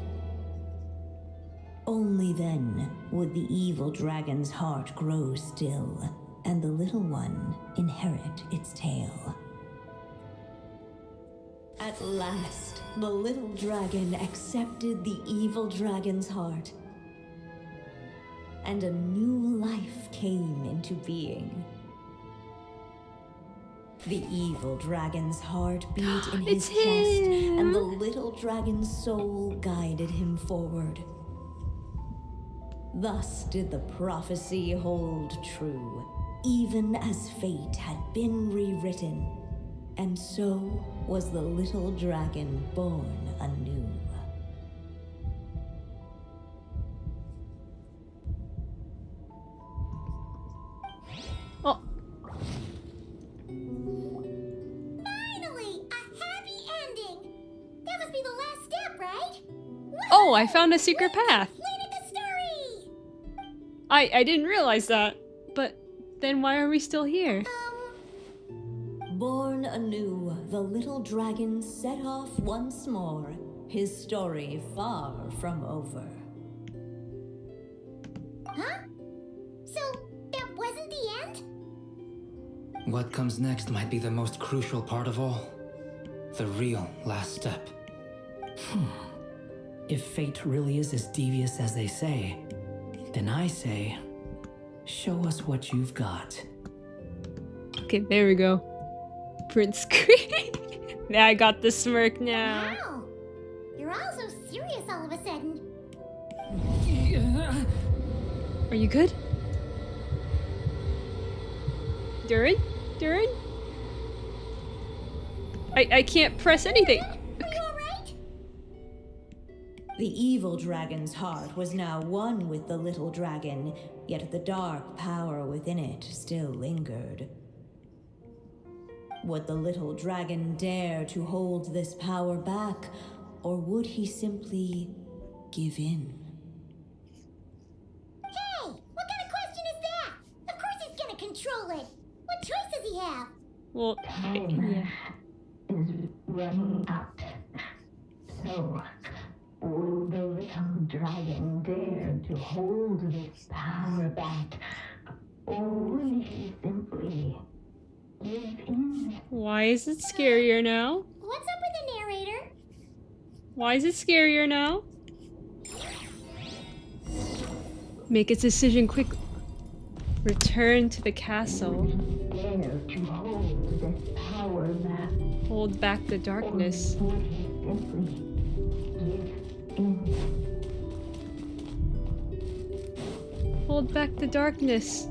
Only then would the evil dragon's heart grow still, and the little one inherit its tale. At last, the little dragon accepted the evil dragon's heart, and a new life came into being. The evil dragon's heart beat in his chest, and the little dragon's soul guided him forward. Thus did the prophecy hold true, even as fate had been rewritten, and so was the little dragon born anew. Oh. Finally, a happy ending. That must be the last step, right? Oh, I found a secret path. Completed the story. I didn't realize that. But then why are we still here? Born anew, the little dragon set off once more, his story far from over. Huh? So, that wasn't the end? What comes next might be the most crucial part of all. The real last step. If fate really is as devious as they say, then I say, show us what you've got. Okay, there we go. Print screen. Now I got the smirk now. Wow. You're all so serious all of a sudden. Are you good? Durin? Durin? I can't press anything. Are you alright? The evil dragon's heart was now one with the little dragon, yet the dark power within it still lingered. Would the little dragon dare to hold this power back, or would he simply give in? Hey, what kind of question is that? Of course he's gonna control it. What choice does he have? Well, yeah. Is running out. So, will the little little dragon dared to hold this power back, only simply give in. Why is it scarier now? What's up with the narrator? Why is it scarier now? Make a decision quickly. Return to the castle. Dare to hold this power back, Hold back the darkness. simply give in. Hold back the darkness.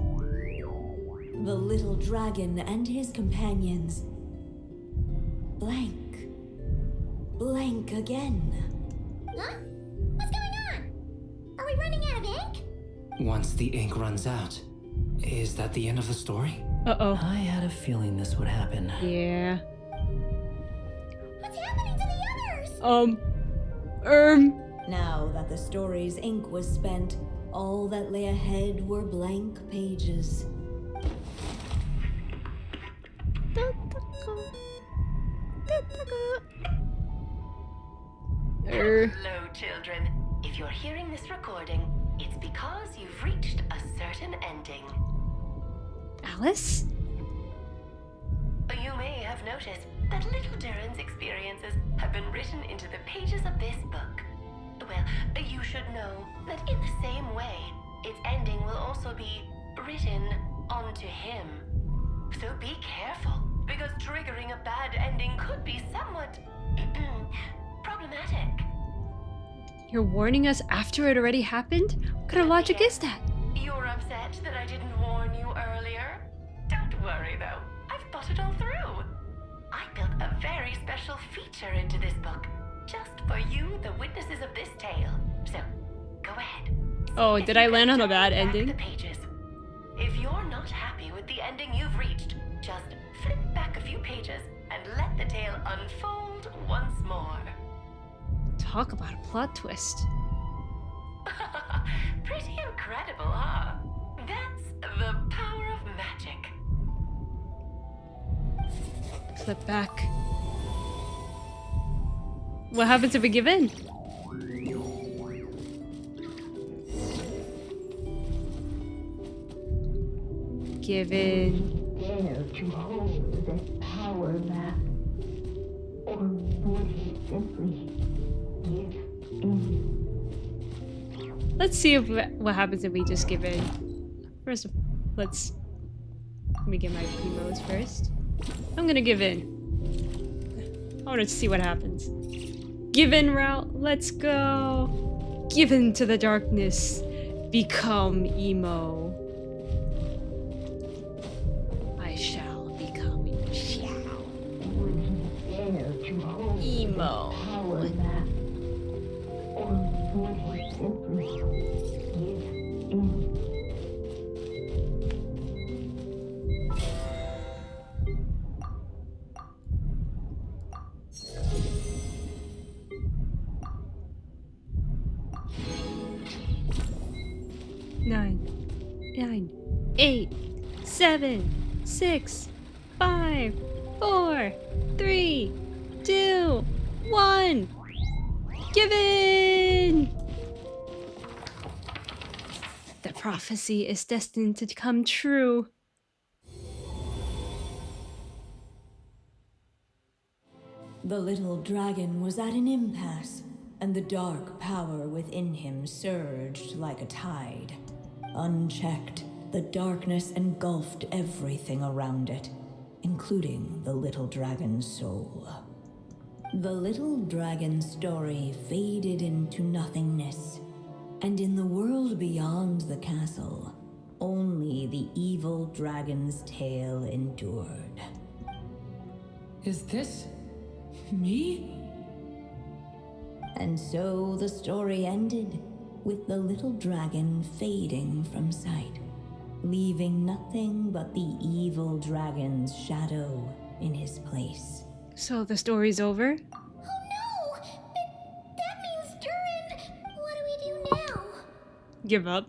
The little dragon and his companions blank. Blank again. Huh? What's going on? Are we running out of ink? Once the ink runs out, is that the end of the story? Uh-oh. I had a feeling this would happen. Yeah. What's happening to the others? Now that the story's ink was spent, all that lay ahead were blank pages. Hello, children. If you're hearing this recording, it's because you've reached a certain ending. Alice? You may have noticed that little Durin's experiences have been written into the pages of this book. Well, you should know that in the same way, its ending will also be written onto him. So be careful, because triggering a bad ending could be somewhat problematic. You're warning us after it already happened? What kind of logic is that? You're upset that I didn't warn you earlier? Don't worry though, I've thought it all through. I built a very special feature into this book, just for you, the witnesses of this tale. So, go ahead. Oh, did I land on a bad ending? The pages. If you're not happy with the ending you've reached, just flip back a few pages and let the tale unfold once more. Talk about a plot twist. Pretty incredible, huh? That's the power of magic. Flip back. What happens if we give in? Give in. Dare to hold this power back, or would he simply give in? Let's see if what happens if we just give in. First, let me get my premos first. I'm gonna give in. I want to see what happens. Give in route. Let's go. Give in to the darkness. Become emo. I shall become emo. Power back, or would he simply give in? 9, 8, 7, 6, 5, 4, 3, 2, 1. Give in! The prophecy is destined to come true. The little dragon was at an impasse, and the dark power within him surged like a tide. Unchecked, the darkness engulfed everything around it, including the little dragon's soul. The little dragon's story faded into nothingness, and in the world beyond the castle, only the evil dragon's tale endured. Is this me? And so the story ended, with the little dragon fading from sight, leaving nothing but the evil dragon's shadow in his place. So the story's over? Oh no! That means Durin! What do we do now? Give up.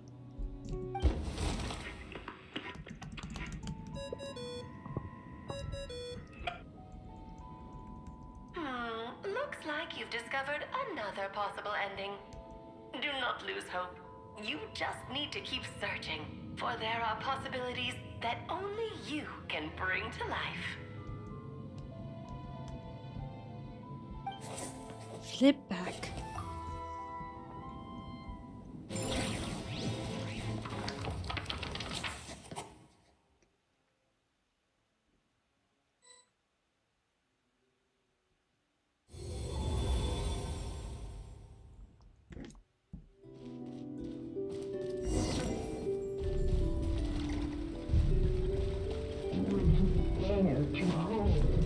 Looks like you've discovered another possible ending. Do not lose hope. You just need to keep searching, for there are possibilities that only you can bring to life. Flip back.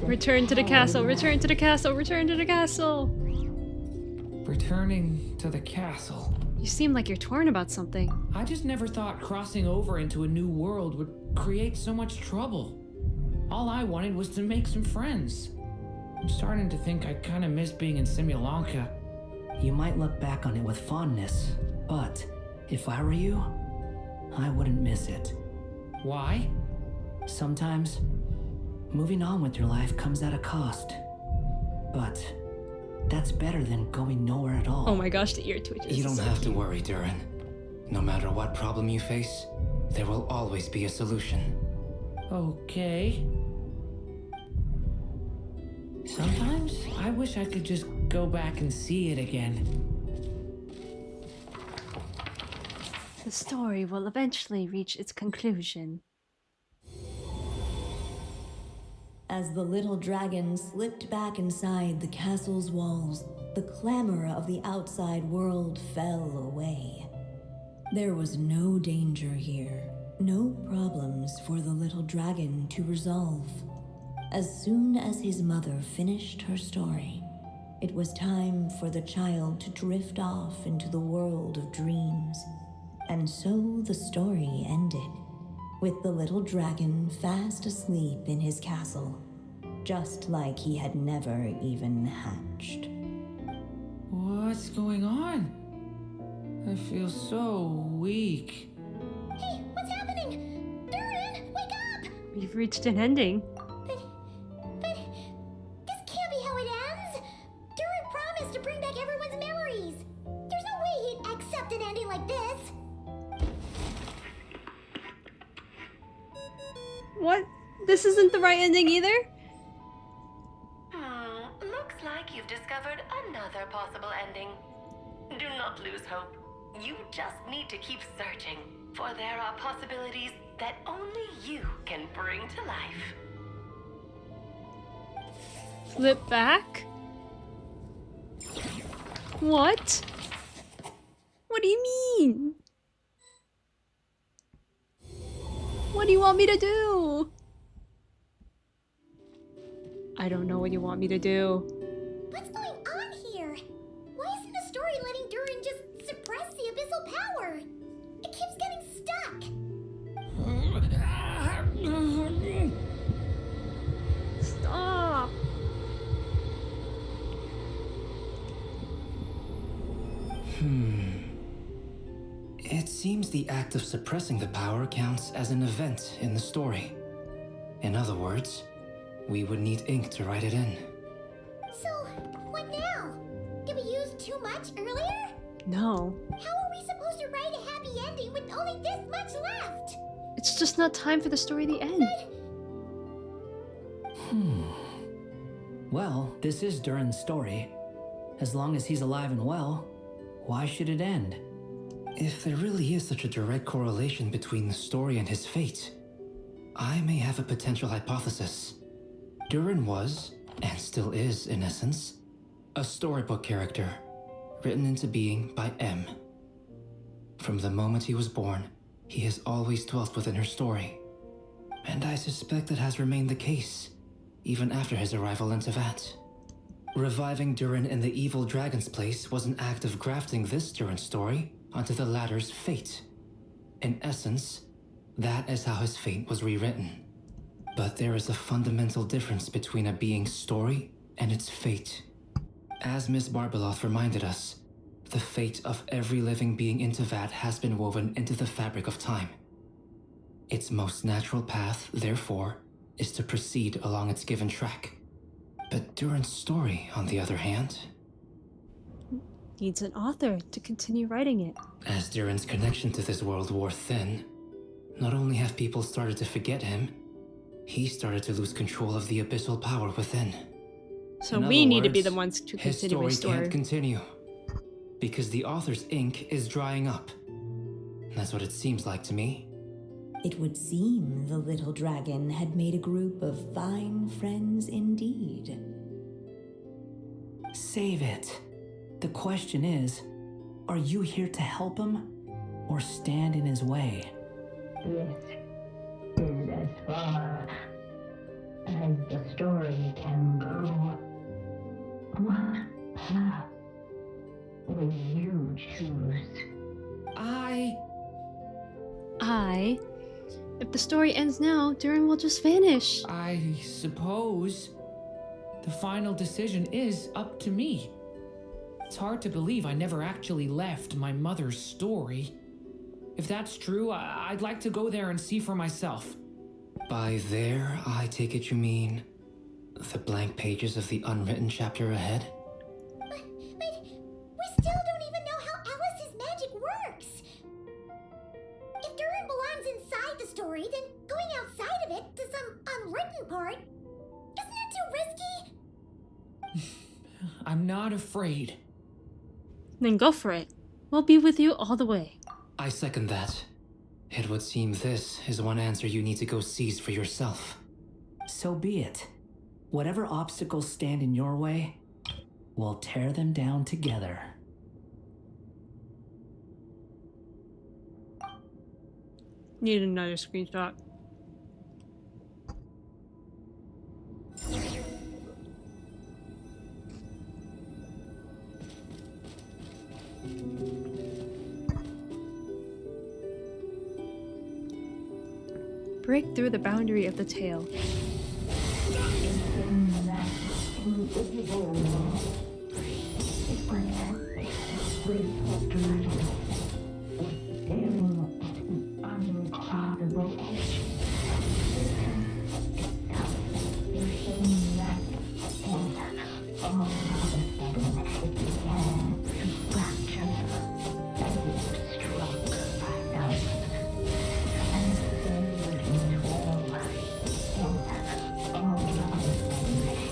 Return to the castle, return to the castle, return to the castle! Returning to the castle. You seem like you're torn about something. I just never thought crossing over into a new world would create so much trouble. All I wanted was to make some friends. I'm starting to think I kind of miss being in Simulanka. You might look back on it with fondness, but if I were you, I wouldn't miss it. Why? Sometimes, moving on with your life comes at a cost. But that's better than going nowhere at all. Oh my gosh, the ear twitches. You don't have to worry, Durin. No matter what problem you face, there will always be a solution. Okay. Sometimes I wish I could just go back and see it again. The story will eventually reach its conclusion. As the little dragon slipped back inside the castle's walls, the clamor of the outside world fell away. There was no danger here, no problems for the little dragon to resolve. As soon as his mother finished her story, it was time for the child to drift off into the world of dreams. And so the story ended, with the little dragon fast asleep in his castle, just like he had never even hatched. What's going on? I feel so weak. Hey, what's happening? Durin, wake up! We've reached an ending. But this can't be how it ends. Durin promised to bring back everyone's memories. There's no way he'd accept an ending like this. What? This isn't the right ending either? Looks like you've discovered another possible ending. Do not lose hope. You just need to keep searching, for there are possibilities that only you can bring to life. Flip back? What? What do you mean? What do you want me to do? I don't know what you want me to do. What's going on here? Why isn't the story letting Durin just suppress the abyssal power? It keeps getting stuck. Stop! It seems the act of suppressing the power counts as an event in the story. In other words, we would need ink to write it in. So, what now? Did we use too much earlier? No. How are we supposed to write a happy ending with only this much left? It's just not time for the story to end. Well, this is Durin's story. As long as he's alive and well, why should it end? If there really is such a direct correlation between the story and his fate, I may have a potential hypothesis. Durin was, and still is in essence, a storybook character, written into being by M. From the moment he was born, he has always dwelt within her story. And I suspect it has remained the case, even after his arrival in Tevat. Reviving Durin in the evil dragon's place was an act of grafting this Durin story onto the latter's fate. In essence, that is how his fate was rewritten. But there is a fundamental difference between a being's story and its fate. As Miss Barbeloth reminded us, the fate of every living being in Tevat has been woven into the fabric of time. Its most natural path, therefore, is to proceed along its given track. But Durin's story, on the other hand... needs an author to continue writing it. As Durin's connection to this world wore thin, not only have people started to forget him, he started to lose control of the abyssal power within. So In we other need to be words, the ones to his continue story his story. can't continue because the author's ink is drying up. That's what it seems like to me. It would seem the little dragon had made a group of fine friends indeed. Save it. The question is, are you here to help him or stand in his way? This is as far as the story can go. What path will you choose? If the story ends now, Durin will just vanish. I suppose the final decision is up to me. It's hard to believe I never actually left my mother's story. If that's true, I'd like to go there and see for myself. By there, I take it you mean the blank pages of the unwritten chapter ahead? But we still don't even know how Alice's magic works. If Durin belongs inside the story, then going outside of it to some unwritten part, isn't it too risky? I'm not afraid. Then go for it. We'll be with you all the way. I second that. It would seem this is one answer you need to go seize for yourself. So be it. Whatever obstacles stand in your way, we'll tear them down together. Need another screenshot. Break through the boundary of the tale.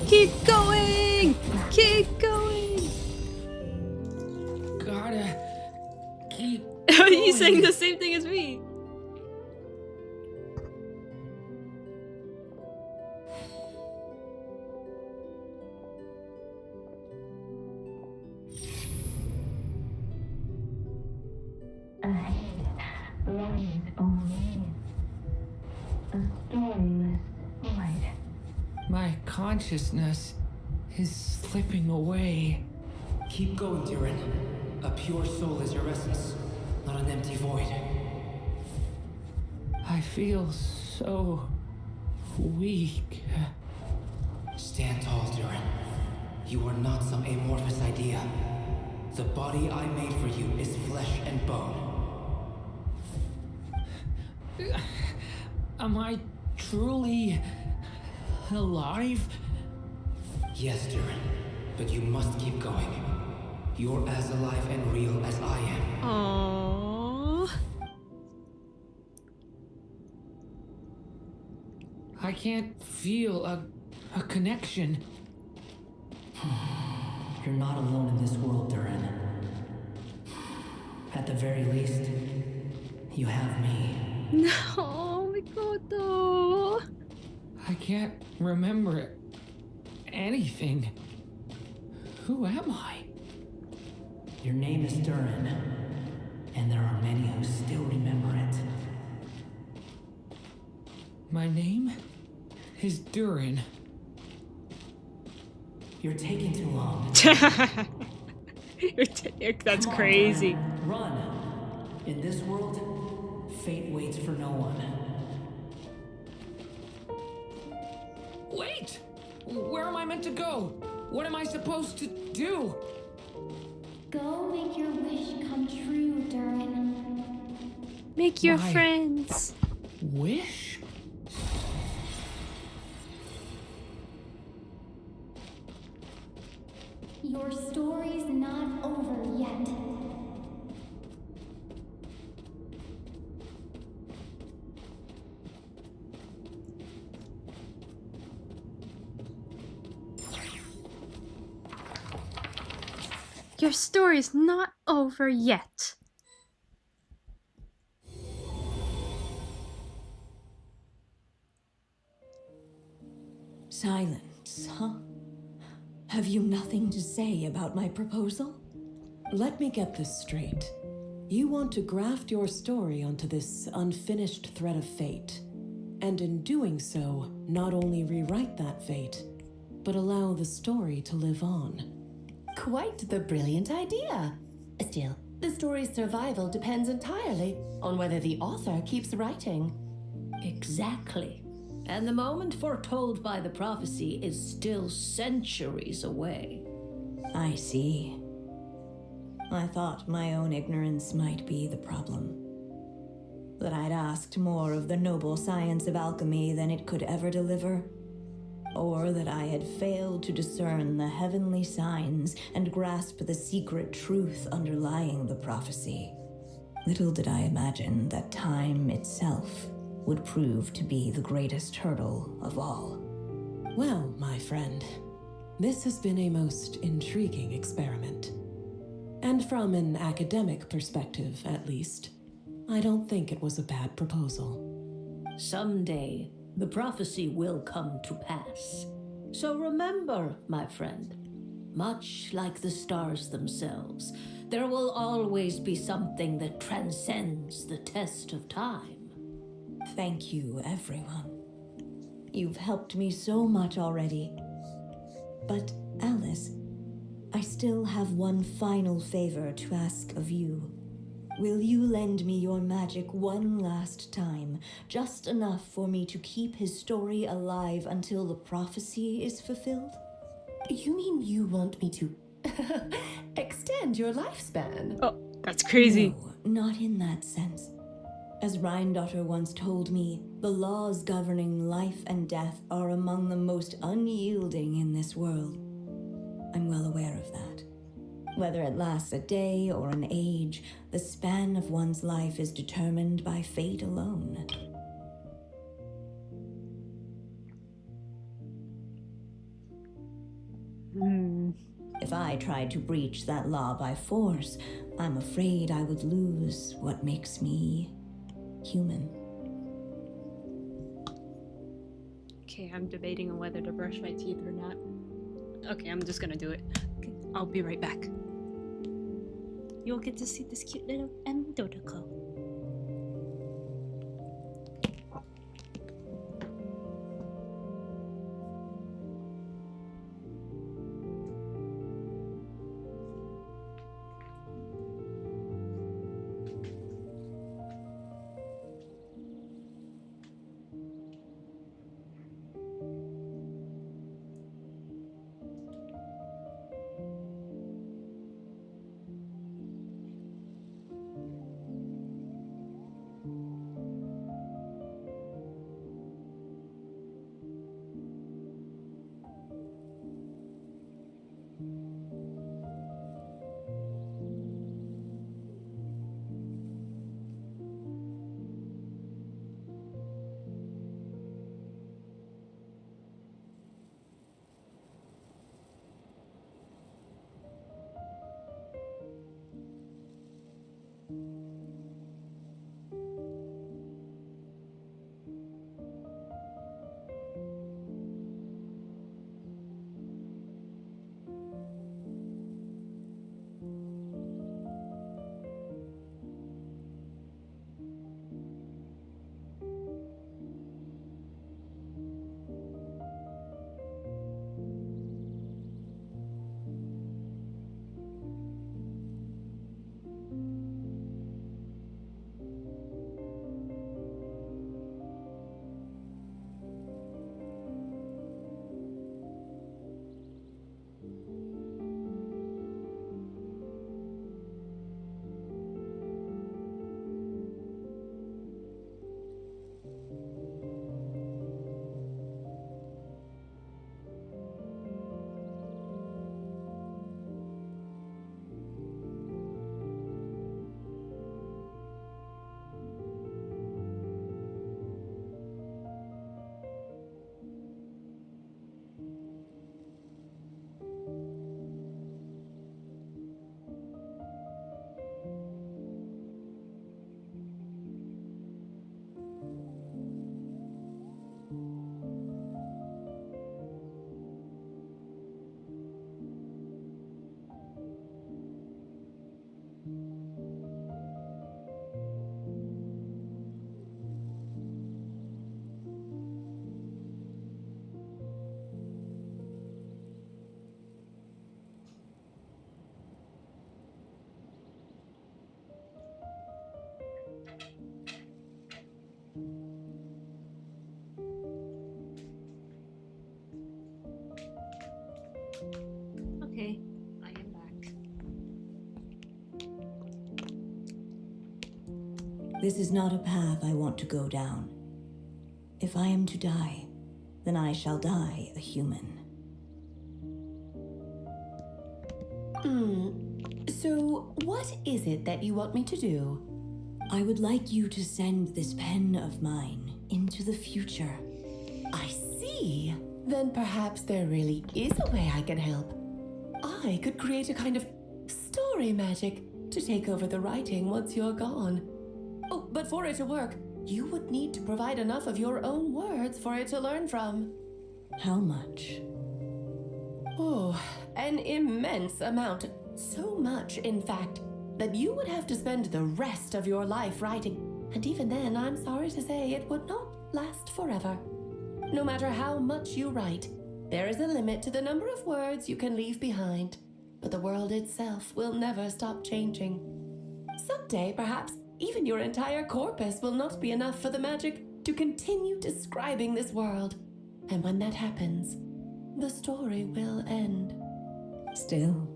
Keep going! Keep going! Gotta keep He's saying the same thing as me. Lies only a storyless void. My consciousness is slipping away. Keep going, Durin. A pure soul is your essence, not an empty void. I feel so weak. Stand tall, Durin. You are not some amorphous idea. The body I made for you is flesh and bone. Am I truly alive? Yes, Durin, but you must keep going. You're as alive and real as I am. Aww. I can't feel a connection. You're not alone in this world, Durin. At the very least, you have me. No, Mikoto. I can't remember anything. Who am I? Your name is Durin, and there are many who still remember it. My name is Durin. You're taking too long. That's Come on, crazy. Durin, run. In this world, fate waits for no one. Wait! Where am I meant to go? What am I supposed to do? Go make your wish come true, Durin. Make your My friends. Wish? Your story's not over yet. Your story's not over yet. Silence, huh? Have you nothing to say about my proposal? Let me get this straight. You want to graft your story onto this unfinished thread of fate, and in doing so, not only rewrite that fate, but allow the story to live on. Quite the brilliant idea. Still, the story's survival depends entirely on whether the author keeps writing. Exactly. And the moment foretold by the prophecy is still centuries away. I see. I thought my own ignorance might be the problem. That I'd asked more of the noble science of alchemy than it could ever deliver. Or that I had failed to discern the heavenly signs and grasp the secret truth underlying the prophecy. Little did I imagine that time itself would prove to be the greatest hurdle of all. Well, my friend, this has been a most intriguing experiment. And from an academic perspective, at least, I don't think it was a bad proposal. Someday, the prophecy will come to pass. So remember, my friend, much like the stars themselves, there will always be something that transcends the test of time. Thank you, everyone. You've helped me so much already. But, Alice, I still have one final favor to ask of you. Will you lend me your magic one last time, just enough for me to keep his story alive until the prophecy is fulfilled? You mean you want me to extend your lifespan? Oh, that's crazy. No, not in that sense. As Rhindaughter once told me, the laws governing life and death are among the most unyielding in this world. I'm well aware of that. Whether it lasts a day or an age, the span of one's life is determined by fate alone. If I tried to breach that law by force, I'm afraid I would lose what makes me human. Okay, I'm debating on whether to brush my teeth or not. Okay, I'm just gonna do it. Okay, I'll be right back. You'll get to see this cute little Dodoko. This is not a path I want to go down. If I am to die, then I shall die a human. So, what is it that you want me to do? I would like you to send this pen of mine into the future. I see. Then perhaps there really is a way I can help. I could create a kind of story magic to take over the writing once you're gone. Oh, but for it to work, you would need to provide enough of your own words for it to learn from. How much? Oh, an immense amount. So much, in fact, that you would have to spend the rest of your life writing. And even then, I'm sorry to say, it would not last forever. No matter how much you write, there is a limit to the number of words you can leave behind. But the world itself will never stop changing. Someday, perhaps, even your entire corpus will not be enough for the magic to continue describing this world. And when that happens, the story will end. Still,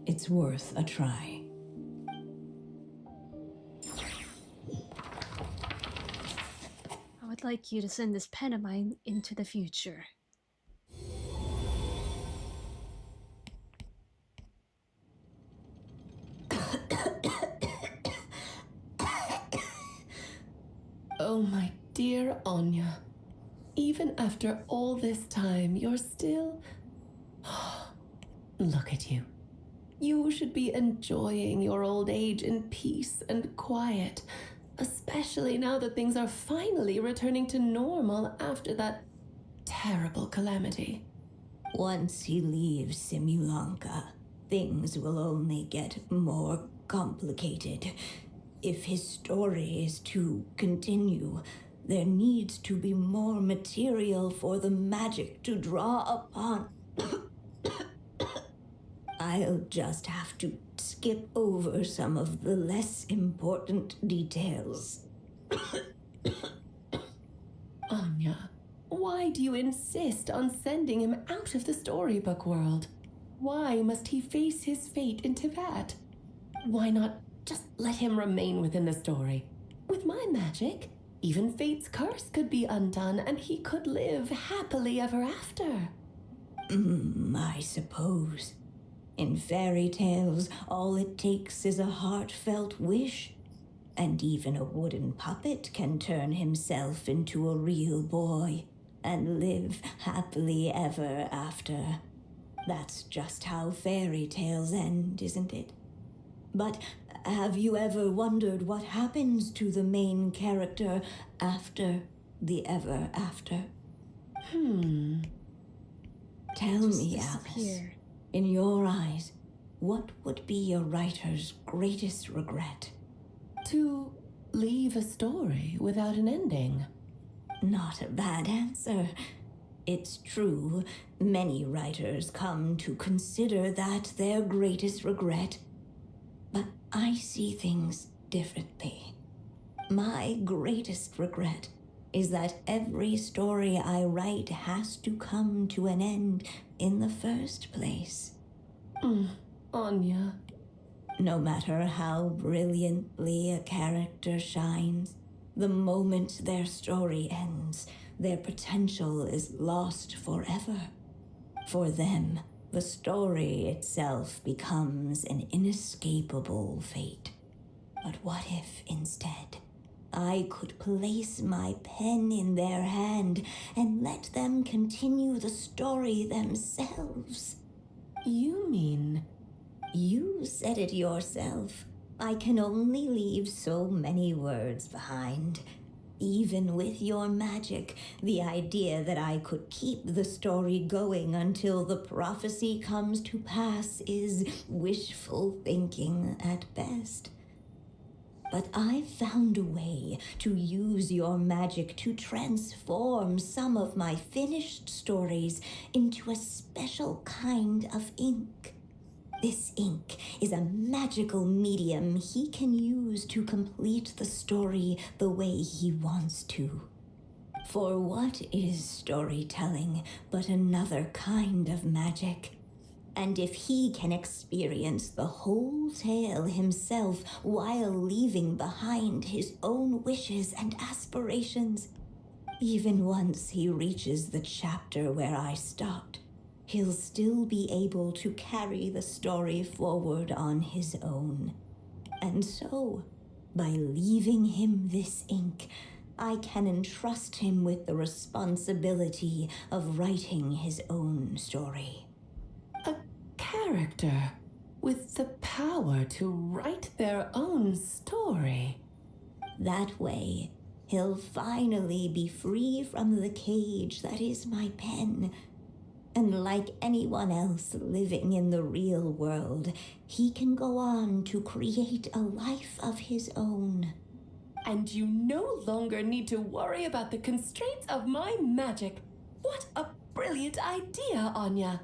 it's worth a try. I would like you to send this pen of mine into the future. Oh, my dear Anya. Even after all this time, you're still... Look at you. You should be enjoying your old age in peace and quiet, especially now that things are finally returning to normal after that terrible calamity. Once he leaves Simulanka, things will only get more complicated. If his story is to continue, there needs to be more material for the magic to draw upon. I'll just have to skip over some of the less important details. Anya, why do you insist on sending him out of the storybook world? Why must he face his fate into that? Why not just let him remain within the story? With my magic, even fate's curse could be undone and he could live happily ever after. I suppose. In fairy tales, all it takes is a heartfelt wish. And even a wooden puppet can turn himself into a real boy and live happily ever after. That's just how fairy tales end, isn't it? But have you ever wondered what happens to the main character after the ever after? Tell me, Alice, in your eyes, what would be a writer's greatest regret? To leave a story without an ending. Not a bad answer. It's true, many writers come to consider that their greatest regret. But I see things differently. My greatest regret is that every story I write has to come to an end in the first place. Anya. No matter how brilliantly a character shines, the moment their story ends, their potential is lost forever. For them, the story itself becomes an inescapable fate. But what if, instead, I could place my pen in their hand and let them continue the story themselves? You mean... You said it yourself. I can only leave so many words behind. Even with your magic, the idea that I could keep the story going until the prophecy comes to pass is wishful thinking at best. But I've found a way to use your magic to transform some of my finished stories into a special kind of ink. This ink is a magical medium he can use to complete the story the way he wants to. For what is storytelling but another kind of magic? And if he can experience the whole tale himself while leaving behind his own wishes and aspirations, even once he reaches the chapter where I stopped, he'll still be able to carry the story forward on his own. And so, by leaving him this ink, I can entrust him with the responsibility of writing his own story. A character with the power to write their own story. That way, he'll finally be free from the cage that is my pen. And like anyone else living in the real world, he can go on to create a life of his own. And you no longer need to worry about the constraints of my magic. What a brilliant idea, Anya.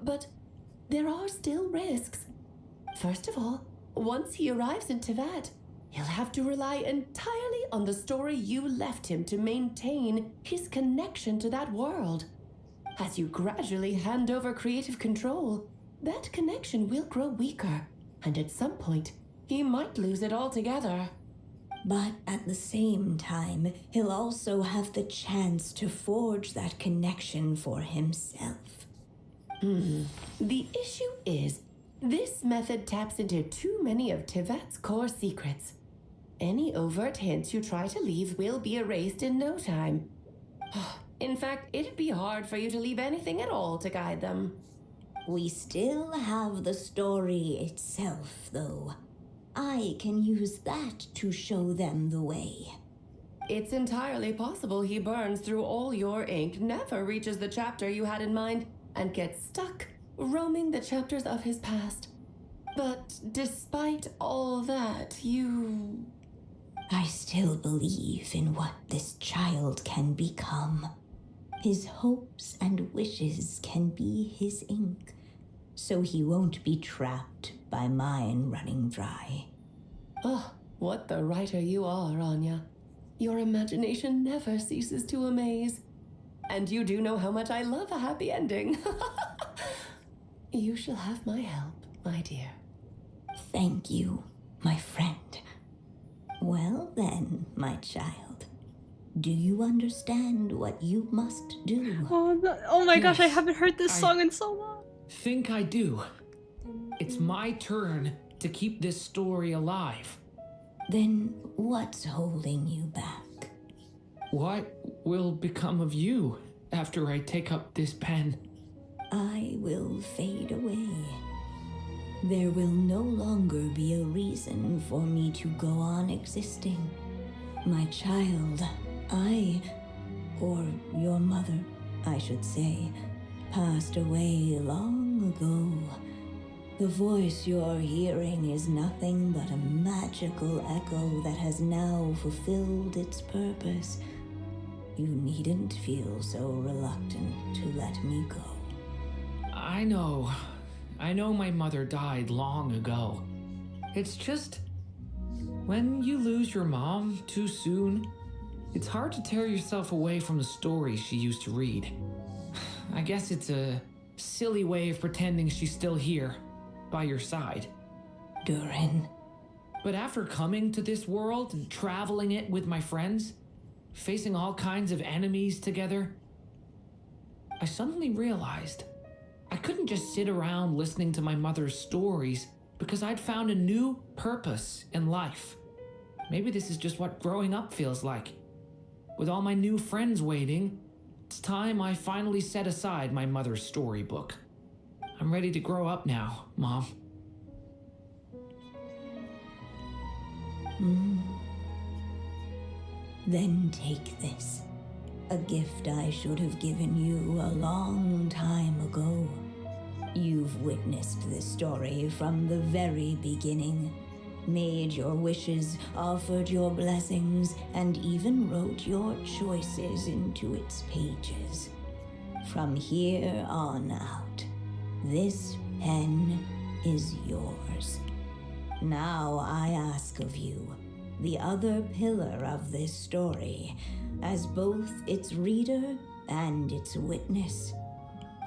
But there are still risks. First of all, once he arrives in Tevat, he'll have to rely entirely on the story you left him to maintain his connection to that world. As you gradually hand over creative control, that connection will grow weaker, and at some point, he might lose it altogether. But at the same time, he'll also have the chance to forge that connection for himself. The issue is, this method taps into too many of Tevat's core secrets. Any overt hints you try to leave will be erased in no time. In fact, it'd be hard for you to leave anything at all to guide them. We still have the story itself, though. I can use that to show them the way. It's entirely possible he burns through all your ink, never reaches the chapter you had in mind, and gets stuck roaming the chapters of his past. But despite all that, I still believe in what this child can become. His hopes and wishes can be his ink, so he won't be trapped by mine running dry. Oh, what the writer you are, Anya. Your imagination never ceases to amaze. And you do know how much I love a happy ending. You shall have my help, my dear. Thank you, my friend. Well then, my child, do you understand what you must do? Oh my gosh, I haven't heard this song in so long. Think I do. It's my turn to keep this story alive. Then what's holding you back? What will become of you after I take up this pen? I will fade away. There will no longer be a reason for me to go on existing. My child, or your mother, I should say, passed away long ago. The voice you're hearing is nothing but a magical echo that has now fulfilled its purpose. You needn't feel so reluctant to let me go. I know my mother died long ago. It's just, when you lose your mom too soon, it's hard to tear yourself away from the stories she used to read. I guess it's a silly way of pretending she's still here, by your side. Durin. But after coming to this world and traveling it with my friends, facing all kinds of enemies together, I suddenly realized I couldn't just sit around listening to my mother's stories because I'd found a new purpose in life. Maybe this is just what growing up feels like. With all my new friends waiting, it's time I finally set aside my mother's storybook. I'm ready to grow up now, Mom. Then take this. A gift I should have given you a long time ago. You've witnessed this story from the very beginning. Made your wishes, offered your blessings, and even wrote your choices into its pages. From here on out, this pen is yours. Now I ask of you, the other pillar of this story, as both its reader and its witness,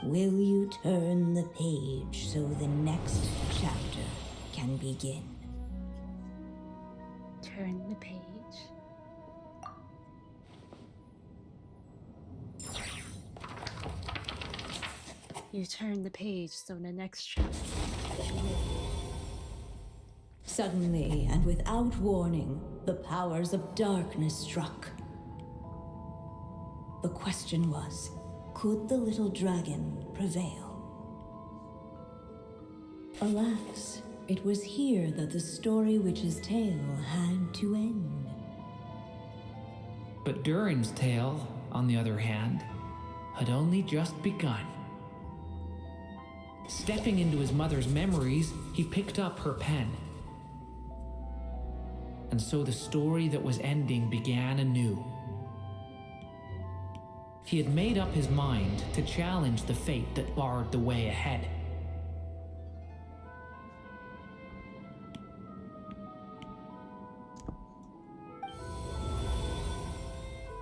Will you turn the page so the next chapter can begin? Turn the page. You turn the page so the next chapter. Suddenly, and without warning, the powers of darkness struck. The question was, could the little dragon prevail? Alas, it was here that the story witch's tale had to end. But Durin's tale, on the other hand, had only just begun. Stepping into his mother's memories, he picked up her pen. And so the story that was ending began anew. He had made up his mind to challenge the fate that barred the way ahead.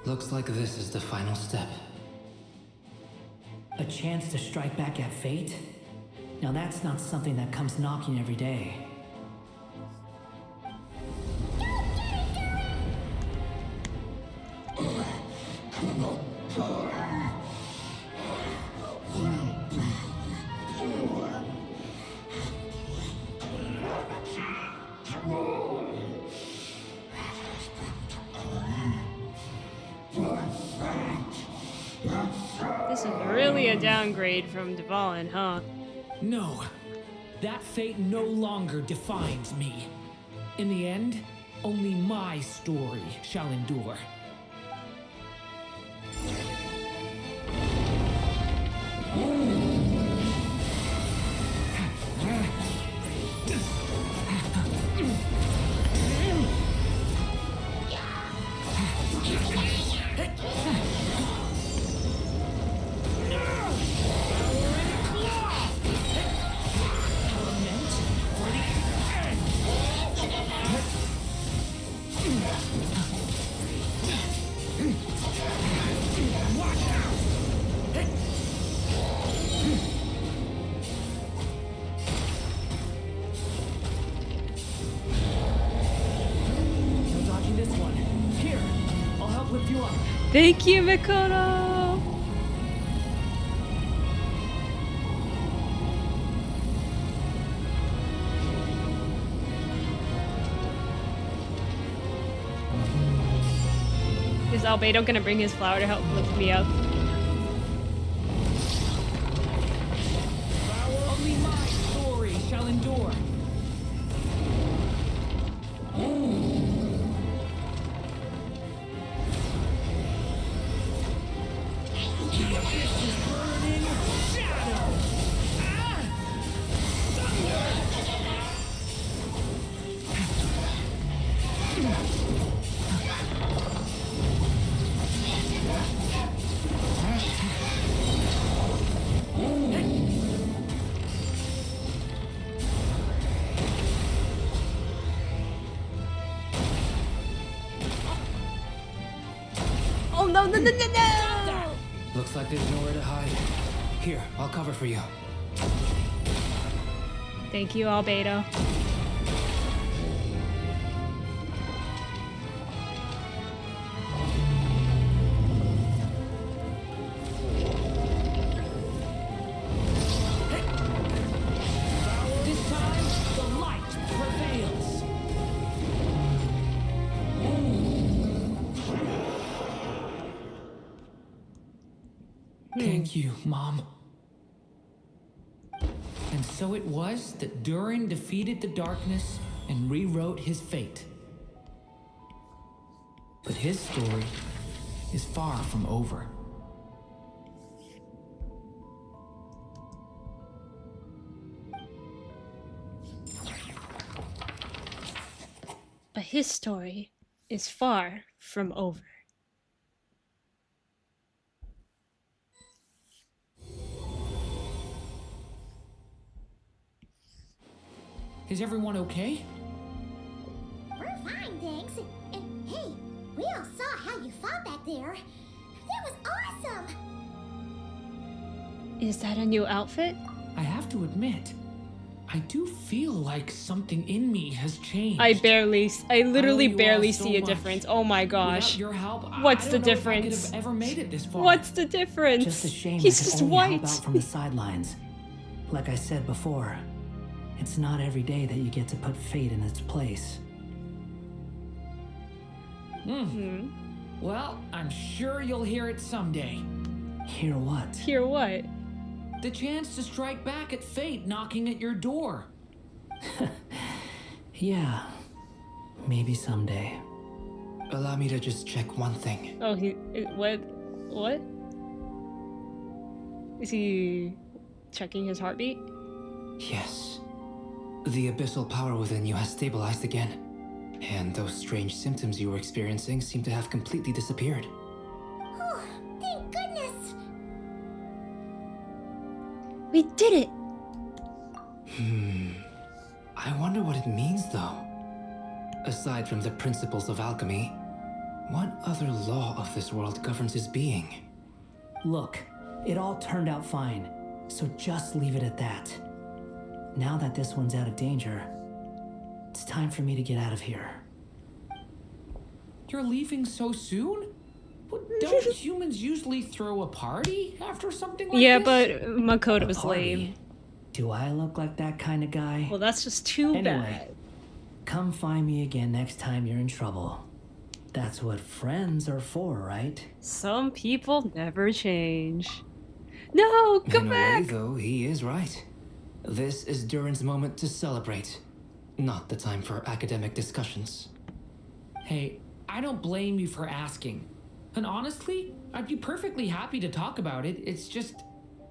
Looks like this is the final step. A chance to strike back at fate? Now that's not something that comes knocking every day. This is really a downgrade from Dvalin, huh? No, that fate no longer defines me. In the end, only my story shall endure. Thank you, Mikoto! Is Albedo gonna bring his flower to help lift me up? Only my story shall endure. Oh no, no, no, no, no! Looks like there's nowhere to hide. Here, I'll cover for you. Thank you, Albedo. This time, the light prevails. Thank you, Mom. And so it was that Durin defeated the darkness and rewrote his fate. But his story is far from over. But his story is far from over. Is everyone okay? We're fine, thanks. And hey, we all saw how you fought back there. That was awesome! Is that a new outfit? I have to admit, I do feel like something in me has changed. I literally you all barely so see a much. difference. Oh my gosh. Without your help, What's I the don't know if I difference? could have ever made it this far. What's the difference? Just a shame He's I could just only white. help out from the sidelines. Like I said before, it's not every day that you get to put fate in its place. Well, I'm sure you'll hear it someday. Hear what? Hear what? The chance to strike back at fate knocking at your door. Yeah, maybe someday. Allow me to just check one thing. Oh, what? What? Is he checking his heartbeat? Yes. The abyssal power within you has stabilized again. And those strange symptoms you were experiencing seem to have completely disappeared. Oh, thank goodness! We did it! I wonder what it means, though. Aside from the principles of alchemy, what other law of this world governs his being? Look, it all turned out fine, so just leave it at that. Now that this one's out of danger, it's time for me to get out of here. You're leaving so soon? Don't humans usually throw a party after something like Yeah, this? but Makoto was Party? lame. Do I look like that kind of guy? Well, that's just too Anyway, bad. come find me again next time you're in trouble. That's what friends are for, right? Some people never change. No, come In back! a way, though, he is right. This is Durin's moment to celebrate, not the time for academic discussions. Hey, I don't blame you for asking. And honestly, I'd be perfectly happy to talk about it. It's just,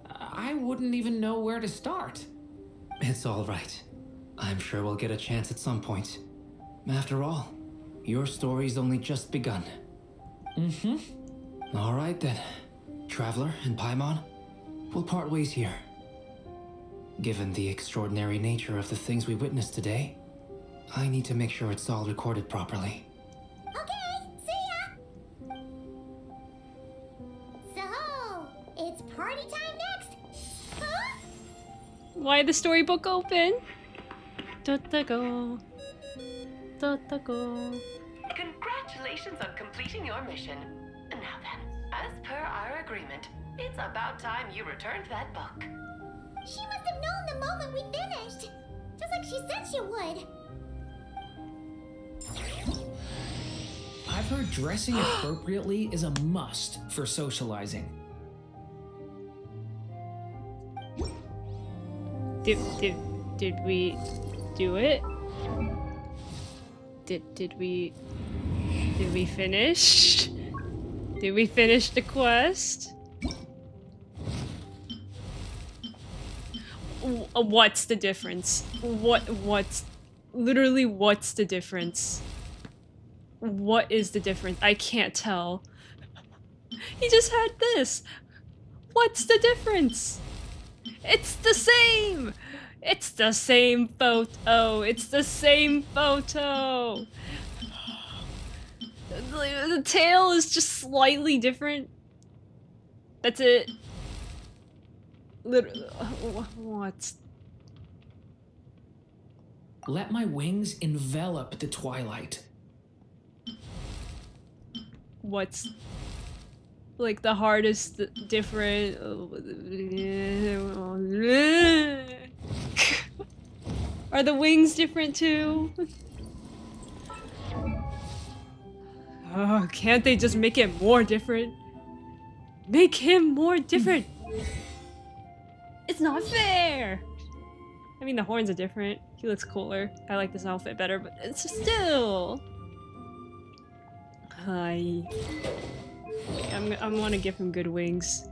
I wouldn't even know where to start. It's all right. I'm sure we'll get a chance at some point. After all, your story's only just begun. All right then. Traveler and Paimon, we'll part ways here. Given the extraordinary nature of the things we witnessed today, I need to make sure it's all recorded properly. Okay, see ya! So, it's party time next? Huh? Why the storybook open? Go. Go. Congratulations on completing your mission. Now then, as per our agreement, it's about time you returned that book. She must have known the moment we finished. Just like she said she would. I've heard dressing appropriately is a must for socializing. Did we do it? Did we finish? Did we finish the quest? What's the difference? What's the difference? What is the difference? I can't tell. He just had this. What's the difference? It's the same! It's the same photo! It's the same photo! The tail is just slightly different. That's it. Literally, what? Let my wings envelop the twilight. What's like the hardest different? Are the wings different too? Oh, can't they just make it more different? Make him more different. It's not fair. I mean, the horns are different. He looks cooler. I like this outfit better, but it's still. I want to give him good wings.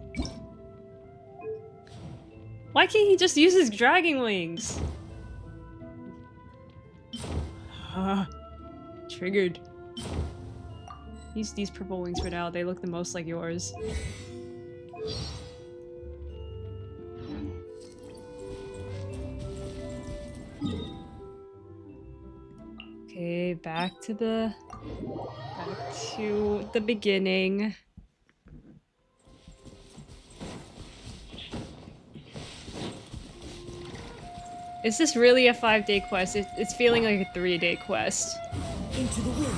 Why can't he just use his dragon wings? Triggered. Use these purple wings for now. They look the most like yours. Okay, back to the beginning. Is this really a 5-day quest? It's feeling like a 3-day quest. Into the wind.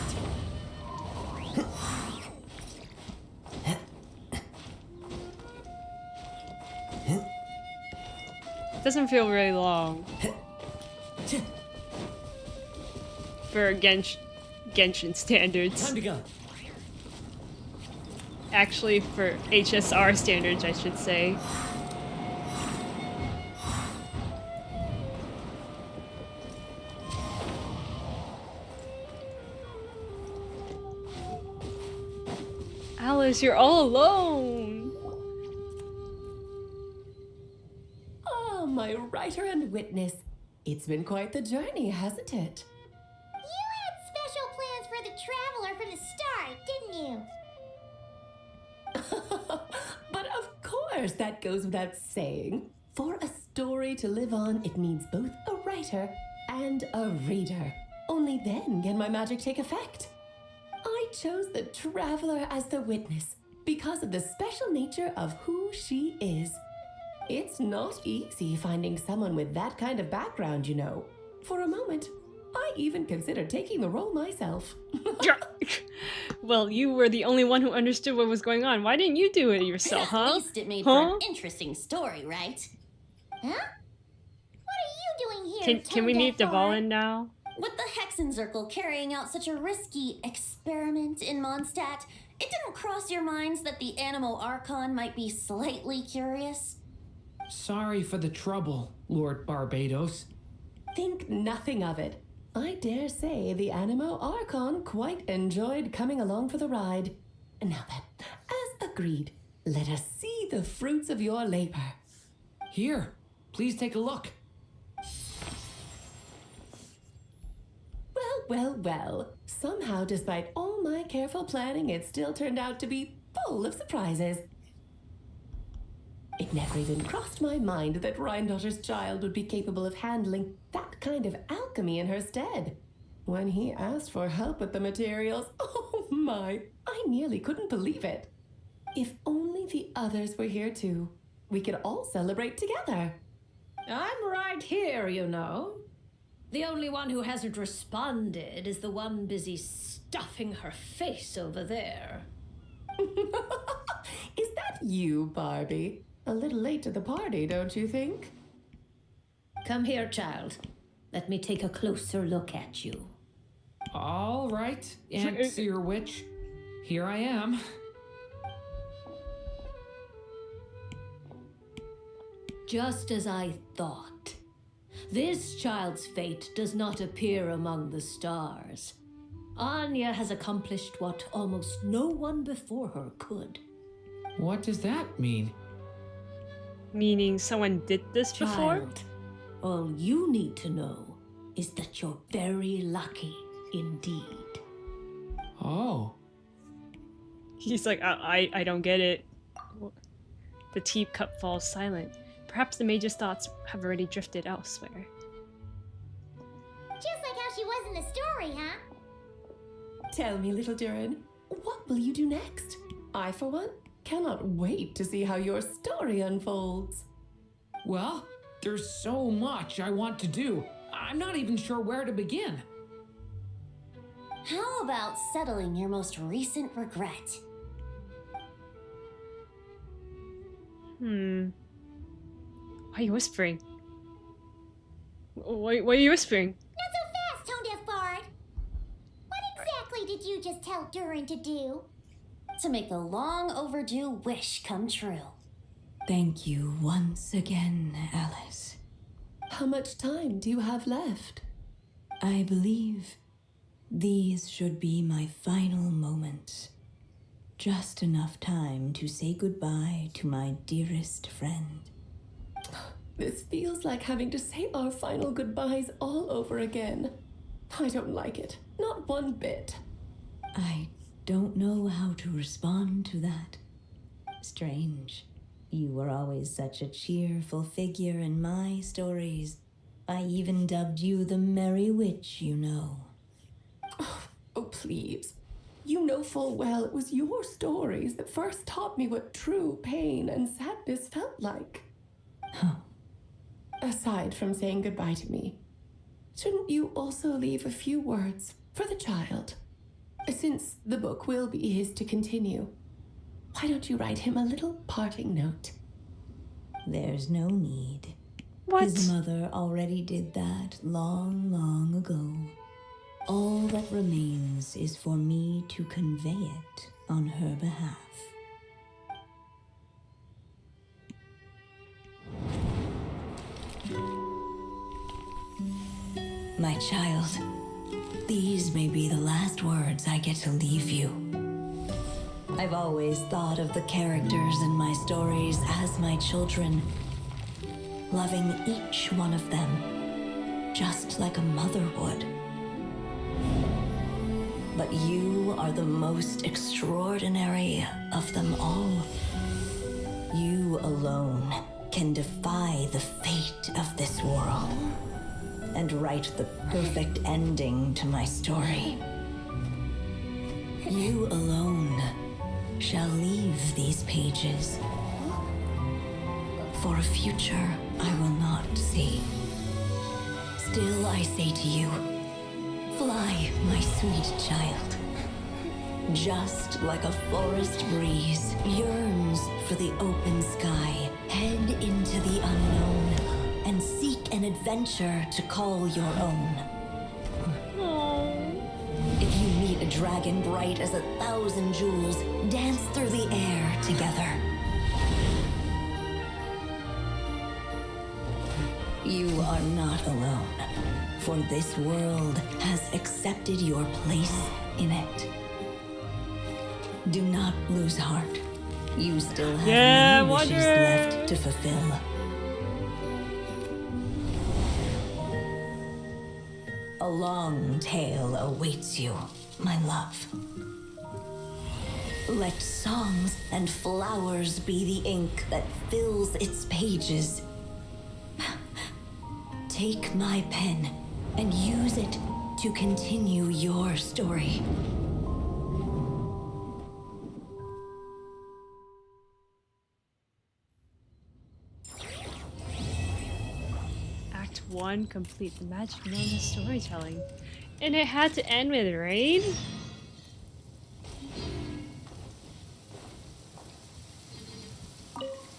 Doesn't feel really long. For Genshin standards. Time to go. Actually, for HSR standards, I should say. Alice, you're all alone! Ah, my writer and witness. It's been quite the journey, hasn't it? You had special plans for the traveler from the start, didn't you? But of course, that goes without saying. For a story to live on, it needs both a writer and a reader. Only then can my magic take effect. I chose the traveler as the witness because of the special nature of who she is. It's not easy finding someone with that kind of background, you know. For a moment, I even considered taking the role myself. Well, you were the only one who understood what was going on. Why didn't you do it yourself, huh? At least it made for an interesting story, right? Huh? What are you doing here, Can we meet Devalin now? With the Hexenzirkel carrying out such a risky experiment in Mondstadt, it didn't cross your minds that the Animo Archon might be slightly curious? Sorry for the trouble, Lord Barbados. Think nothing of it. I dare say the Animo Archon quite enjoyed coming along for the ride. Now then, as agreed, let us see the fruits of your labor. Here, please take a look. Well. Somehow, despite all my careful planning, it still turned out to be full of surprises. It never even crossed my mind that Rhindotter's child would be capable of handling that kind of alchemy in her stead. When he asked for help with the materials, oh my, I nearly couldn't believe it. If only the others were here too, we could all celebrate together. I'm right here, you know. The only one who hasn't responded is the one busy stuffing her face over there. Is that you, Barbie? A little late to the party, don't you think? Come here, child. Let me take a closer look at you. All right, Aunt Seer Witch. Here I am. Just as I thought. This child's fate does not appear among the stars. Anya has accomplished what almost no one before her could. What does that mean? Meaning someone did this before? Child, all you need to know is that you're very lucky indeed. Oh. He's like, I don't get it. The teacup falls silent. Perhaps the mage's thoughts have already drifted elsewhere. Just like how she was in the story, huh? Tell me, little Durin, what will you do next? I, for one, cannot wait to see how your story unfolds. Well, there's so much I want to do. I'm not even sure where to begin. How about settling your most recent regret? Why are you whispering? Why are you whispering? Not so fast, Tone Deaf Bard. What exactly did you just tell Durin to do? To make the long overdue wish come true. Thank you once again, Alice. How much time do you have left? I believe these should be my final moments. Just enough time to say goodbye to my dearest friend. This feels like having to say our final goodbyes all over again. I don't like it. Not one bit. I don't know how to respond to that. Strange. You were always such a cheerful figure in my stories. I even dubbed you the Merry Witch, you know. Oh, please. You know full well it was your stories that first taught me what true pain and sadness felt like. aside from saying goodbye to me, shouldn't you also leave a few words for the child? Since the book will be his to continue, why don't you write him a little parting note? There's no need. What? His mother already did that long, long ago. All that remains is for me to convey it on her behalf. My child, these may be the last words I get to leave you. I've always thought of the characters in my stories as my children, loving each one of them, just like a mother would. But you are the most extraordinary of them all. You alone can defy the fate of this world and write the perfect ending to my story. You alone shall leave these pages for a future I will not see. Still I say to you, fly, my sweet child. Just like a forest breeze yearns for the open sky, head into the unknown and seek an adventure to call your own. If you meet a dragon bright as 1,000 jewels, dance through the air together. You are not alone, for this world has accepted your place in it. Do not lose heart. You still have many wishes left to fulfill. A long tale awaits you, my love. Let songs and flowers be the ink that fills its pages. Take my pen and use it to continue your story. Act 1 complete, the magic known as storytelling. And it had to end with rain?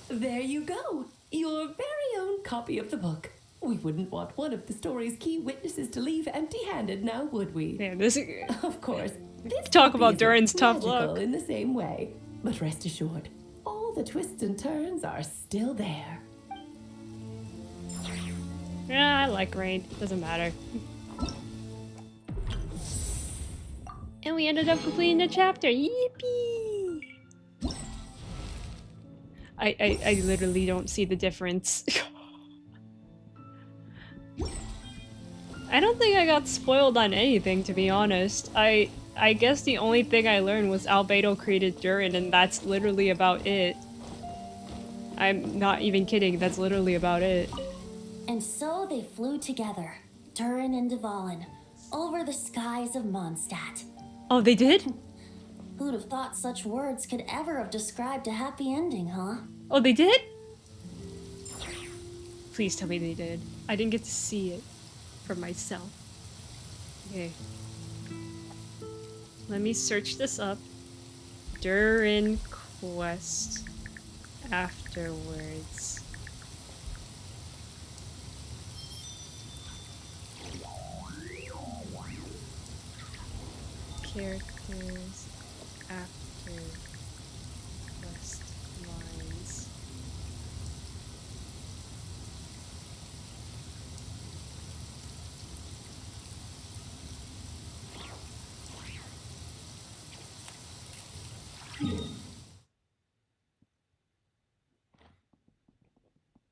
There you go. Your very own copy of the book. We wouldn't want one of the story's key witnesses to leave empty-handed now, would we? Yeah, this Of course. This talk copy about isn't Durin's tough magical luck. in the same way. But rest assured, all the twists and turns are still there. Yeah, I like rain. Doesn't matter. And we ended up completing the chapter. Yippee! I literally don't see the difference. I don't think I got spoiled on anything, to be honest. I guess the only thing I learned was Albedo created Durin, and that's literally about it. I'm not even kidding, that's literally about it. And so they flew together, Durin and Dvalin, over the skies of Mondstadt. Oh, they did? Who'd have thought such words could ever have described a happy ending, huh? Oh, they did? Please tell me they did. I didn't get to see it for myself. Okay. Let me search this up. Durin quest afterwards. Characters after quest lines.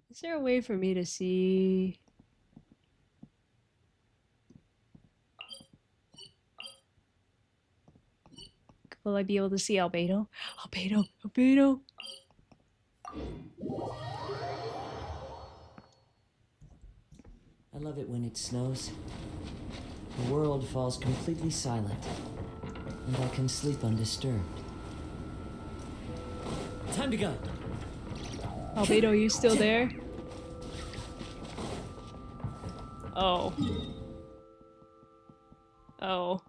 Is there a way for me to see? Will I be able to see Albedo? Albedo! Albedo! I love it when it snows. The world falls completely silent, and I can sleep undisturbed. Time to go! Albedo, you still there? Oh. Oh.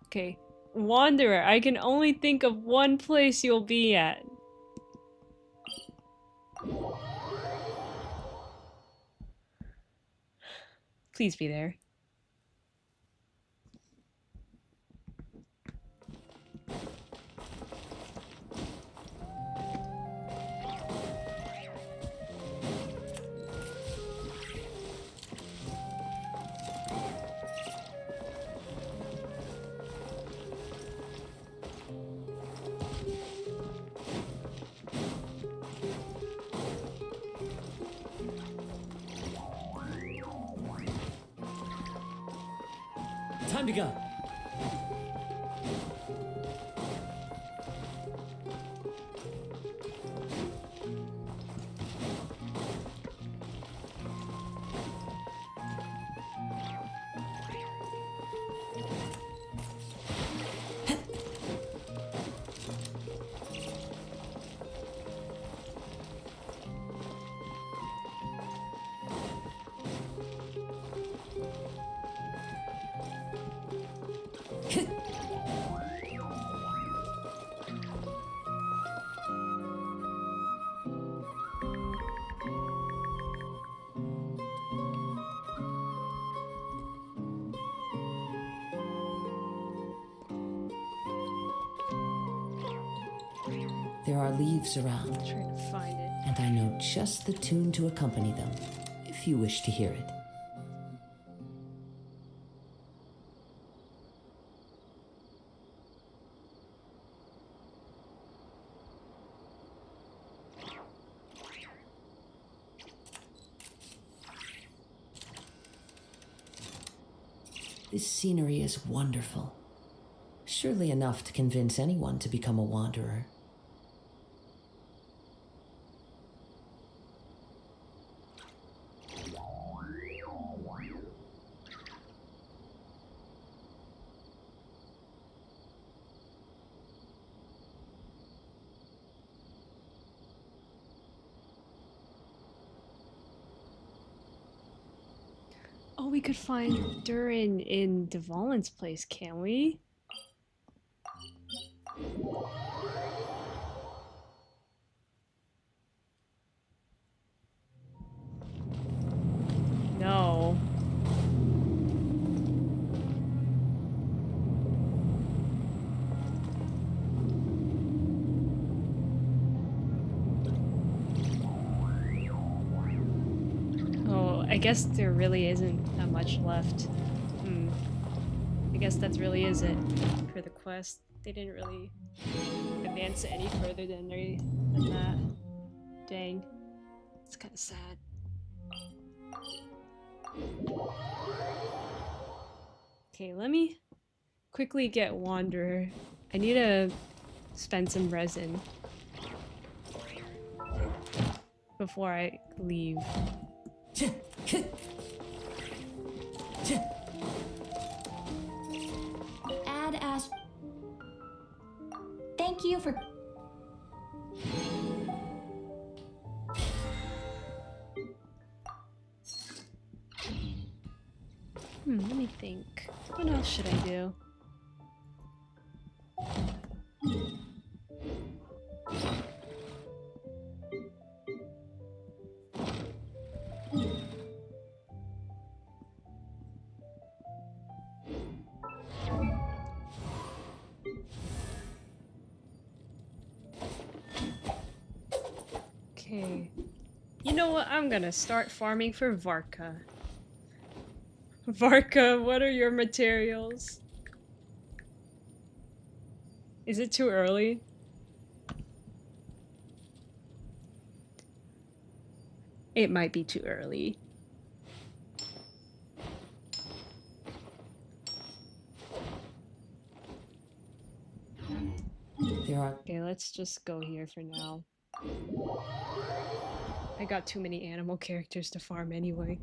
Okay. Wanderer, I can only think of one place you'll be at. Please be there. Time to go. There are leaves around, Trying to find it. and I know just the tune to accompany them, if you wish to hear it. This scenery is wonderful. Surely enough to convince anyone to become a wanderer. Oh, we could find Durin in Dvalin's place, can't we? No. Oh, I guess there really isn't that much left. I guess that's really is it for the quest. They didn't really advance it any further than that. Dang. It's kind of sad. Okay, let me quickly get Wanderer. I need to spend some resin before I leave. Ad Ash. Thank you for. Let me think. What else should I do? Okay. You know what? I'm gonna start farming for Varka. Varka, what are your materials? Is it too early? It might be too early. Okay, let's just go here for now. I got too many animal characters to farm anyway.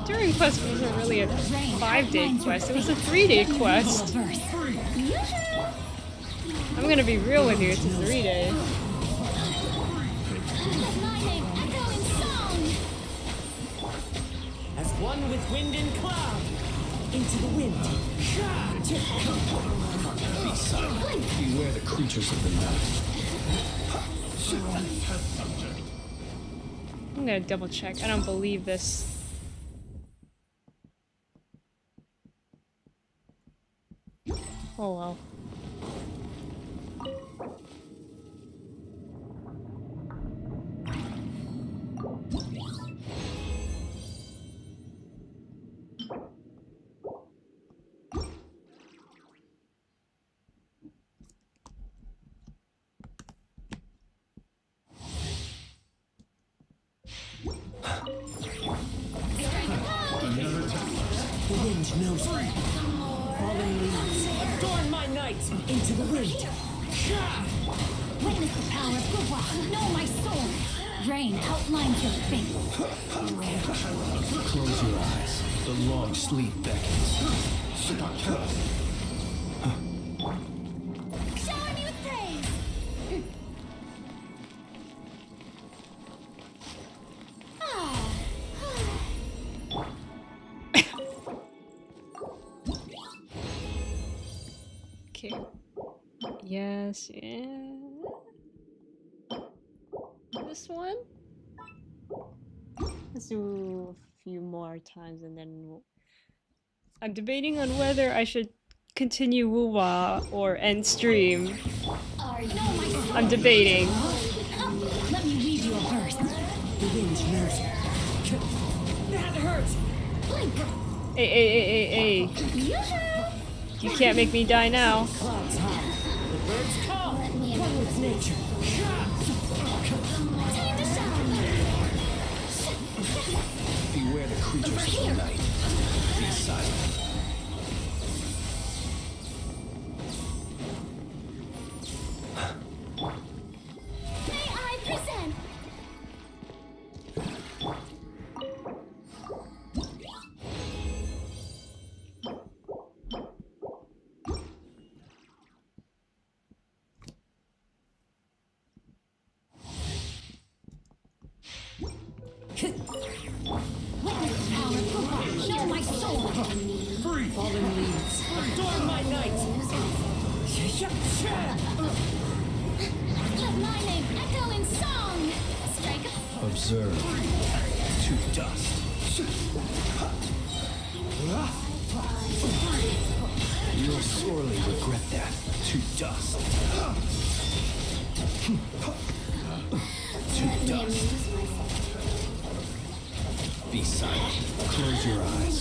During quest wasn't really a 5-day quest, it was a 3-day quest. I'm gonna be real with you, it's a 3-day. As one with wind and cloud, into the wind. Be silent. Beware the creatures of the night. I'm gonna double check. I don't believe this. Oh well. The wind knows me. Fallen leaves, adorn my night into the wind. Witness the power of Gubwa. Know my soul. Rain outlines your fate. Close your eyes. The long sleep beckons. Shower me with praise. Okay. Yes, yeah. This one? Let's do a few more times and then I'm debating on whether I should continue Wuwa or end stream. I'm debating. Let me read you a verse. The wind knows me. That hurts. Hey. You can't make me die now. Clouds high. The birds call. One with nature. Beware the creatures of the night. Be silent. May I present? Know my soul. Free fallen leaves, adorn my night. Let my name echo in song. Strike. Observe. To dust. You'll sorely regret that. To dust. To dust. Be silent. Close your eyes.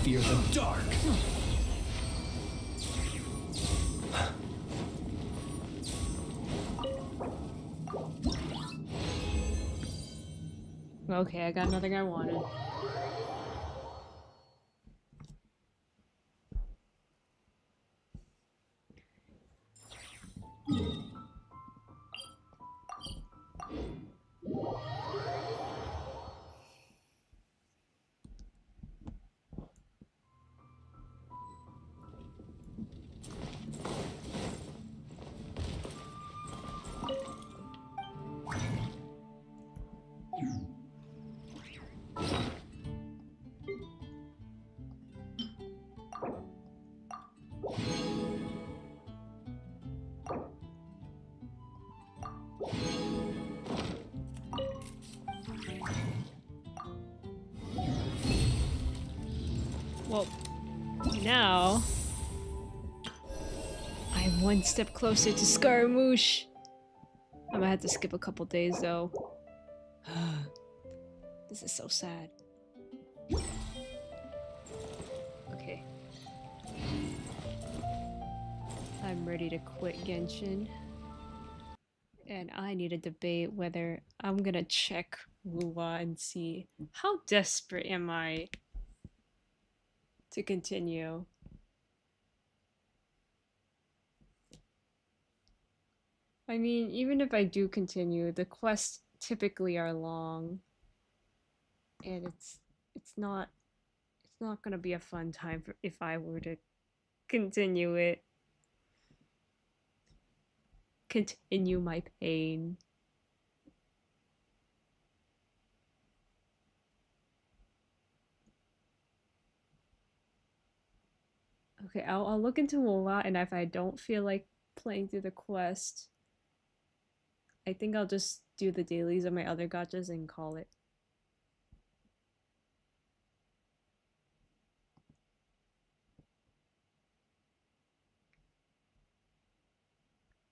Fear the dark. Okay, I got nothing I wanted. Well, now I'm one step closer to Scaramouche. I'm gonna have to skip a couple days though. This is so sad. Okay. I'm ready to quit Genshin. And I need to debate whether I'm gonna check Wuwa and see how desperate am I to continue. I mean, even if I do continue, the quests typically are long. And it's it's not gonna be a fun time if I were to continue it. Continue my pain. Okay, I'll look into a lot, and if I don't feel like playing through the quest, I think I'll just do the dailies of my other gachas and call it.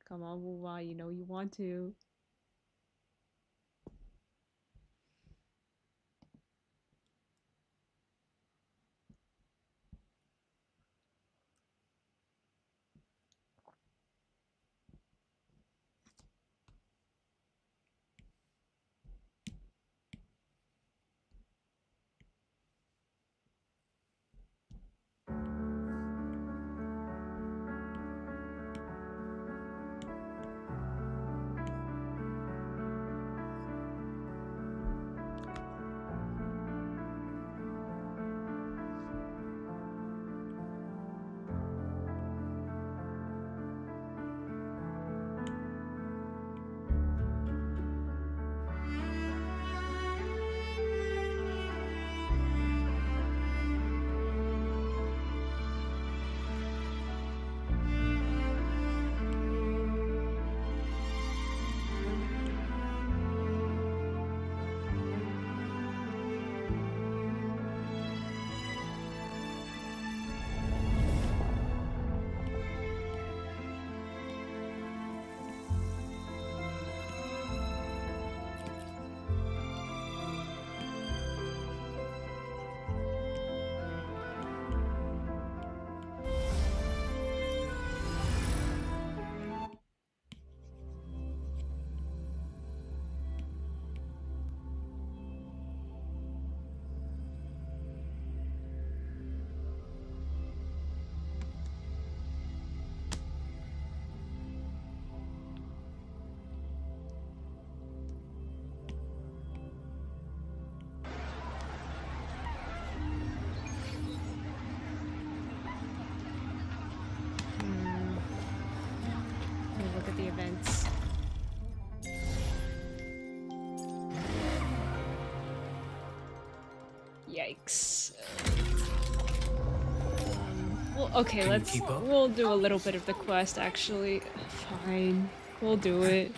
Come on, Wuwa, you know you want to. Let me look at the events. Yikes. Well, okay, we'll do a little bit of the quest actually. Fine. We'll do it.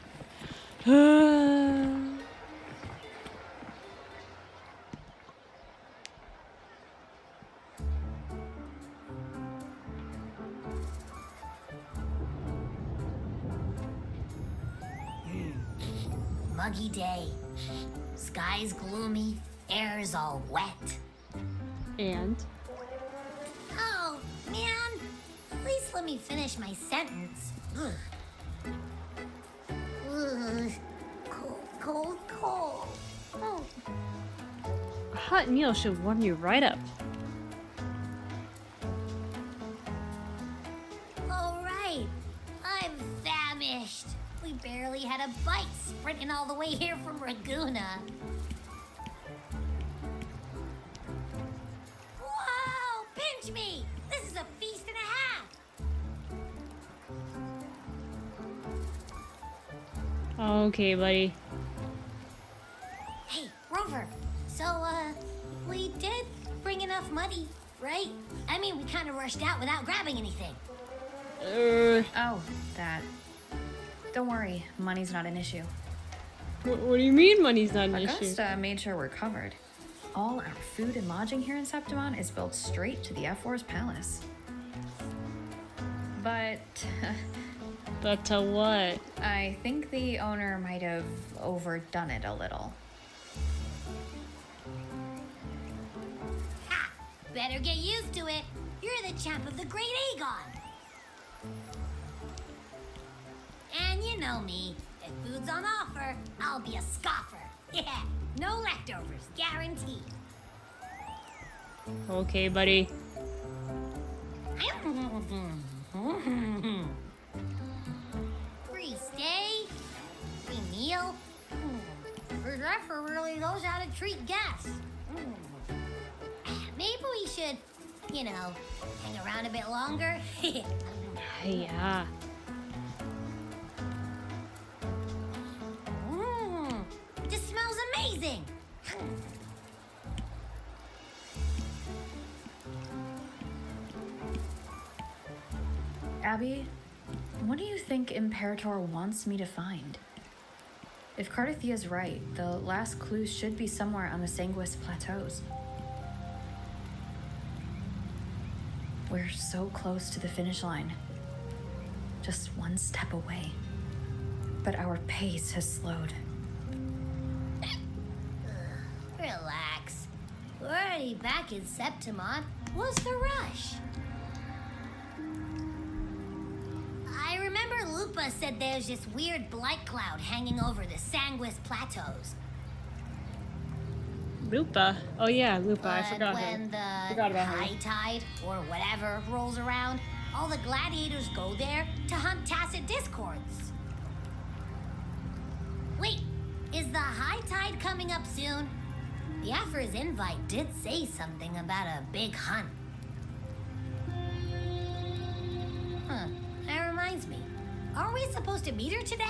Muggy day. Sky's gloomy, air's all wet. And? Oh, man. At least let me finish my sentence. Ugh. Ugh. Cold, cold, cold. Oh. A hot meal should warm you right up. All right. I'm famished. We barely had a bite sprinting all the way here from Raguna. Whoa! Pinch me! This is a feast and a half! Okay, buddy. Hey, Rover. So, we did bring enough money, right? I mean, we kind of rushed out without grabbing anything. Oh, that. Don't worry, money's not an issue. What do you mean money's not an issue? Augusta made sure we're covered. All our food and lodging here in Septimon is built straight to the F4's palace. But... But to what? I think the owner might have overdone it a little. Ha! Better get used to it. You're the champ of the Great Aegon. And you know me. If food's on offer, I'll be a scoffer. Yeah, no leftovers, guaranteed. Okay, buddy. Free stay, free meal. The Zephyr really knows how to treat guests. you know, hang around a bit longer. Yeah. This smells amazing. Abby, what do you think Imperator wants me to find? If Cardathia's right, the last clues should be somewhere on the Sanguis Plateaus. We're so close to the finish line. Just one step away. But our pace has slowed. Relax. We're already back in Septimont. What's the rush? I remember Lupa said there's this weird blight cloud hanging over the Sanguis Plateaus. Lupa. Oh yeah, Lupa. I But forgot her. when the Forgot about her. high tide or whatever rolls around, all the gladiators go there to hunt tacit discords. Wait, is the high tide coming up soon? The Aphra's invite did say something about a big hunt. Huh, that reminds me. Aren't we supposed to meet her today?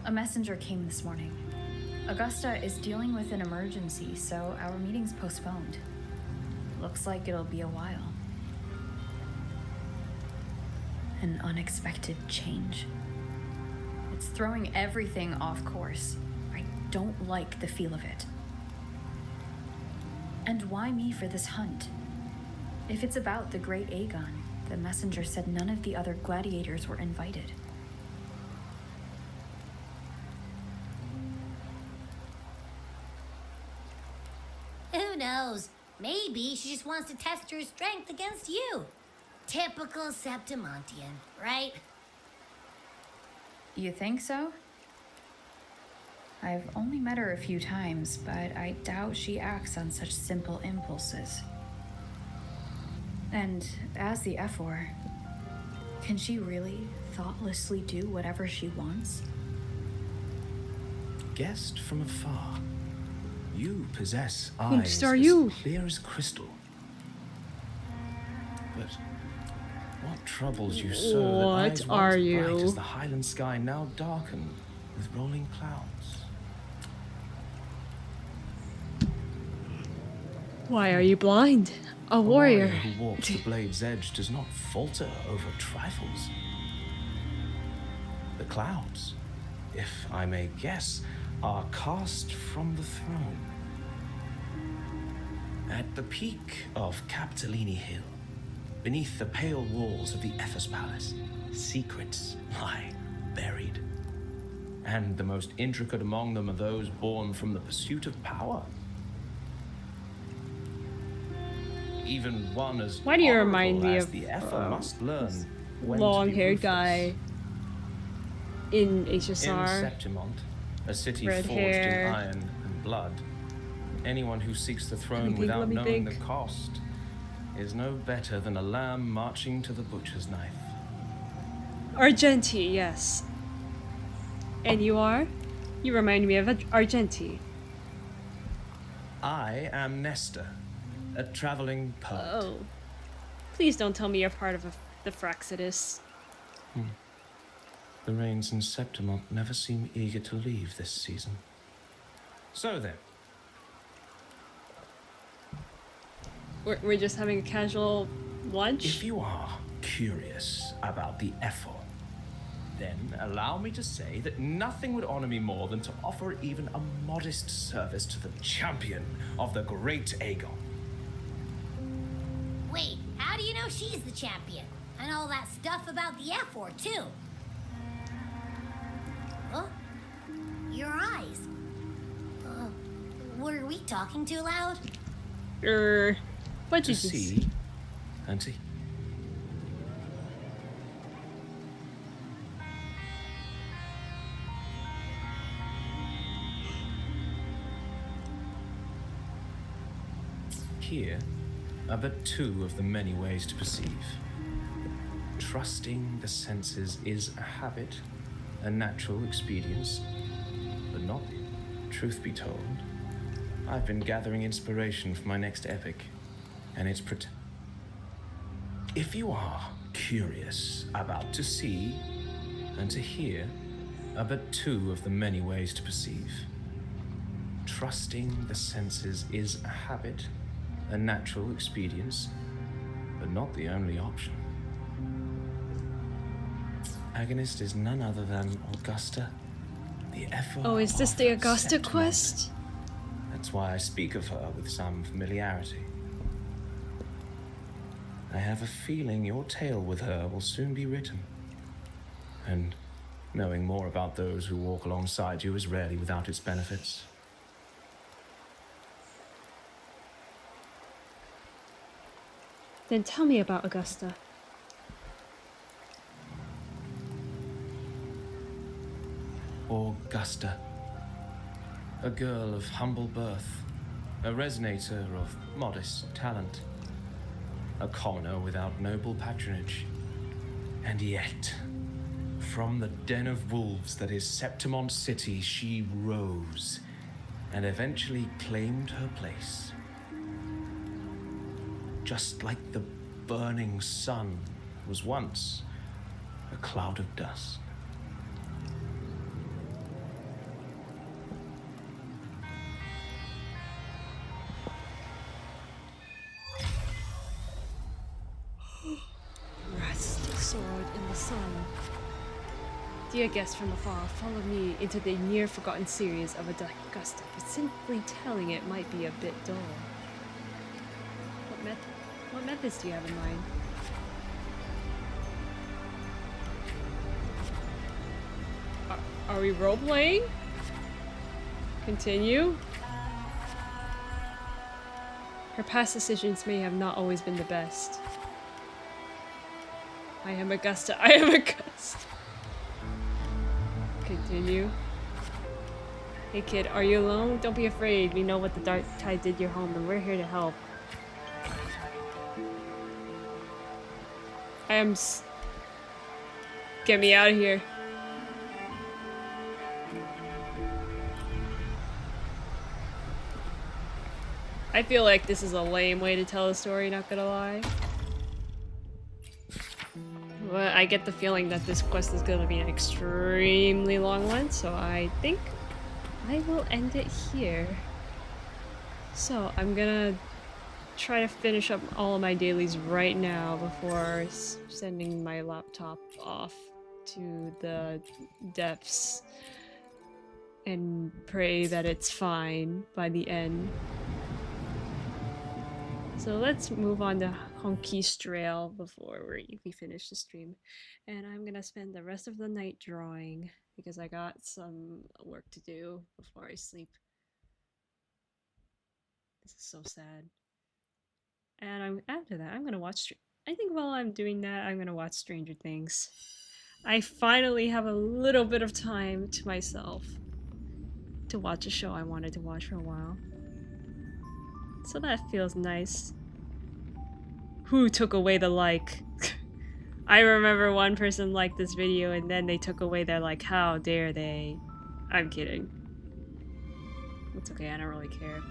A messenger came this morning. Augusta is dealing with an emergency, so our meeting's postponed. Looks like it'll be a while. An unexpected change. It's throwing everything off course. I don't like the feel of it. And why me for this hunt? If it's about the Great Aegon, the messenger said none of the other gladiators were invited. Who knows? Maybe she just wants to test her strength against you. Typical Septimontian, right? You think so? I've only met her a few times, but I doubt she acts on such simple impulses. And as the Ephor, can she really thoughtlessly do whatever she wants? Guessed from afar, you possess Whom eyes are as you? clear as crystal. But what troubles you so that What eyes are once you? bright as the highland sky now darken with rolling clouds? Why are you blind? A warrior. Who walks the blade's edge does not falter over trifles. The clouds, if I may guess, are cast from the throne. At the peak of Capitolini Hill, beneath the pale walls of the Ephes Palace, secrets lie buried. And the most intricate among them are those born from the pursuit of power. Even one as Why do you honorable remind me as of the Epher must learn when to be long-haired ruthless. guy in In HSR? Septimont, a city Red forged hair. in iron and blood, anyone who seeks the throne Let me think, without let me knowing the think. cost is no better than a lamb marching to the butcher's knife. Argenti, yes. And you are? You remind me of Argenti. I am Nestor, a traveling poet. Oh. Please don't tell me you're part of the Fraxidus. The rains in Septimont never seem eager to leave this season. So then, We're just having a casual lunch? if you are curious about the Ephor, then allow me to say that nothing would honor me more than to offer even a modest service to the champion of the Great Aegon. Wait, how do you know she's the champion? And all that stuff about the F4 too. Huh? Your eyes. Were we talking too loud? What To did you see, Auntie. Here are but two of the many ways to perceive. Trusting the senses is a habit, a natural expedience, but not, truth be told, I've been gathering inspiration for my next epic, and it's If you are curious about to see and to hear are but two of the many ways to perceive. Trusting the senses is a habit, a natural expedience, but not the only option. Agonist is none other than Augusta, the ever. Oh, is this the Augusta Septimont. quest? That's why I speak of her with some familiarity. I have a feeling your tale with her will soon be written. And knowing more about those who walk alongside you is rarely without its benefits. Then tell me about Augusta. Augusta. A girl of humble birth, a resonator of modest talent, a commoner without noble patronage. And yet, from the den of wolves that is Septimont City, she rose and eventually claimed her place. Just like the burning sun was once a cloud of dust. Rest, sword in the sun. Dear guest from afar, follow me into the near-forgotten series of Augusta, but simply telling it might be a bit dull. What methods do you have in mind? Are we role-playing? Continue? Her past decisions may have not always been the best. I am Augusta. I am Augusta. Continue. Hey kid, are you alone? Don't be afraid. We know what the dark tide did your home and we're here to help. Get me out of here. I feel like this is a lame way to tell a story, not gonna lie. But I get the feeling that this quest is gonna be an extremely long one, so I think I will end it here. So I'm gonna try to finish up all of my dailies right now before sending my laptop off to the depths and pray that it's fine by the end. So let's move on to Conquistrail before we finish the stream. And I'm gonna spend the rest of the night drawing because I got some work to do before I sleep. This is so sad. And after that, I'm gonna watch. I think while I'm doing that, I'm gonna watch Stranger Things. I finally have a little bit of time to myself to watch a show I wanted to watch for a while. So that feels nice. Who took away the like? I remember one person liked this video and then they took away their like. How dare they? I'm kidding. It's okay, I don't really care.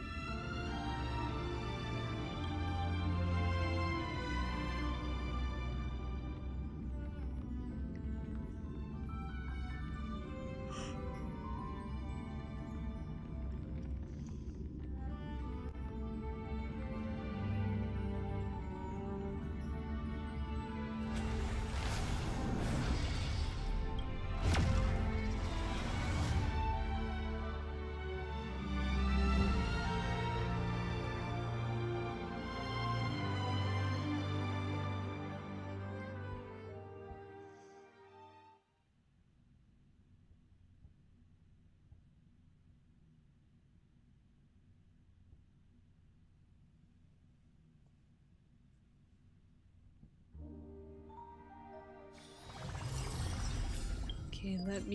Okay, let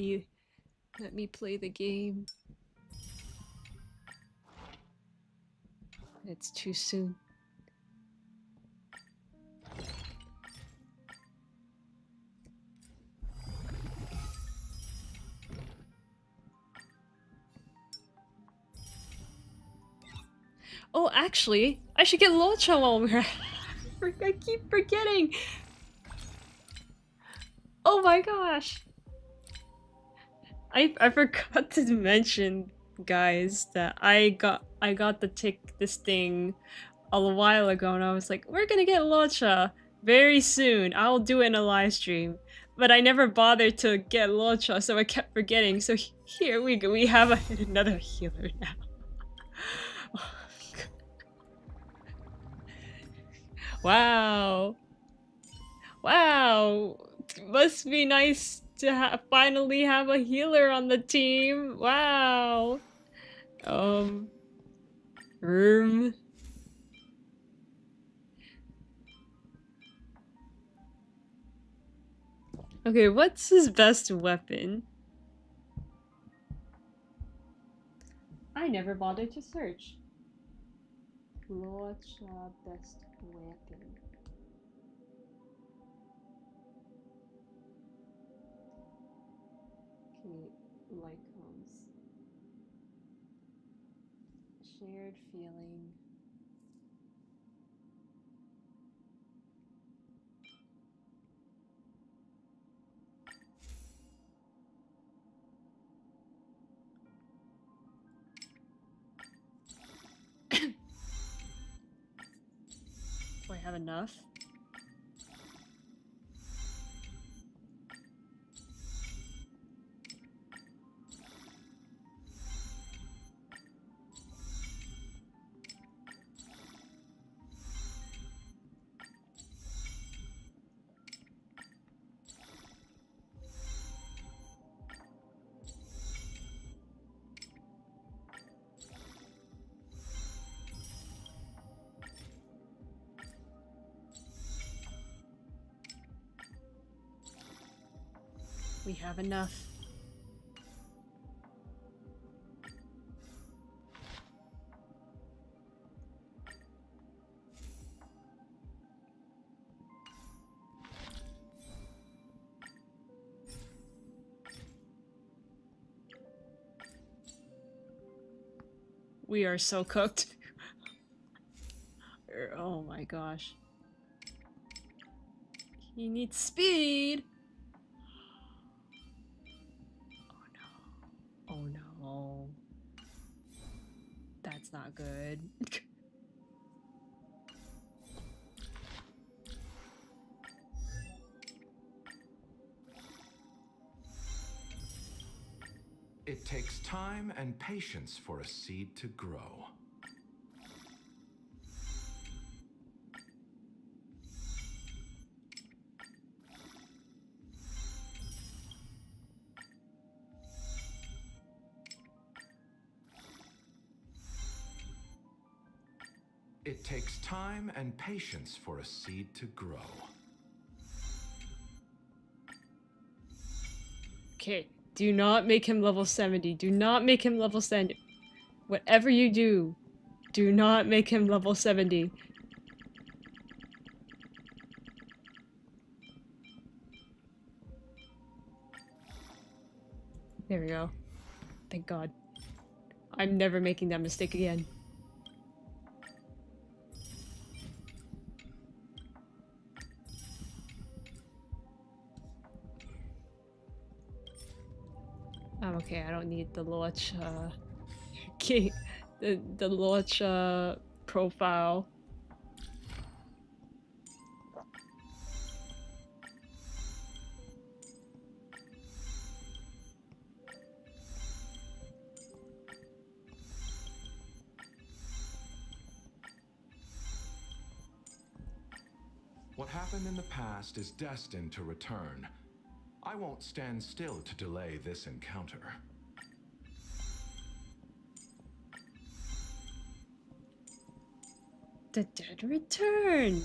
me play the game. It's too soon. Oh, actually, I should get Locha while we're. I keep forgetting. Oh my gosh. I forgot to mention, guys, that I got this thing a while ago, and I was like, we're gonna get Locha very soon. I'll do it in a live stream. But I never bothered to get Locha, so I kept forgetting. So here we go. We have another healer now. Wow. Wow. Must be nice to finally have a healer on the team. Wow. Room. Okay, what's his best weapon? I never bothered to search. Locha best weapon. Okay, Lycoms. Shared feeling. Do I have enough? We have enough. We are so cooked. Oh my gosh. He needs speed. Oh no. That's not good. It takes time and patience for a seed to grow. It takes time and patience for a seed to grow. Okay, do not make him level 70. Do not make him level 70. Whatever you do not make him level 70. There we go. Thank God. I'm never making that mistake again. I'm okay, I don't need the Locha okay, the Locha profile. What happened in the past is destined to return. I won't stand still to delay this encounter. The dead return.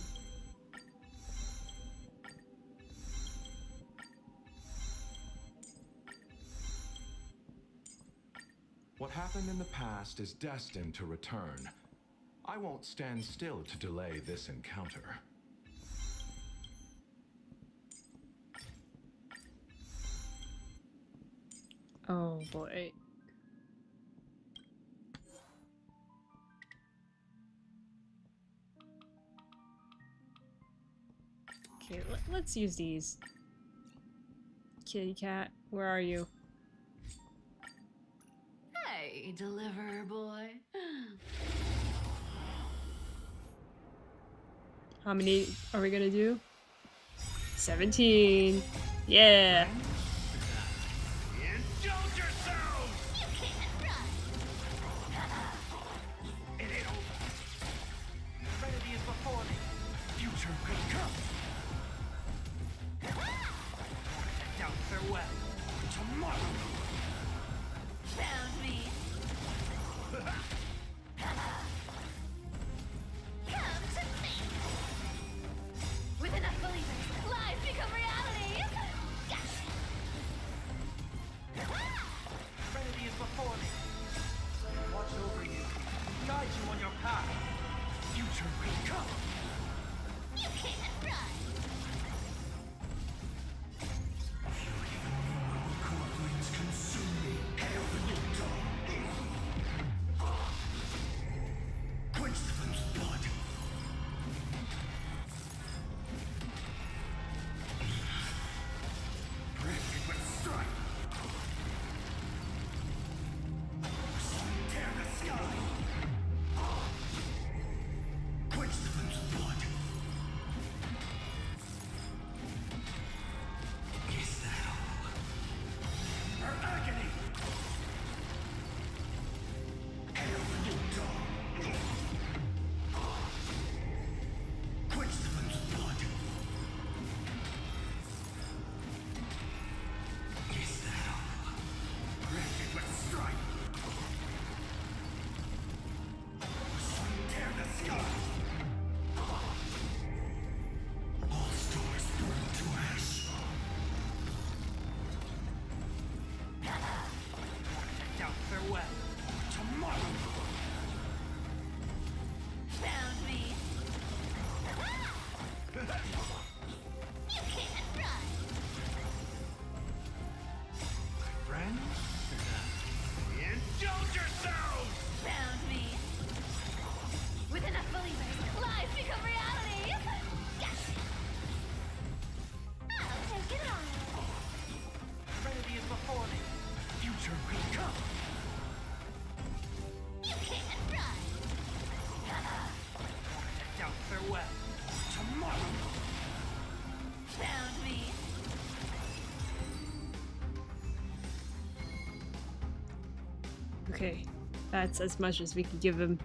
What happened in the past is destined to return. I won't stand still to delay this encounter. Oh boy. Let's use these. Kitty cat, where are you? Hey, deliverer boy. How many are we gonna do? 17. Yeah. Indulge yourselves! You can't run! It ain't over. Remedy is before me. Future will come. Down farewell. Tomorrow. Found me. Come to me. With enough believers, lies become reality. Gotcha. Remedy is before me. Watch over you. Guide you on your path. Future will come. You can't run! Corporate consume me. Hail the new dawn. Quench the blood. Branded with strife. Tear the sky. Quench the blood. Is that all? Her agony. Hail the new dawn. Quench the blood. Is that all? Branded with strife. Tear the sky. All stars burn to ash. Down farewell. Tomorrow. Found me. You can't run! Friends? Indulge yourselves! Found me. With enough believers, lies become reality. Gotcha. I'll take it on! Remedy is before me. Future will come. You can't run! Down farewell. Tomorrow. Found me. Okay, that's as much as we can give him.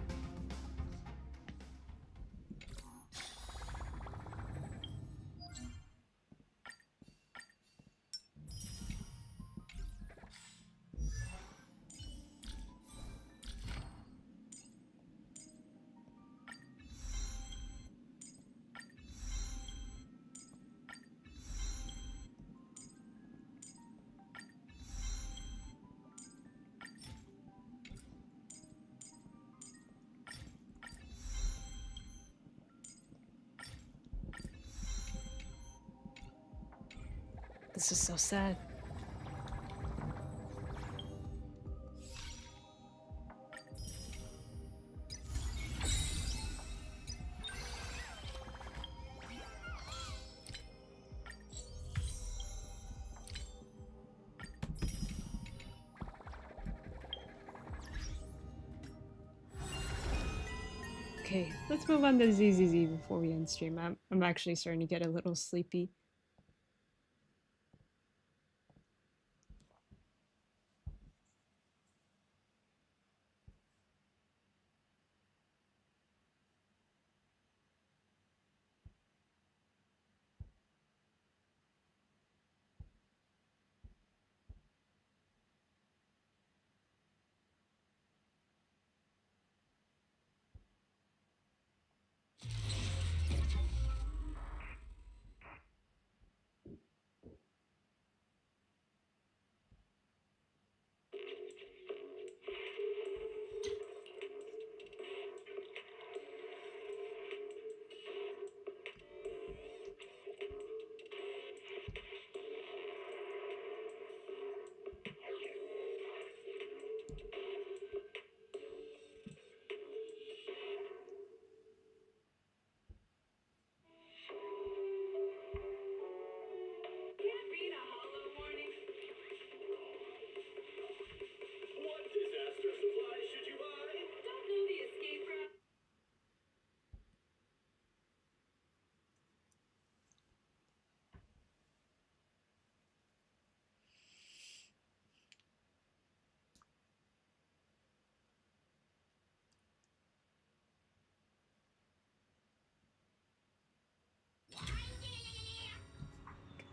This is so sad. Okay, let's move on to ZZZ before we end stream. I'm actually starting to get a little sleepy.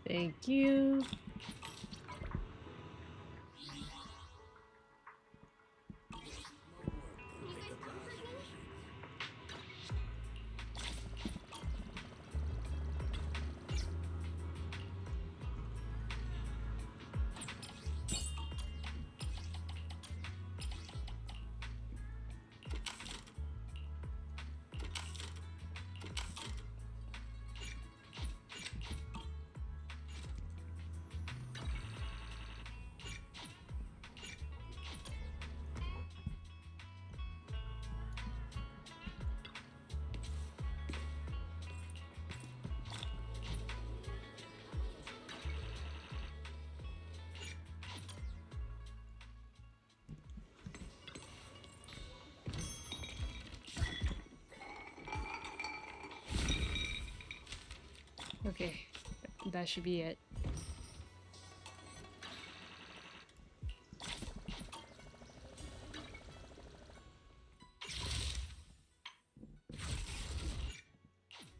Thank you. Okay, that should be it.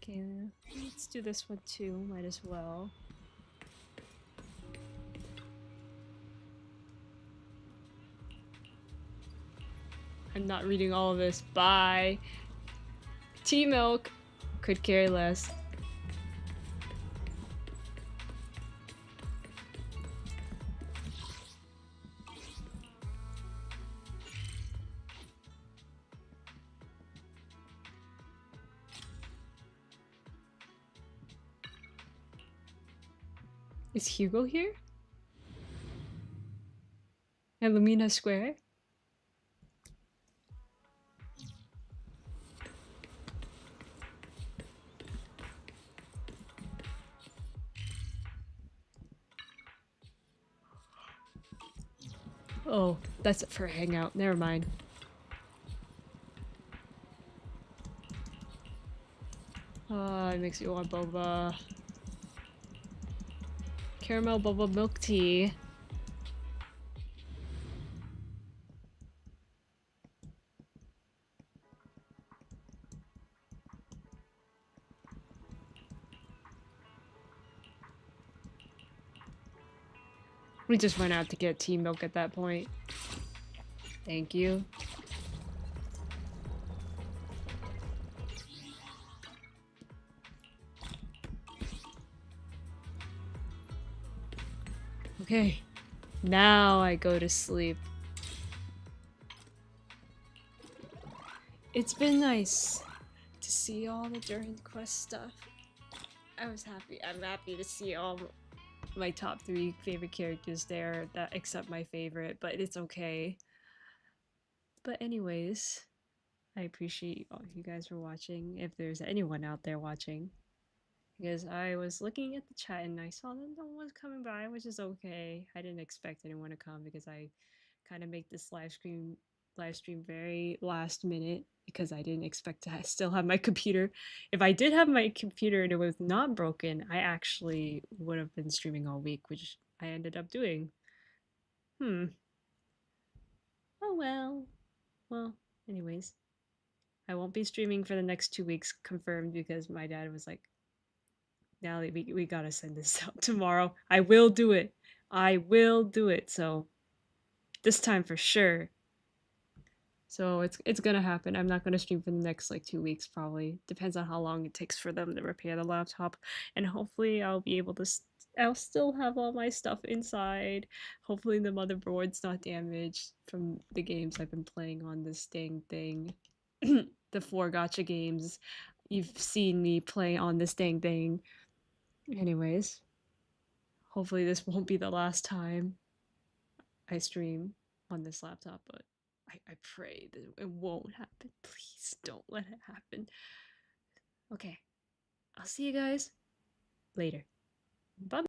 Okay, let's do this one too, might as well. I'm not reading all of this. Bye. Tea milk. Could care less. Is Hugo here? And Lumina Square? Oh, that's it for a hangout. Never mind. It makes me want boba. Caramel boba milk tea. We just went out to get tea milk at that point. Thank you. Okay, now I go to sleep. It's been nice to see all the Durin Quest stuff. I'm happy to see all my top 3 favorite characters there, that except my favorite, but it's okay. But anyways, I appreciate all you guys for watching, if there's anyone out there watching. Because I was looking at the chat and I saw that no one was coming by, which is okay. I didn't expect anyone to come because I kind of make this live stream very last minute because I didn't expect to still have my computer. If I did have my computer and it was not broken, I actually would have been streaming all week, which I ended up doing. Oh well. Well, anyways. I won't be streaming for the next 2 weeks, confirmed, because my dad was like, Natalie, we gotta send this out tomorrow. I will do it. I will do it. So this time for sure. So it's gonna happen. I'm not gonna stream for the next like 2 weeks probably. Depends on how long it takes for them to repair the laptop, and hopefully I'll be able to. I'll still have all my stuff inside. Hopefully the motherboard's not damaged from the games I've been playing on this dang thing. The 4 gacha games you've seen me play on this dang thing. Anyways, hopefully this won't be the last time I stream on this laptop, but I pray that it won't happen. Please don't let it happen. Okay, I'll see you guys later. Bye.